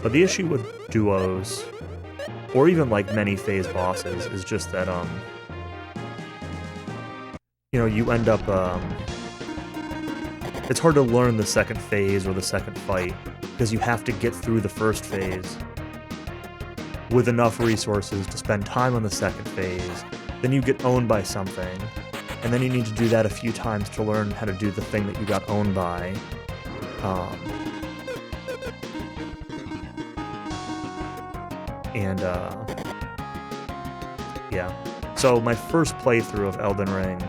But the issue with duos, or even, like, many phase bosses, is just that, you know, you end up, it's hard to learn the second phase or the second fight, because you have to get through the first phase with enough resources to spend time on the second phase, then you get owned by something, and then you need to do that a few times to learn how to do the thing that you got owned by. Yeah. So my first playthrough of Elden Ring,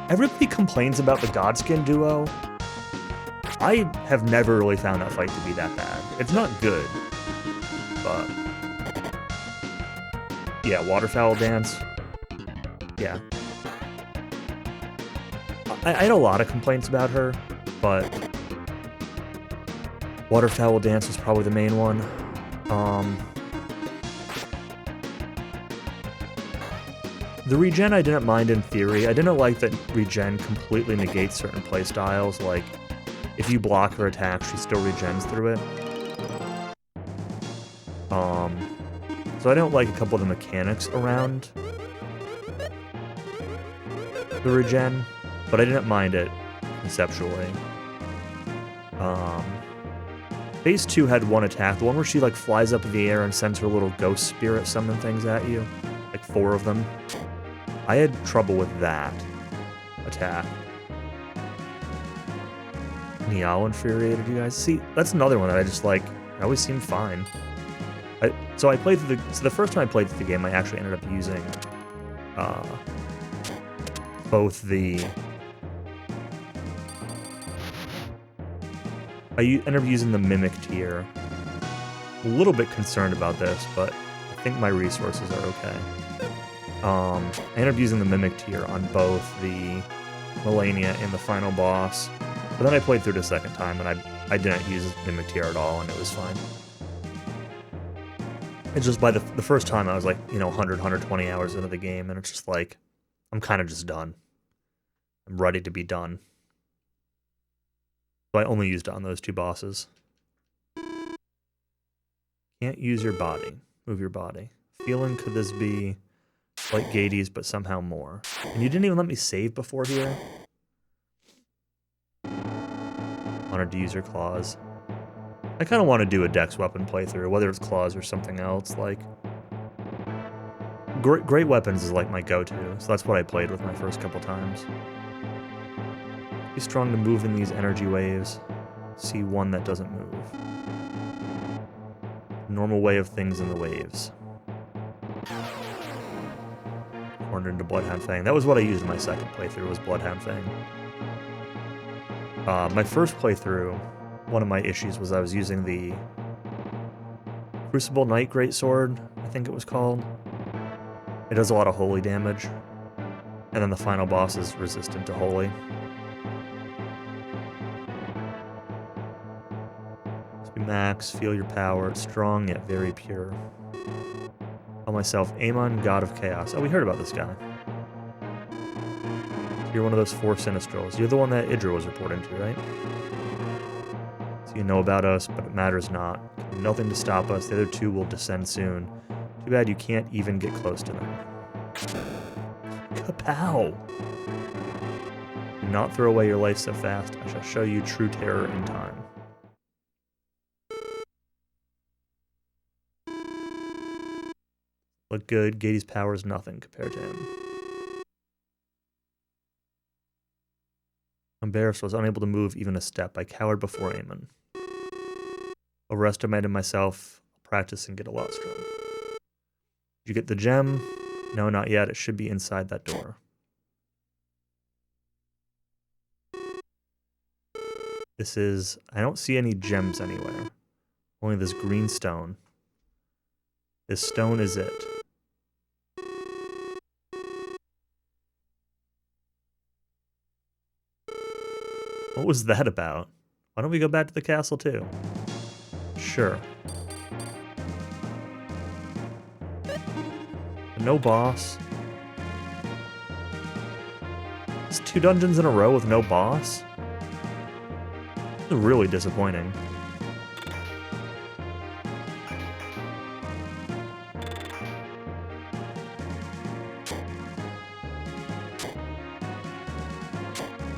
everybody complains about the Godskin duo. I have never really found that fight to be that bad. It's not good, but... Yeah, Waterfowl Dance. Yeah. I had a lot of complaints about her, but... Waterfowl Dance was probably the main one. The regen I didn't mind in theory. I didn't like that regen completely negates certain playstyles, like, if you block her attack, she still regens through it. So I don't like a couple of the mechanics around the regen, but I didn't mind it conceptually. Phase 2 had one attack, the one where she like flies up in the air and sends her little ghost spirit summon things at you. Like 4 of them. I had trouble with that attack. Niall infuriated you guys. See, that's another one that I just like. It always seemed fine. So I played through the first time I played through the game, I actually ended up using both the. I ended up using the Mimic tier. I'm a little bit concerned about this, but I think my resources are okay. I ended up using the Mimic tier on both the Melania and the final boss, but then I played through it a second time, and I didn't use Mimic tier at all, and it was fine. It's just by the first time I was like, 100, 120 hours into the game, and it's just like, I'm kind of just done. I'm ready to be done. So I only used it on those 2 bosses. Can't use your body. Move your body. Feeling could this be like Gades, but somehow more. And you didn't even let me save before here? Wanted to use your claws. I kind of want to do a dex weapon playthrough, whether it's claws or something else. Like, great weapons is like my go-to, so that's what I played with my first couple times. Be strong to move in these energy waves. See one that doesn't move. Normal way of things in the waves. Horned into Bloodhound Fang. That was what I used in my second playthrough, was Bloodhound Fang. My first playthrough, one of my issues was I was using the Crucible Knight Greatsword, I think it was called. It does a lot of holy damage. And then the final boss is resistant to holy. Max, feel your power. It's strong yet very pure. Call myself Amon, God of Chaos. Oh, we heard about this guy. So you're one of those 4 Sinistrals. You're the one that Idra was reporting to, right? So you know about us, but it matters not. Nothing to stop us. The other 2 will descend soon. Too bad you can't even get close to them. Kapow! Do not throw away your life so fast. I shall show you true terror in time. Look good, Gades' power is nothing compared to him. Embarrassed, was unable to move even a step. I cowered before Amon. Overestimated myself, practice and get a lot stronger. Did you get the gem? No, not yet. It should be inside that door. This is... I don't see any gems anywhere. Only this green stone. This stone is it. What was that about? Why don't we go back to the castle too? Sure. No boss. It's 2 dungeons in a row with no boss? This is really disappointing.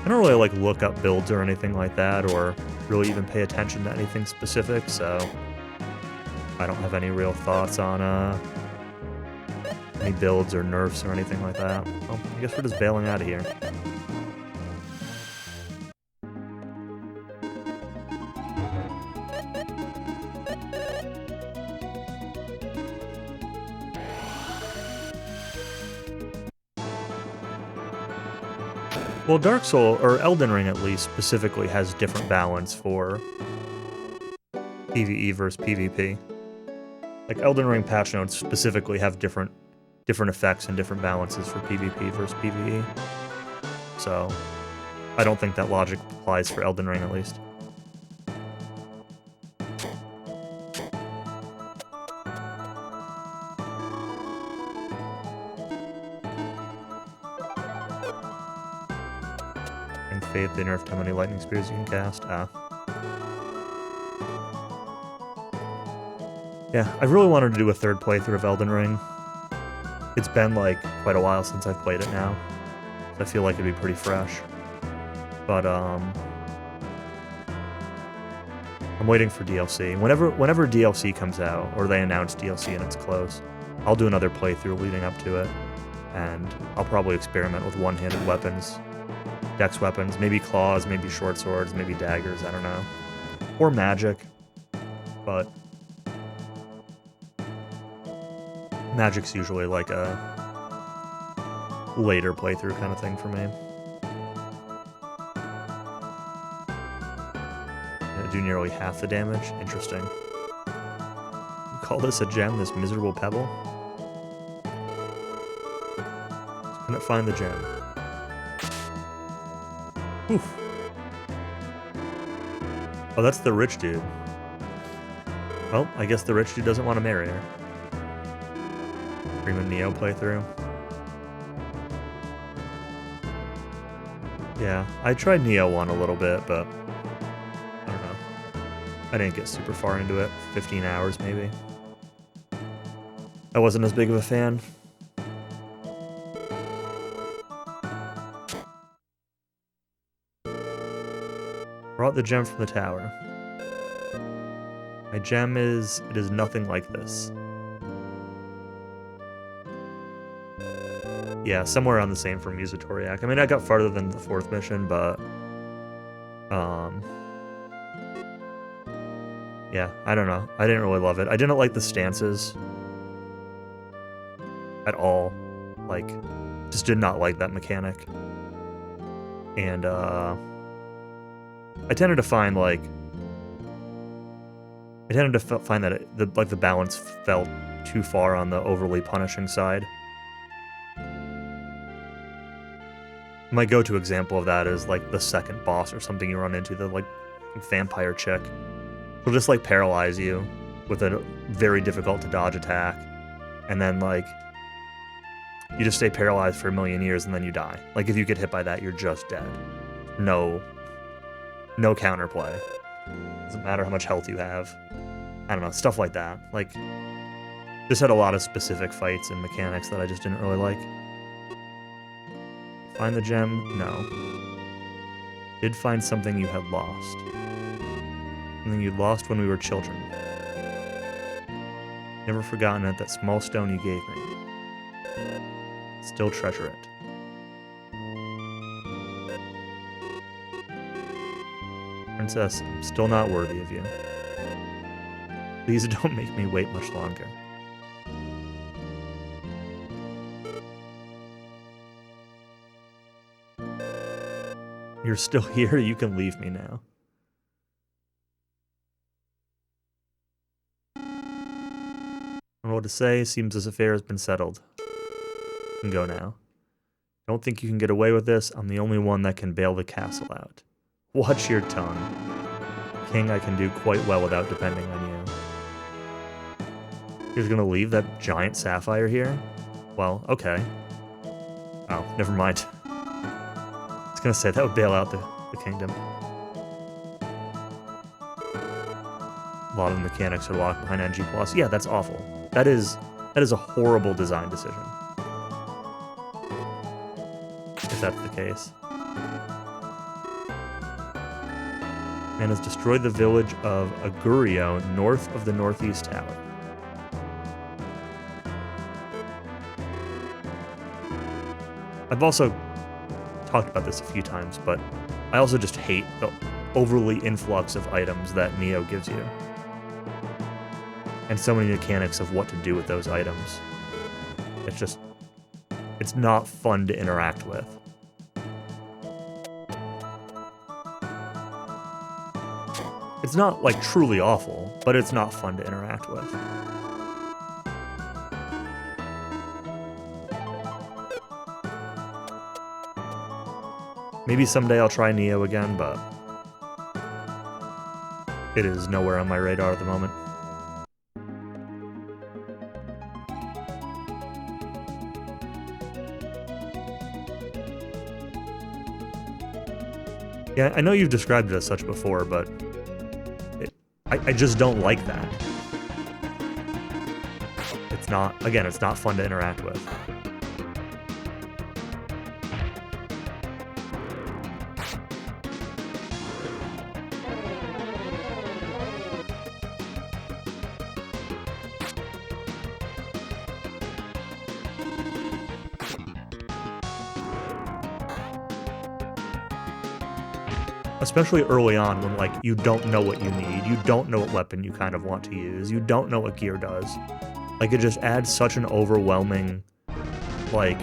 I don't really like look up builds or anything like that, or really even pay attention to anything specific, so I don't have any real thoughts on any builds or nerfs or anything like that. Well, I guess we're just bailing out of here. Well, Dark Souls, or Elden Ring at least, specifically has different balance for PvE versus PvP. Like, Elden Ring patch notes specifically have different effects and different balances for PvP versus PvE. So, I don't think that logic applies for Elden Ring, at least. Faith, they nerfed how many lightning spears you can cast. Yeah, I really wanted to do a 3rd playthrough of Elden Ring. It's been like quite a while since I've played it now. So I feel like it'd be pretty fresh. But I'll I'm waiting for DLC. Whenever DLC comes out, or they announce DLC and it's close, I'll do another playthrough leading up to it, and I'll probably experiment with one-handed weapons, dex weapons, maybe claws, maybe short swords, maybe daggers, I don't know. Or magic, but magic's usually like a later playthrough kind of thing for me. I do nearly half the damage. Interesting. You call this a gem, this miserable pebble? Couldn't find the gem. Oof. Oh, that's the rich dude. Well, I guess the rich dude doesn't want to marry her. Dream of Neo playthrough. Yeah, I tried Neo 1 a little bit, but I don't know. I didn't get super far into it. 15 hours, maybe. I wasn't as big of a fan. Brought the gem from the tower. My gem is... it is nothing like this. Yeah, somewhere on the same for Musatoriak. I mean, I got farther than the 4th mission, but... yeah, I don't know. I didn't really love it. I didn't like the stances. At all. Like, just did not like that mechanic. And, I tended to find, like... I tended to find that the balance felt too far on the overly punishing side. My go-to example of that is, like, the second boss or something you run into, the, like, vampire chick. She'll just, like, paralyze you with a very difficult-to-dodge attack, and then, like, you just stay paralyzed for a million years and then you die. Like, if you get hit by that, you're just dead. No counterplay. Doesn't matter how much health you have. I don't know, stuff like that. Like, just had a lot of specific fights and mechanics that I just didn't really like. Find the gem? No. Did find something you had lost. Something you lost when we were children. Never forgotten it, that small stone you gave me. Still treasure it. Princess, I'm still not worthy of you. Please don't make me wait much longer. You're still here, you can leave me now. I don't know what to say, seems this affair has been settled. You can go now. Don't think you can get away with this, I'm the only one that can bail the castle out. Watch your tongue. King, I can do quite well without depending on you. You're gonna leave that giant sapphire here? Well, okay. Oh, never mind. I was gonna say, that would bail out the kingdom. A lot of the mechanics are locked behind NG+. Yeah, that's awful. That is a horrible design decision. If that's the case. Man has destroyed the village of Agurio north of the northeast tower. I've also talked about this a few times, but I also just hate the overly influx of items that Neo gives you. And so many mechanics of what to do with those items. It's not fun to interact with. It's not, like, truly awful, but it's not fun to interact with. Maybe someday I'll try Neo again, but it is nowhere on my radar at the moment. Yeah, I know you've described it as such before, but I just don't like that. It's not fun to interact with. Especially early on when, like, you don't know what you need. You don't know what weapon you kind of want to use. You don't know what gear does. Like, it just adds such an overwhelming, like...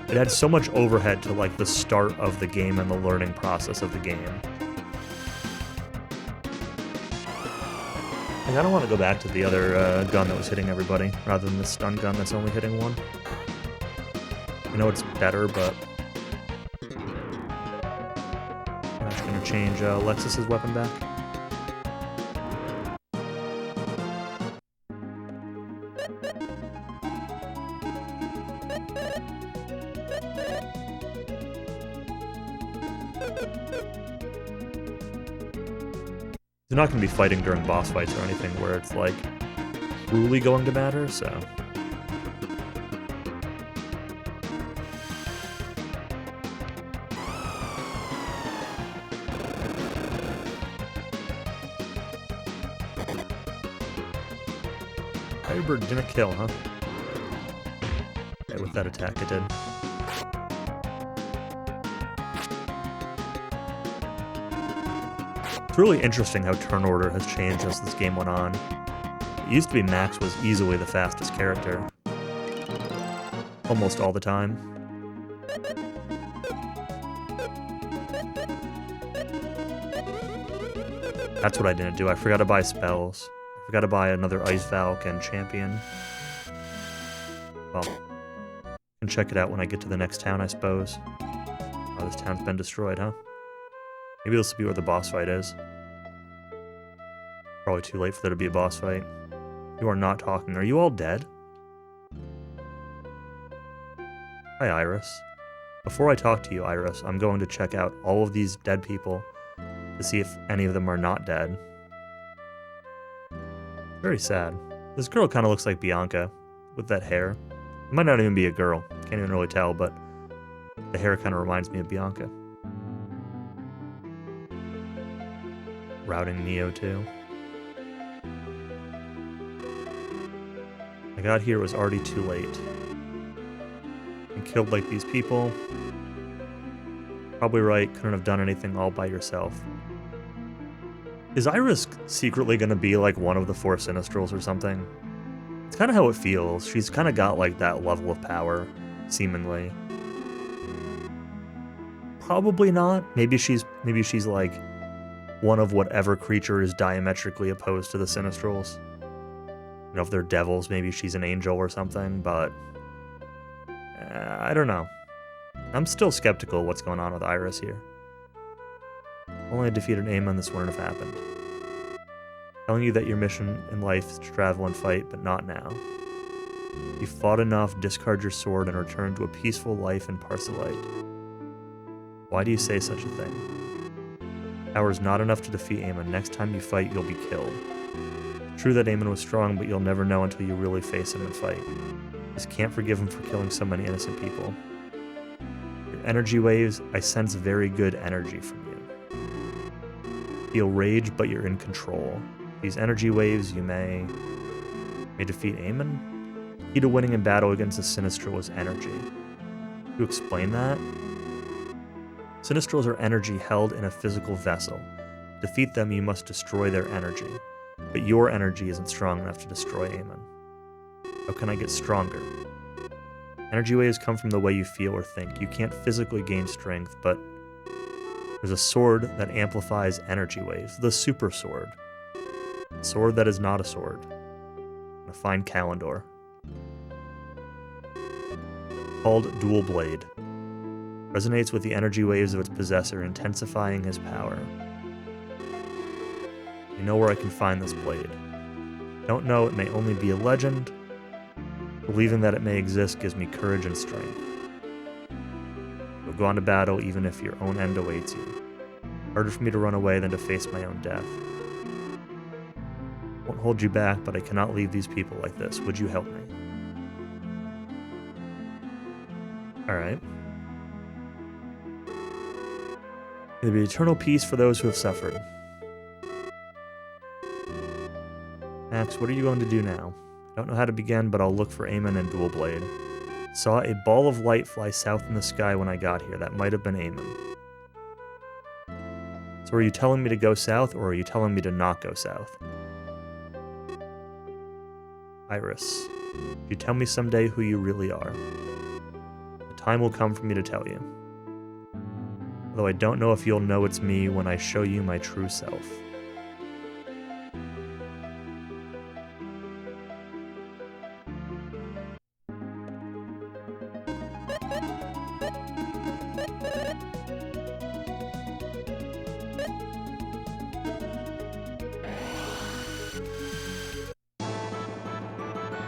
It adds so much overhead to, like, the start of the game and the learning process of the game. I kind of want to go back to the other gun that was hitting everybody, rather than the stun gun that's only hitting one. I know it's better, but... I'm just going to change Lexus's weapon back. They're not going to be fighting during boss fights or anything where it's, like, truly going to matter, so... Firebird didn't kill, huh? Okay, with that attack it did. It's really interesting how turn order has changed as this game went on. It used to be Max was easily the fastest character. Almost all the time. That's what I didn't do. I forgot to buy spells. I forgot to buy another Ice Valk and Champion. Well, I can check it out when I get to the next town, I suppose. Oh, this town's been destroyed, huh? Maybe this will be where the boss fight is. Probably too late for there to be a boss fight. You are not talking. Are you all dead? Hi, Iris. Before I talk to you, Iris, I'm going to check out all of these dead people to see if any of them are not dead. Very sad. This girl kind of looks like Bianca, with that hair. It might not even be a girl. Can't even really tell, but the hair kind of reminds me of Bianca. Routing Neo, too. I got here, it was already too late. You killed like these people. Probably right, couldn't have done anything all by yourself. Is Iris secretly gonna be like one of the four Sinistrals or something? It's kind of how it feels. She's kind of got like that level of power, seemingly. Probably not. Maybe she's like one of whatever creature is diametrically opposed to the Sinistrals. You know, if they're devils, maybe she's an angel or something, but... I don't know. I'm still skeptical what's going on with Iris here. Only I defeated Amon, this wouldn't have happened. Telling you that your mission in life is to travel and fight, but not now. You fought enough, discard your sword, and return to a peaceful life in Parcelite. Why do you say such a thing? Power is not enough to defeat Amon. Next time you fight, you'll be killed. True that Amon was strong, but you'll never know until you really face him and fight. Just can't forgive him for killing so many innocent people. Your energy waves, I sense very good energy from you. Feel rage, but you're in control. These energy waves, you may defeat Amon? Key to winning in battle against the Sinistral is energy. To explain that? Sinistrals are energy held in a physical vessel. To defeat them, you must destroy their energy. But your energy isn't strong enough to destroy Amon. How can I get stronger? Energy waves come from the way you feel or think. You can't physically gain strength, but there's a sword that amplifies energy waves. The Super Sword. A sword that is not a sword. A fine Kalendor. Called Dual Blade. Resonates with the energy waves of its possessor, intensifying his power. You know where I can find this blade. Don't know, it may only be a legend. Believing that it may exist gives me courage and strength. You'll go on to battle even if your own end awaits you. Harder for me to run away than to face my own death. Won't hold you back, but I cannot leave these people like this. Would you help me? Alright. There'll be eternal peace for those who have suffered. Max, what are you going to do now? I don't know how to begin, but I'll look for Amon and Dual Blade. Saw a ball of light fly south in the sky when I got here. That might have been Eamon. So are you telling me to go south, or are you telling me to not go south? Iris, you tell me someday who you really are. The time will come for me to tell you. Although I don't know if you'll know it's me when I show you my true self.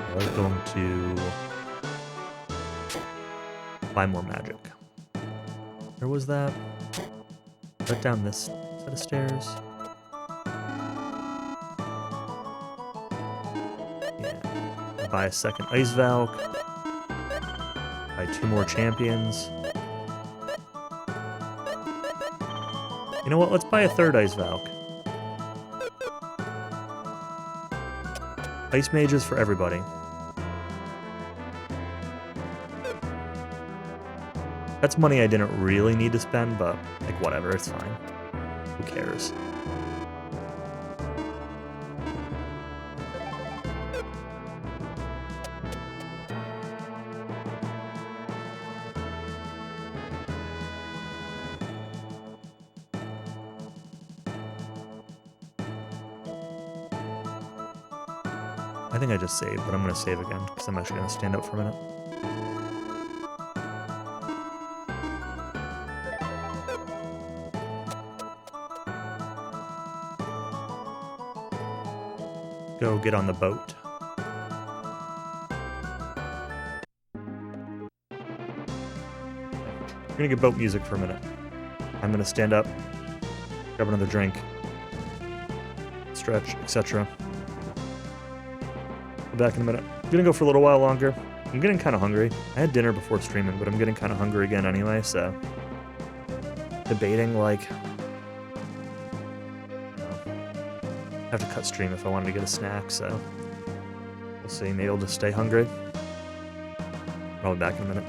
I was going to buy more magic. Where was that? Right down this set of stairs. Yeah. I'll buy a second Ice Valk. Buy 2 more champions. You know what? Let's buy a third Ice Valk. Ice Mages for everybody. That's money I didn't really need to spend, but, like, whatever, it's fine. Who cares? I think I just saved, but I'm going to save again, because I'm actually going to stand up for a minute. Go get on the boat. We're gonna get boat music for a minute. I'm gonna stand up, grab another drink, stretch, etc. Be back in a minute. I'm gonna go for a little while longer. I'm getting kind of hungry. I had dinner before streaming, but I'm getting kind of hungry again anyway, so... Debating, like... I have to cut stream if I wanted to get a snack, so... We'll see. Maybe I'll just stay hungry. I'll be back in a minute.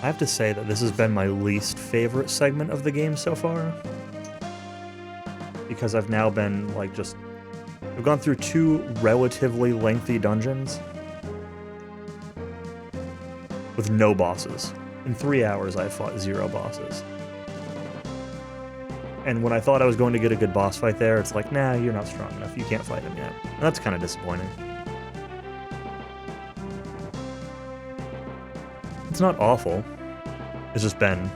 I have to say that this has been my least favorite segment of the game so far. Because I've now been, like, just... I've gone through 2 relatively lengthy dungeons. With no bosses. In 3 hours, I fought 0 bosses. And when I thought I was going to get a good boss fight there, it's like, nah, you're not strong enough. You can't fight him yet. And that's kind of disappointing. It's not awful. It's just been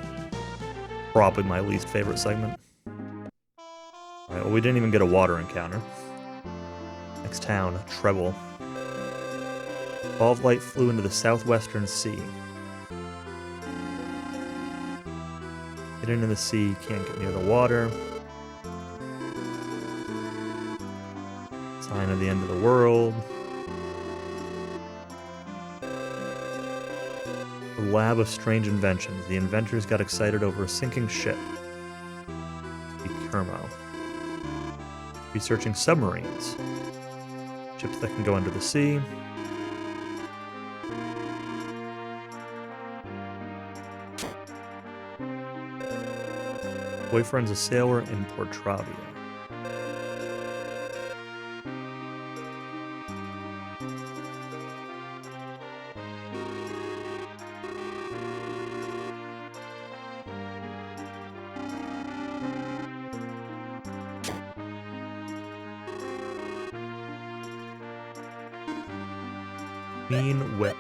probably my least favorite segment. Alright, well, we didn't even get a water encounter. Next town, Treble. Ball of light flew into the southwestern sea. Get into the sea, can't get near the water. Sign of the end of the world. The lab of strange inventions. The inventors got excited over a sinking ship. Speak Kermo. Researching submarines. Ships that can go under the sea. Boyfriend's a sailor in Portravia. Queen Whip.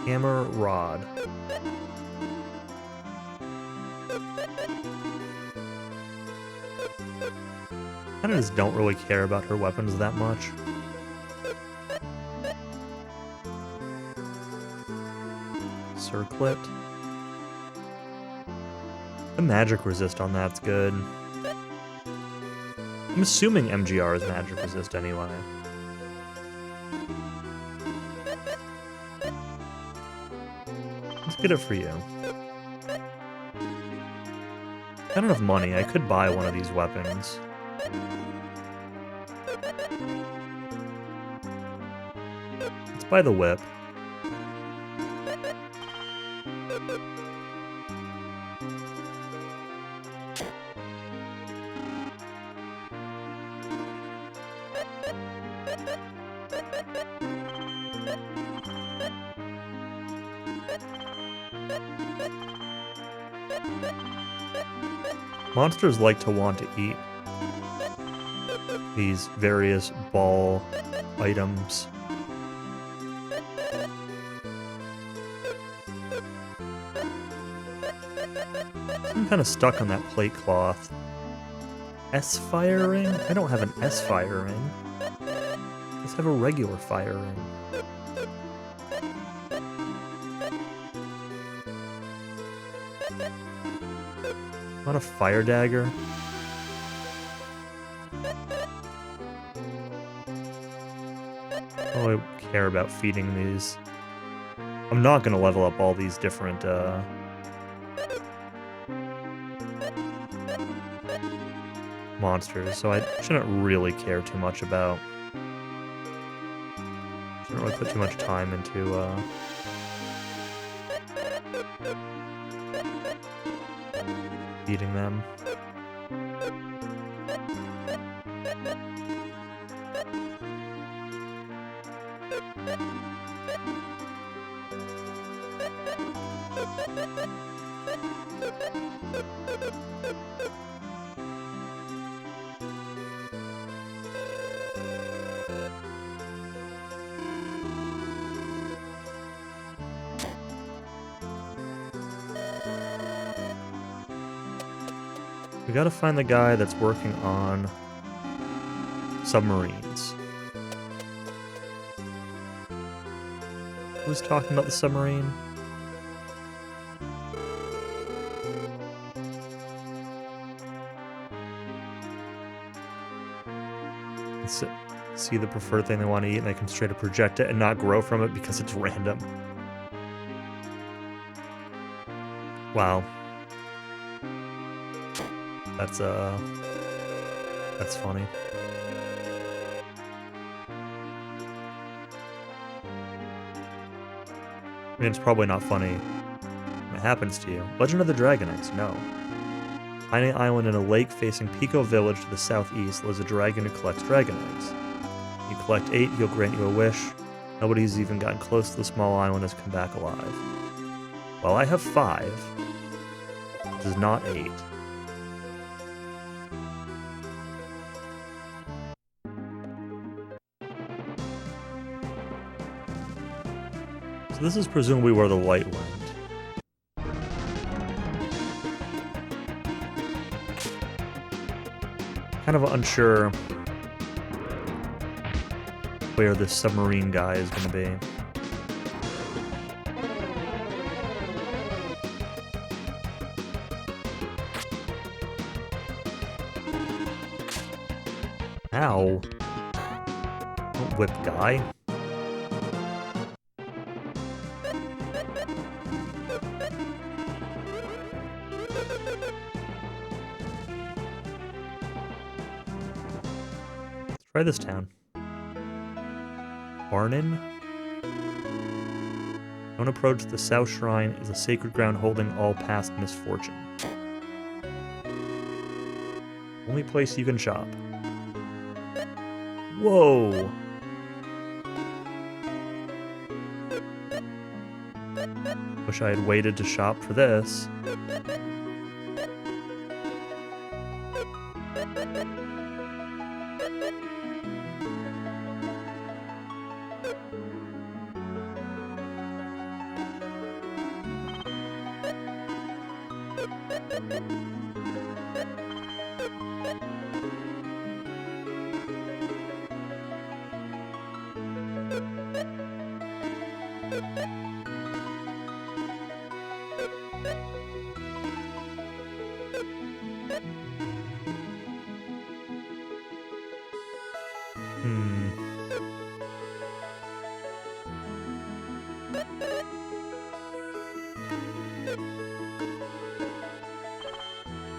Hammer Rod. I just don't really care about her weapons that much. Circlet. The magic resist on that's good. I'm assuming MGR is magic resist anyway. Let's get it for you. Got enough money, I could buy one of these weapons. Let's buy the whip. Monsters like to want to eat these various ball items. I'm kind of stuck on that plate cloth. S-fire ring? I don't have an S-fire ring. I just have a regular fire ring. Not a fire dagger. Oh, I care about feeding these. I'm not gonna level up all these different monsters, so I shouldn't really care too much about. Shouldn't really put too much time into feeding them. We gotta find the guy that's working on submarines. Who's talking about the submarine? Let's see the preferred thing they want to eat, and they can straight up project it and not grow from it because it's random. Wow. That's funny. I mean, it's probably not funny when it happens to you. Legend of the Dragon Eggs, no. Tiny island in a lake facing Pico Village to the southeast lives a dragon who collects dragon eggs. You collect 8, he'll grant you a wish. Nobody who's even gotten close to the small island has come back alive. Well, I have 5, which is not 8. So this is presumably where the light went. Kind of unsure where this submarine guy is going to be. Ow. Don't whip guy. Let's try this town. Barnin? Don't approach the South Shrine is a sacred ground holding all past misfortune. Only place you can shop. Whoa! Wish I had waited to shop for this.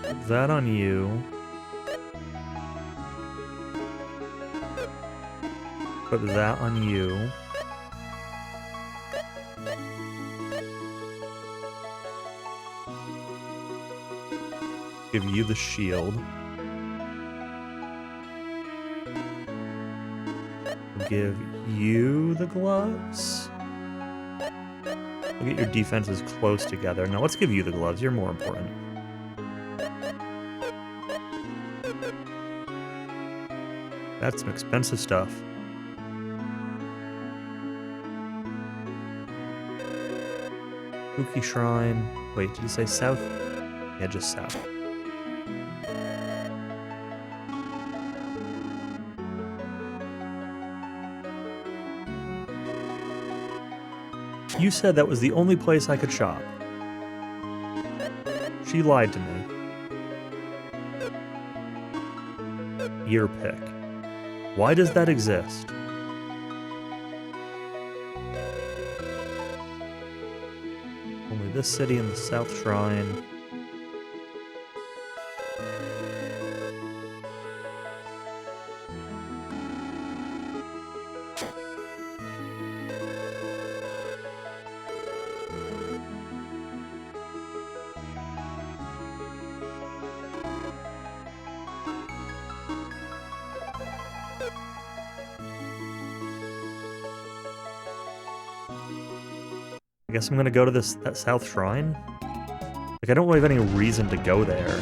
Put that on you. Put that on you. Give you the shield. Give you the gloves. Look at your defenses close together. Now let's give you the gloves. You're more important. That's some expensive stuff. Spooky Shrine. Wait, did you say south? Yeah, just south. You said that was the only place I could shop. She lied to me. Year pick. Why does that exist? Only this city and the South Shrine. I guess I'm gonna go to that South Shrine. Like, I don't really have any reason to go there.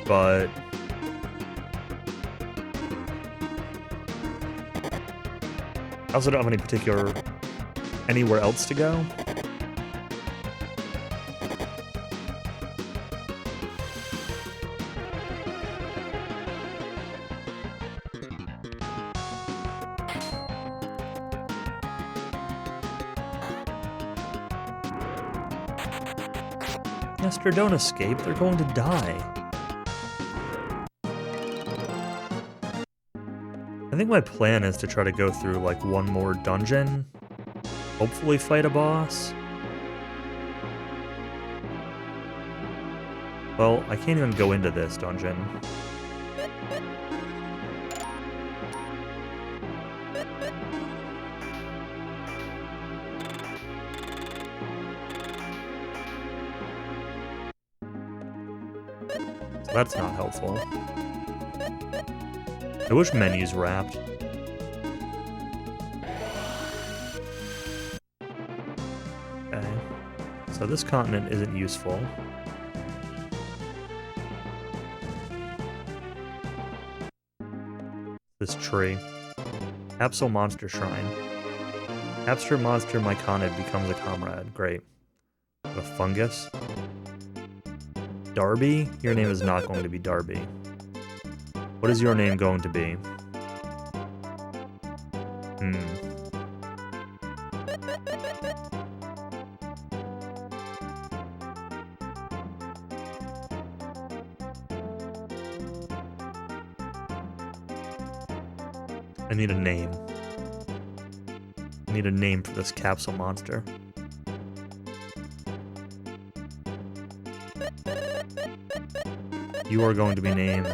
But I also don't have any particular anywhere else to go. Esther, don't escape. They're going to die. I think my plan is to try to go through, like, one more dungeon. Hopefully fight a boss. Well, I can't even go into this dungeon. That's not helpful. I wish menus wrapped. Okay. So this continent isn't useful. This tree. Capsule Monster Shrine. Capture monster Myconid becomes a comrade. Great. A fungus. Darby? Your name is not going to be Darby. What is your name going to be? I need a name. I need a name for this capsule monster. You are going to be named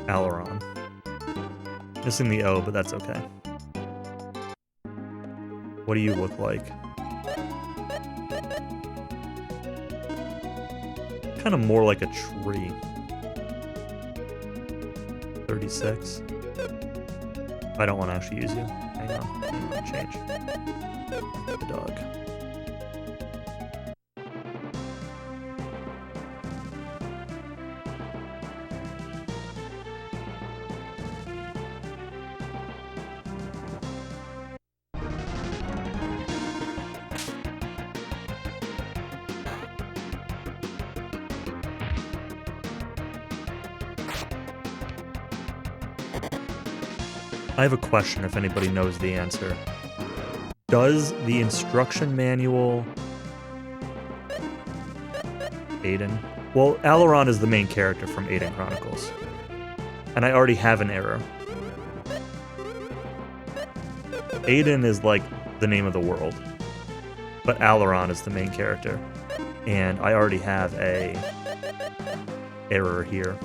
Aileron. Missing the O, but that's okay. What do you look like? Kind of more like a tree. 36. I don't want to actually use you. Hang on. Change. The dog. I have a question if anybody knows the answer. Does the instruction manual... Aiden? Well, Aileron is the main character from Aiden Chronicles. And I already have an error. Aiden is like the name of the world. But Aileron is the main character. And I already have a error here.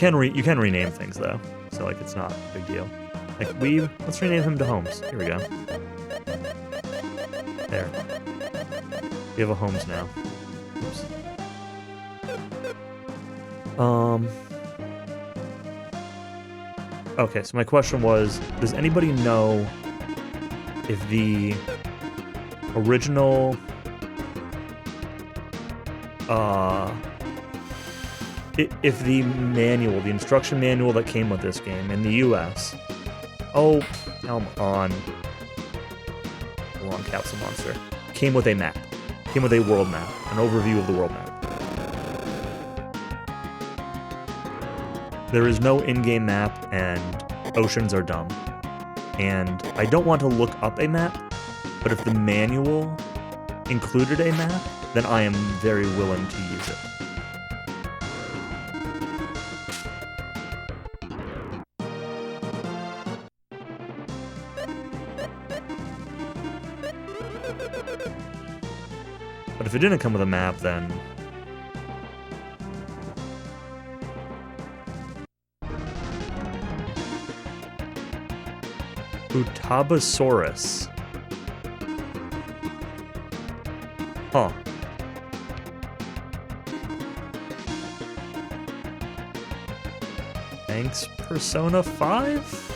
You can rename things though, so like it's not a big deal. Like let's rename him to Holmes. Here we go. There. We have a Holmes now. Oops. Okay, so my question was, does anybody know if the original if the manual, the instruction manual that came with this game in the US... Oh, come on. Wrong capsule monster. Came with a map. Came with a world map. An overview of the world map. There is no in-game map, and oceans are dumb. And I don't want to look up a map, but if the manual included a map, then I am very willing to use it. But if it didn't come with a map, then... Utabasaurus. Huh. Thanks, Persona 5?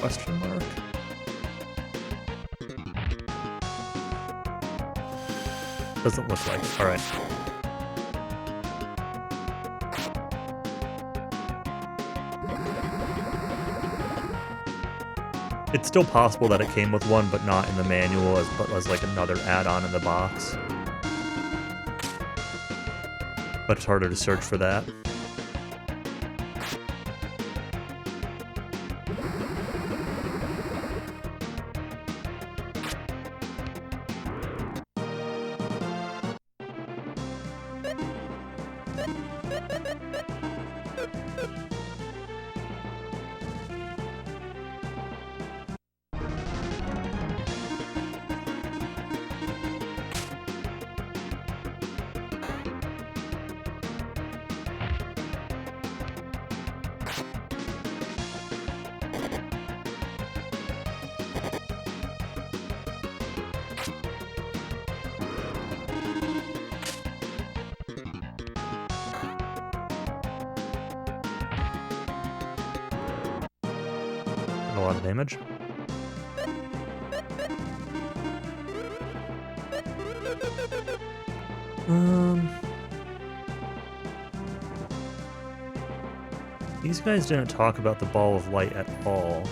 Question mark? Doesn't look like it. Alright. It's still possible that it came with one, but not in the manual, but as like another add-on in the box. But it's harder to search for that. A lot of damage. These guys didn't talk about the ball of light at all.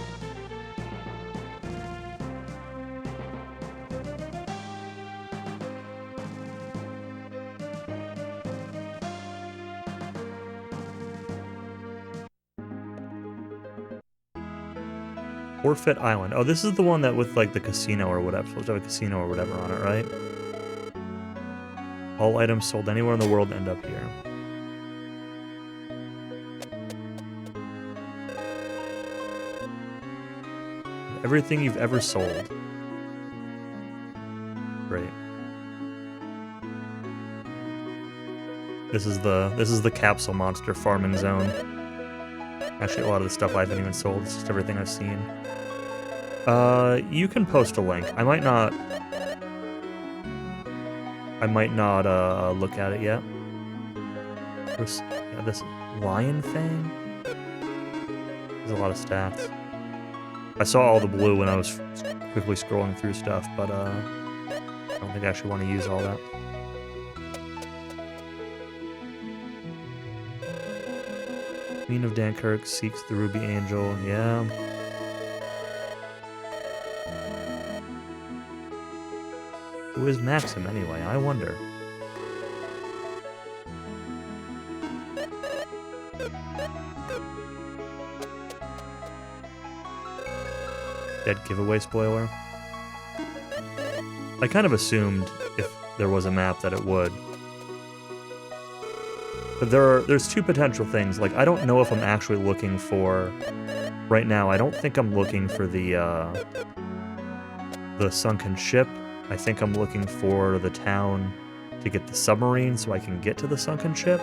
Forfeit Island. Oh, this is the one that with like the casino or whatever. Supposed to have a casino or whatever on it, right? All items sold anywhere in the world end up here. Everything you've ever sold. Great. This is the capsule monster farming zone. Actually, a lot of the stuff I haven't even sold. It's just everything I've seen. You can post a link. I might not look at it yet. Yeah, this Lion Fang? There's a lot of stats. I saw all the blue when I was quickly scrolling through stuff, but I don't think I actually want to use all that. Queen of Dankirk seeks the Ruby Angel. Yeah. Who is Maxim anyway? I wonder. Dead giveaway spoiler. I kind of assumed if there was a map that it would. But there's two potential things. Like, I don't know if I'm actually looking for... Right now, I don't think I'm looking for the sunken ship. I think I'm looking for the town to get the submarine so I can get to the sunken ship.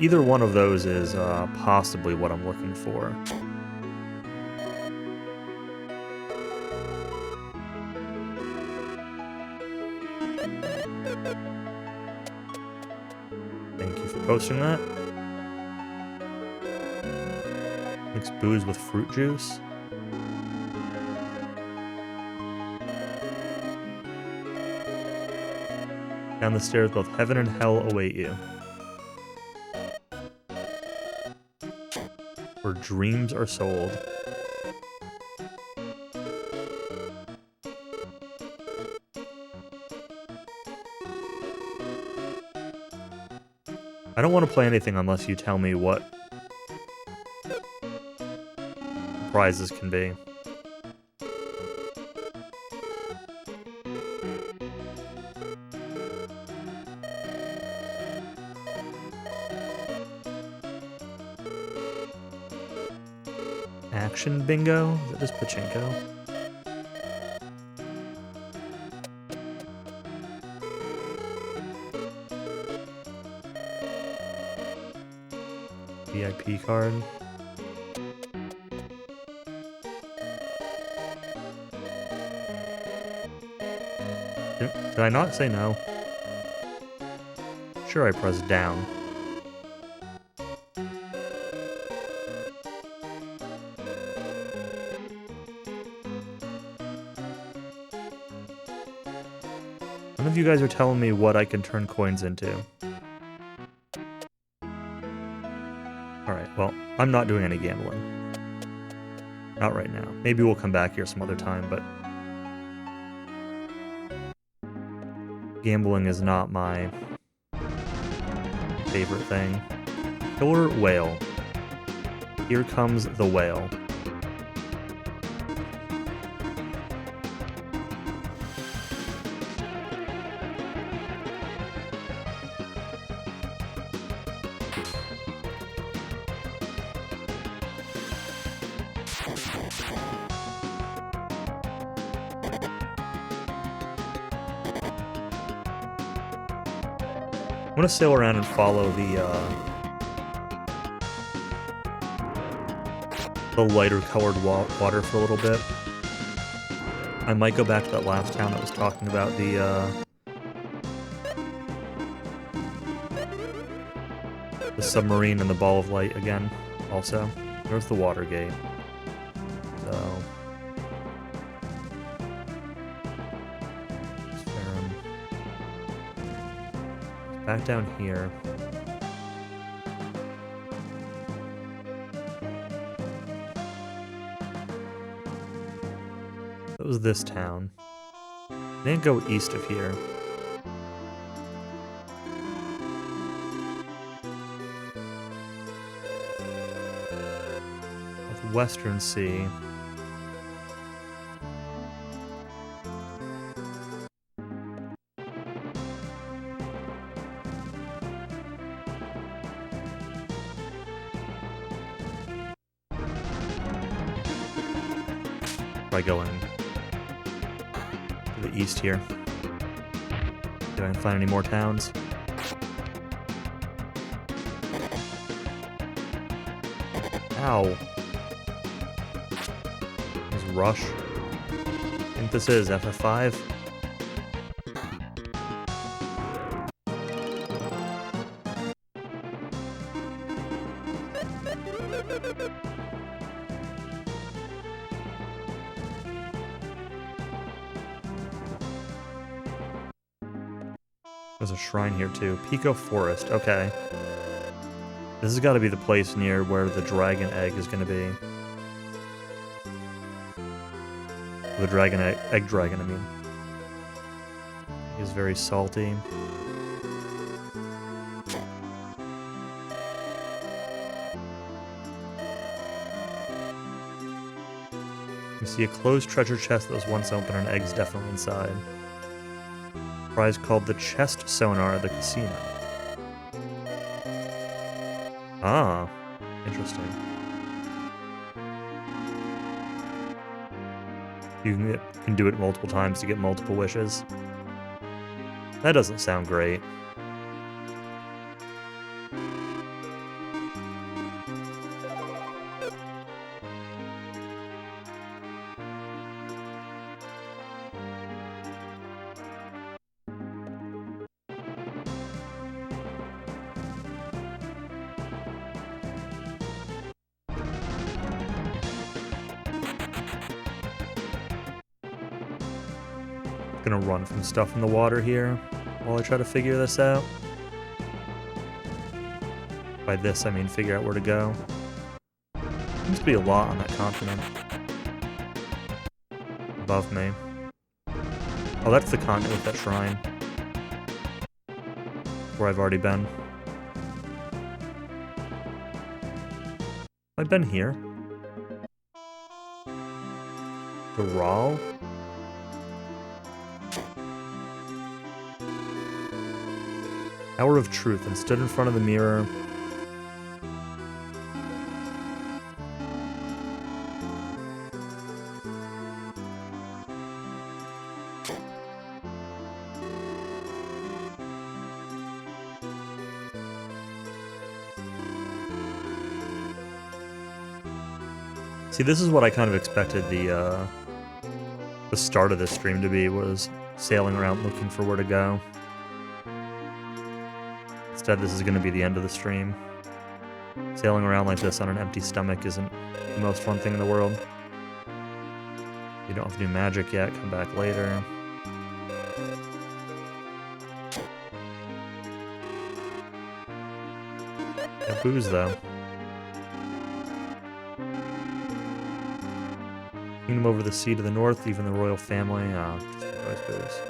Either one of those is possibly what I'm looking for. Thank you for posting that. Mix booze with fruit juice. Down the stairs, both heaven and hell await you. Where dreams are sold. I don't want to play anything unless you tell me what prizes can be. Action bingo? Is that just pachinko? VIP card. Did I not say no? Sure, I pressed down. None of you guys are telling me what I can turn coins into. Alright, well, I'm not doing any gambling. Not right now. Maybe we'll come back here some other time, but... Gambling is not my favorite thing. Killer whale. Here comes the whale. I'm gonna sail around and follow the lighter colored water for a little bit. I might go back to that last town that was talking about the submarine and the ball of light again. Also, there's the water gate. So. Back down here. That was this town. Didn't go east of here. Western Sea. By going to the east here. See if I can find any more towns. Ow. This is Rush. I think this is FF5. There's a shrine here too. Pico Forest, okay. This has got to be the place near where the dragon egg is going to be. The dragon egg dragon, I mean. He's very salty. You see a closed treasure chest that was once open and eggs definitely inside. Prize called the chest sonar at the casino. Ah, interesting. You can do it multiple times to get multiple wishes. That doesn't sound great. Gonna run from stuff in the water here while I try to figure this out. By this, I mean figure out where to go. Seems to be a lot on that continent. Above me. Oh, that's the continent with that shrine. Where I've already been. I've been here. The Raal? Hour of Truth, and stood in front of the mirror. See, this is what I kind of expected the start of this stream to be, was sailing around looking for where to go. Instead, this is going to be the end of the stream. Sailing around like this on an empty stomach isn't the most fun thing in the world. You don't have to do magic yet, come back later. Yeah, booze, though. Kingdom over the sea to the north, even the royal family. Just enjoys booze.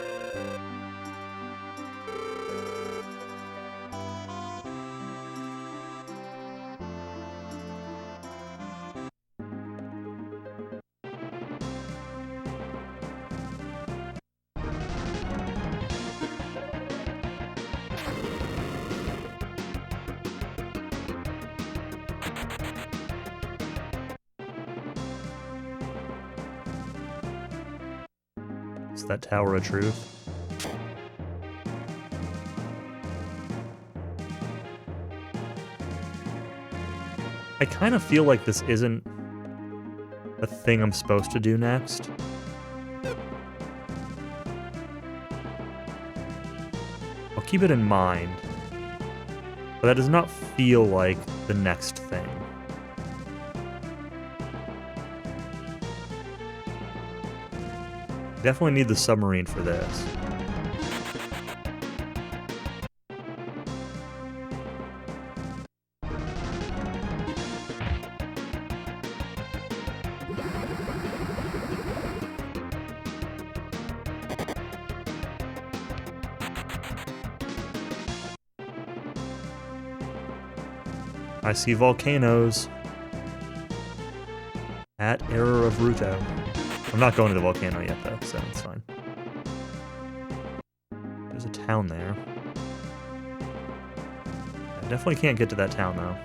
Is that Tower of Truth? I kind of feel like this isn't a thing I'm supposed to do next. I'll keep it in mind, but that does not feel like the next thing. Definitely need the submarine for this. I see volcanoes. At error of Ruto. I'm not going to the volcano yet, though, so it's fine. There's a town there. I definitely can't get to that town, though.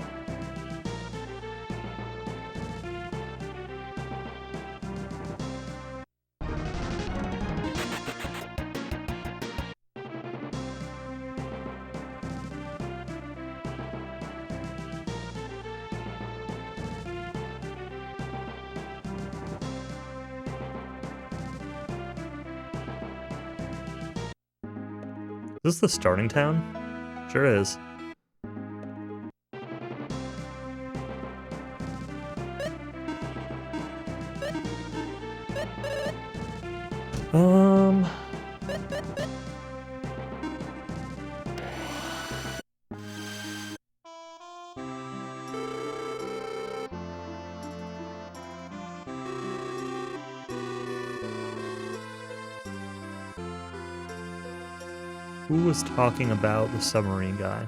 Is this the starting town? Sure is. Who was talking about the submarine guy?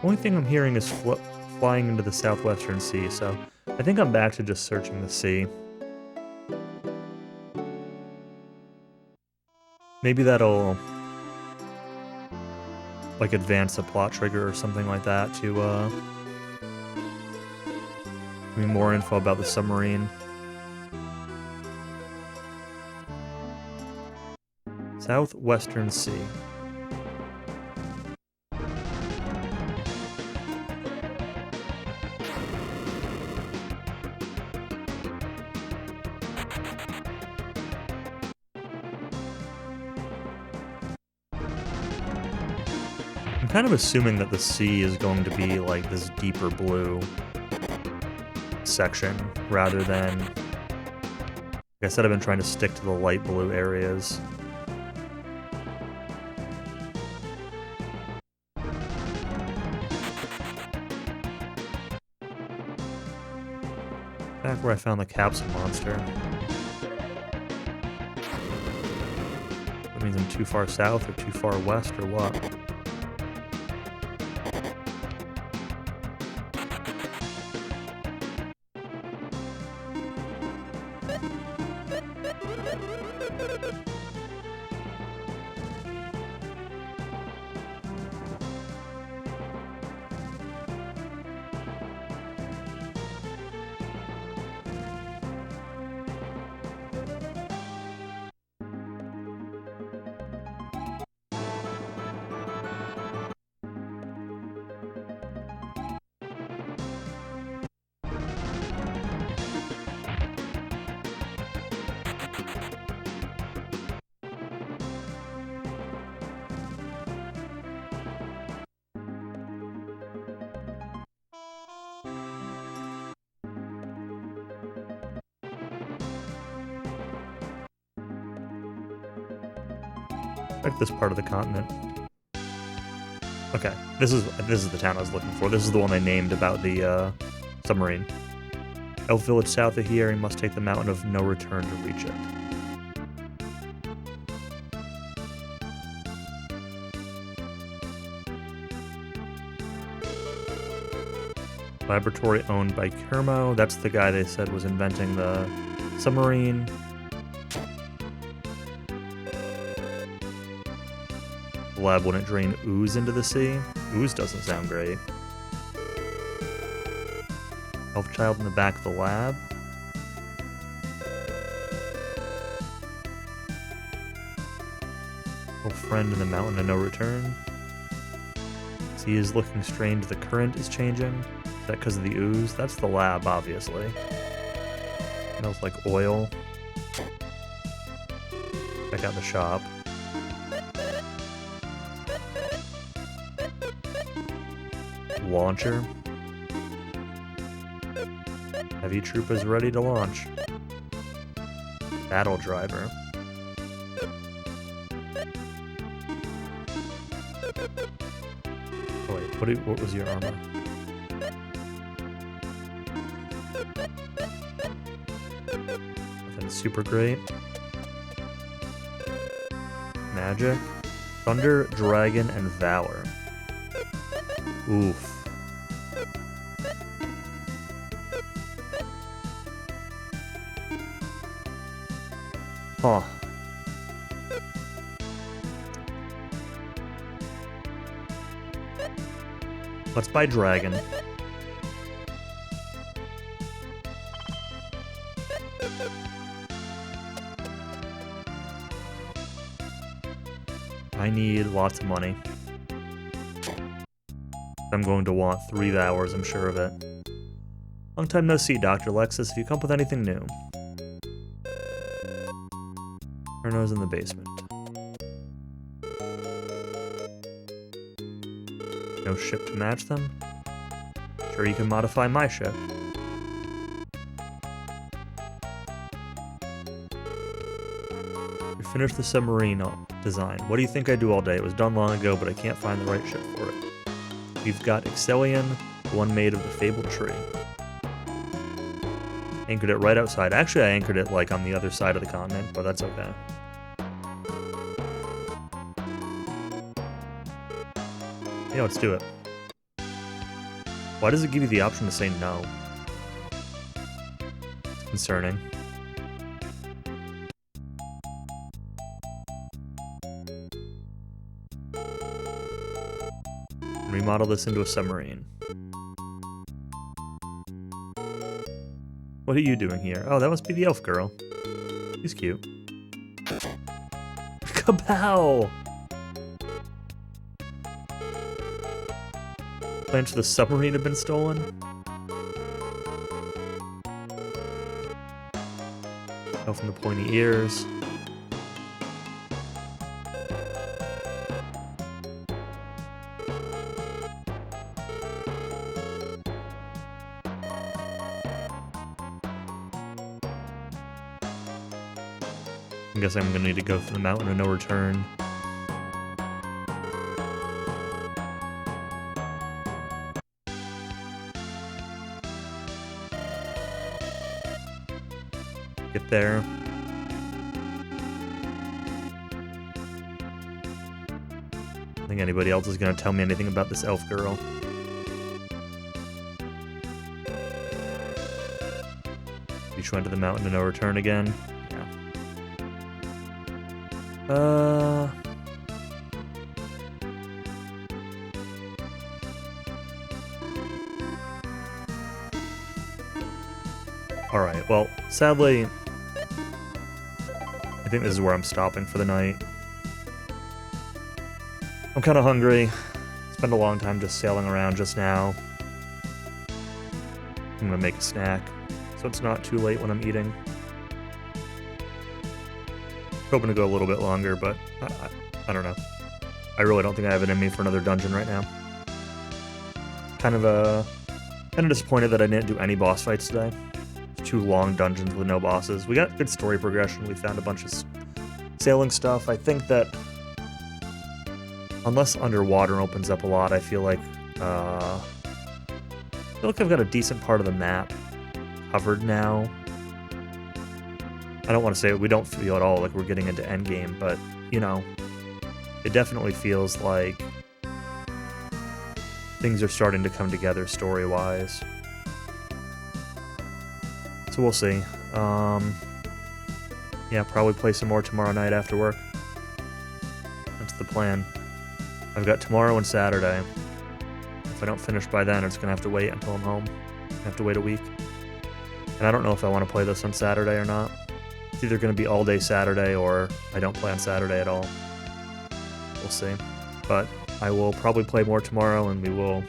Only thing I'm hearing is flying into the southwestern sea, so I think I'm back to just searching the sea. Maybe that'll like advance a plot trigger or something like that to give me more info about the submarine. Southwestern Sea. I'm kind of assuming that the sea is going to be like this deeper blue section rather than, like I said, I've been trying to stick to the light blue areas. Back where I found the capsule monster. That means I'm too far south or too far west or what? Like this part of the continent. Okay, this is the town I was looking for. This is the one I named about the submarine. Elf village south of here, and must take the mountain of no return to reach it. Laboratory owned by Kermo. That's the guy they said was inventing the submarine. The lab wouldn't drain ooze into the sea. Ooze doesn't sound great. Elf child in the back of the lab. Elf friend in the mountain of no return. Sea is looking strange. The current is changing. Is that because of the ooze? That's the lab, obviously. Smells like oil. Check out the shop. Launcher. Heavy troop is ready to launch. Battle driver. Oh wait, what was your armor? Nothing super great. Magic. Thunder, Dragon, and Valor. Oof. Huh. Let's buy Dragon. I need lots of money. I'm going to want 3 hours, I'm sure of it. Long time no see, Dr. Lexus. If you come up with anything new. Erno's in the basement. No ship to match them? Sure, you can modify my ship. We finished the submarine design. What do you think I do all day? It was done long ago, but I can't find the right ship for it. We've got Excellion, the one made of the fabled tree. Anchored it right outside. Actually, I anchored it like on the other side of the continent, but that's okay. Yeah, let's do it. Why does it give you the option to say no? It's concerning. Remodel this into a submarine. What are you doing here? Oh, that must be the elf girl. She's cute. Kapow! Plans for the submarine have been stolen? Oh, from the pointy ears. I guess I'm gonna need to go through the mountain of no return. Get there. I don't think anybody else is gonna tell me anything about this elf girl. Each went to the mountain of no return again. Alright, well, sadly, I think this is where I'm stopping for the night. I'm kind of hungry. Spent a long time just sailing around just now. I'm gonna make a snack, so it's not too late when I'm eating. Hoping to go a little bit longer, but I don't know. I really don't think I have it in me for another dungeon right now. Kind of disappointed that I didn't do any boss fights today. 2 long dungeons with no bosses. We got good story progression. We found a bunch of sailing stuff. I think that unless underwater opens up a lot, I feel like I've got a decent part of the map covered now. I don't want to say we don't feel at all like we're getting into endgame, but, you know, it definitely feels like things are starting to come together story-wise. So we'll see. Yeah, probably play some more tomorrow night after work. That's the plan. I've got tomorrow and Saturday. If I don't finish by then, it's going to have to wait until I'm home. I have to wait a week. And I don't know if I want to play this on Saturday or not. It's either going to be all day Saturday or I don't play on Saturday at all. We'll see. But I will probably play more tomorrow and we will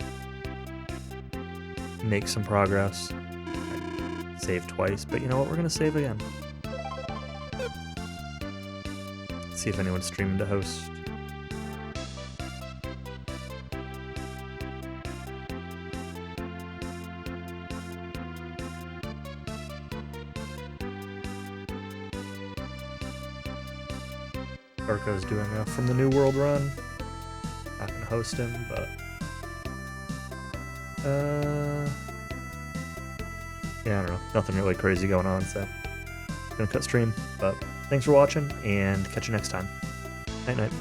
make some progress. I saved twice, but you know what? We're going to save again. Let's see if anyone's streaming to host. Arco's doing a From the New World run. Not gonna host him, but yeah, yeah, I don't know, nothing really crazy going on, so gonna cut stream. But thanks for watching, and catch you next time. Night night.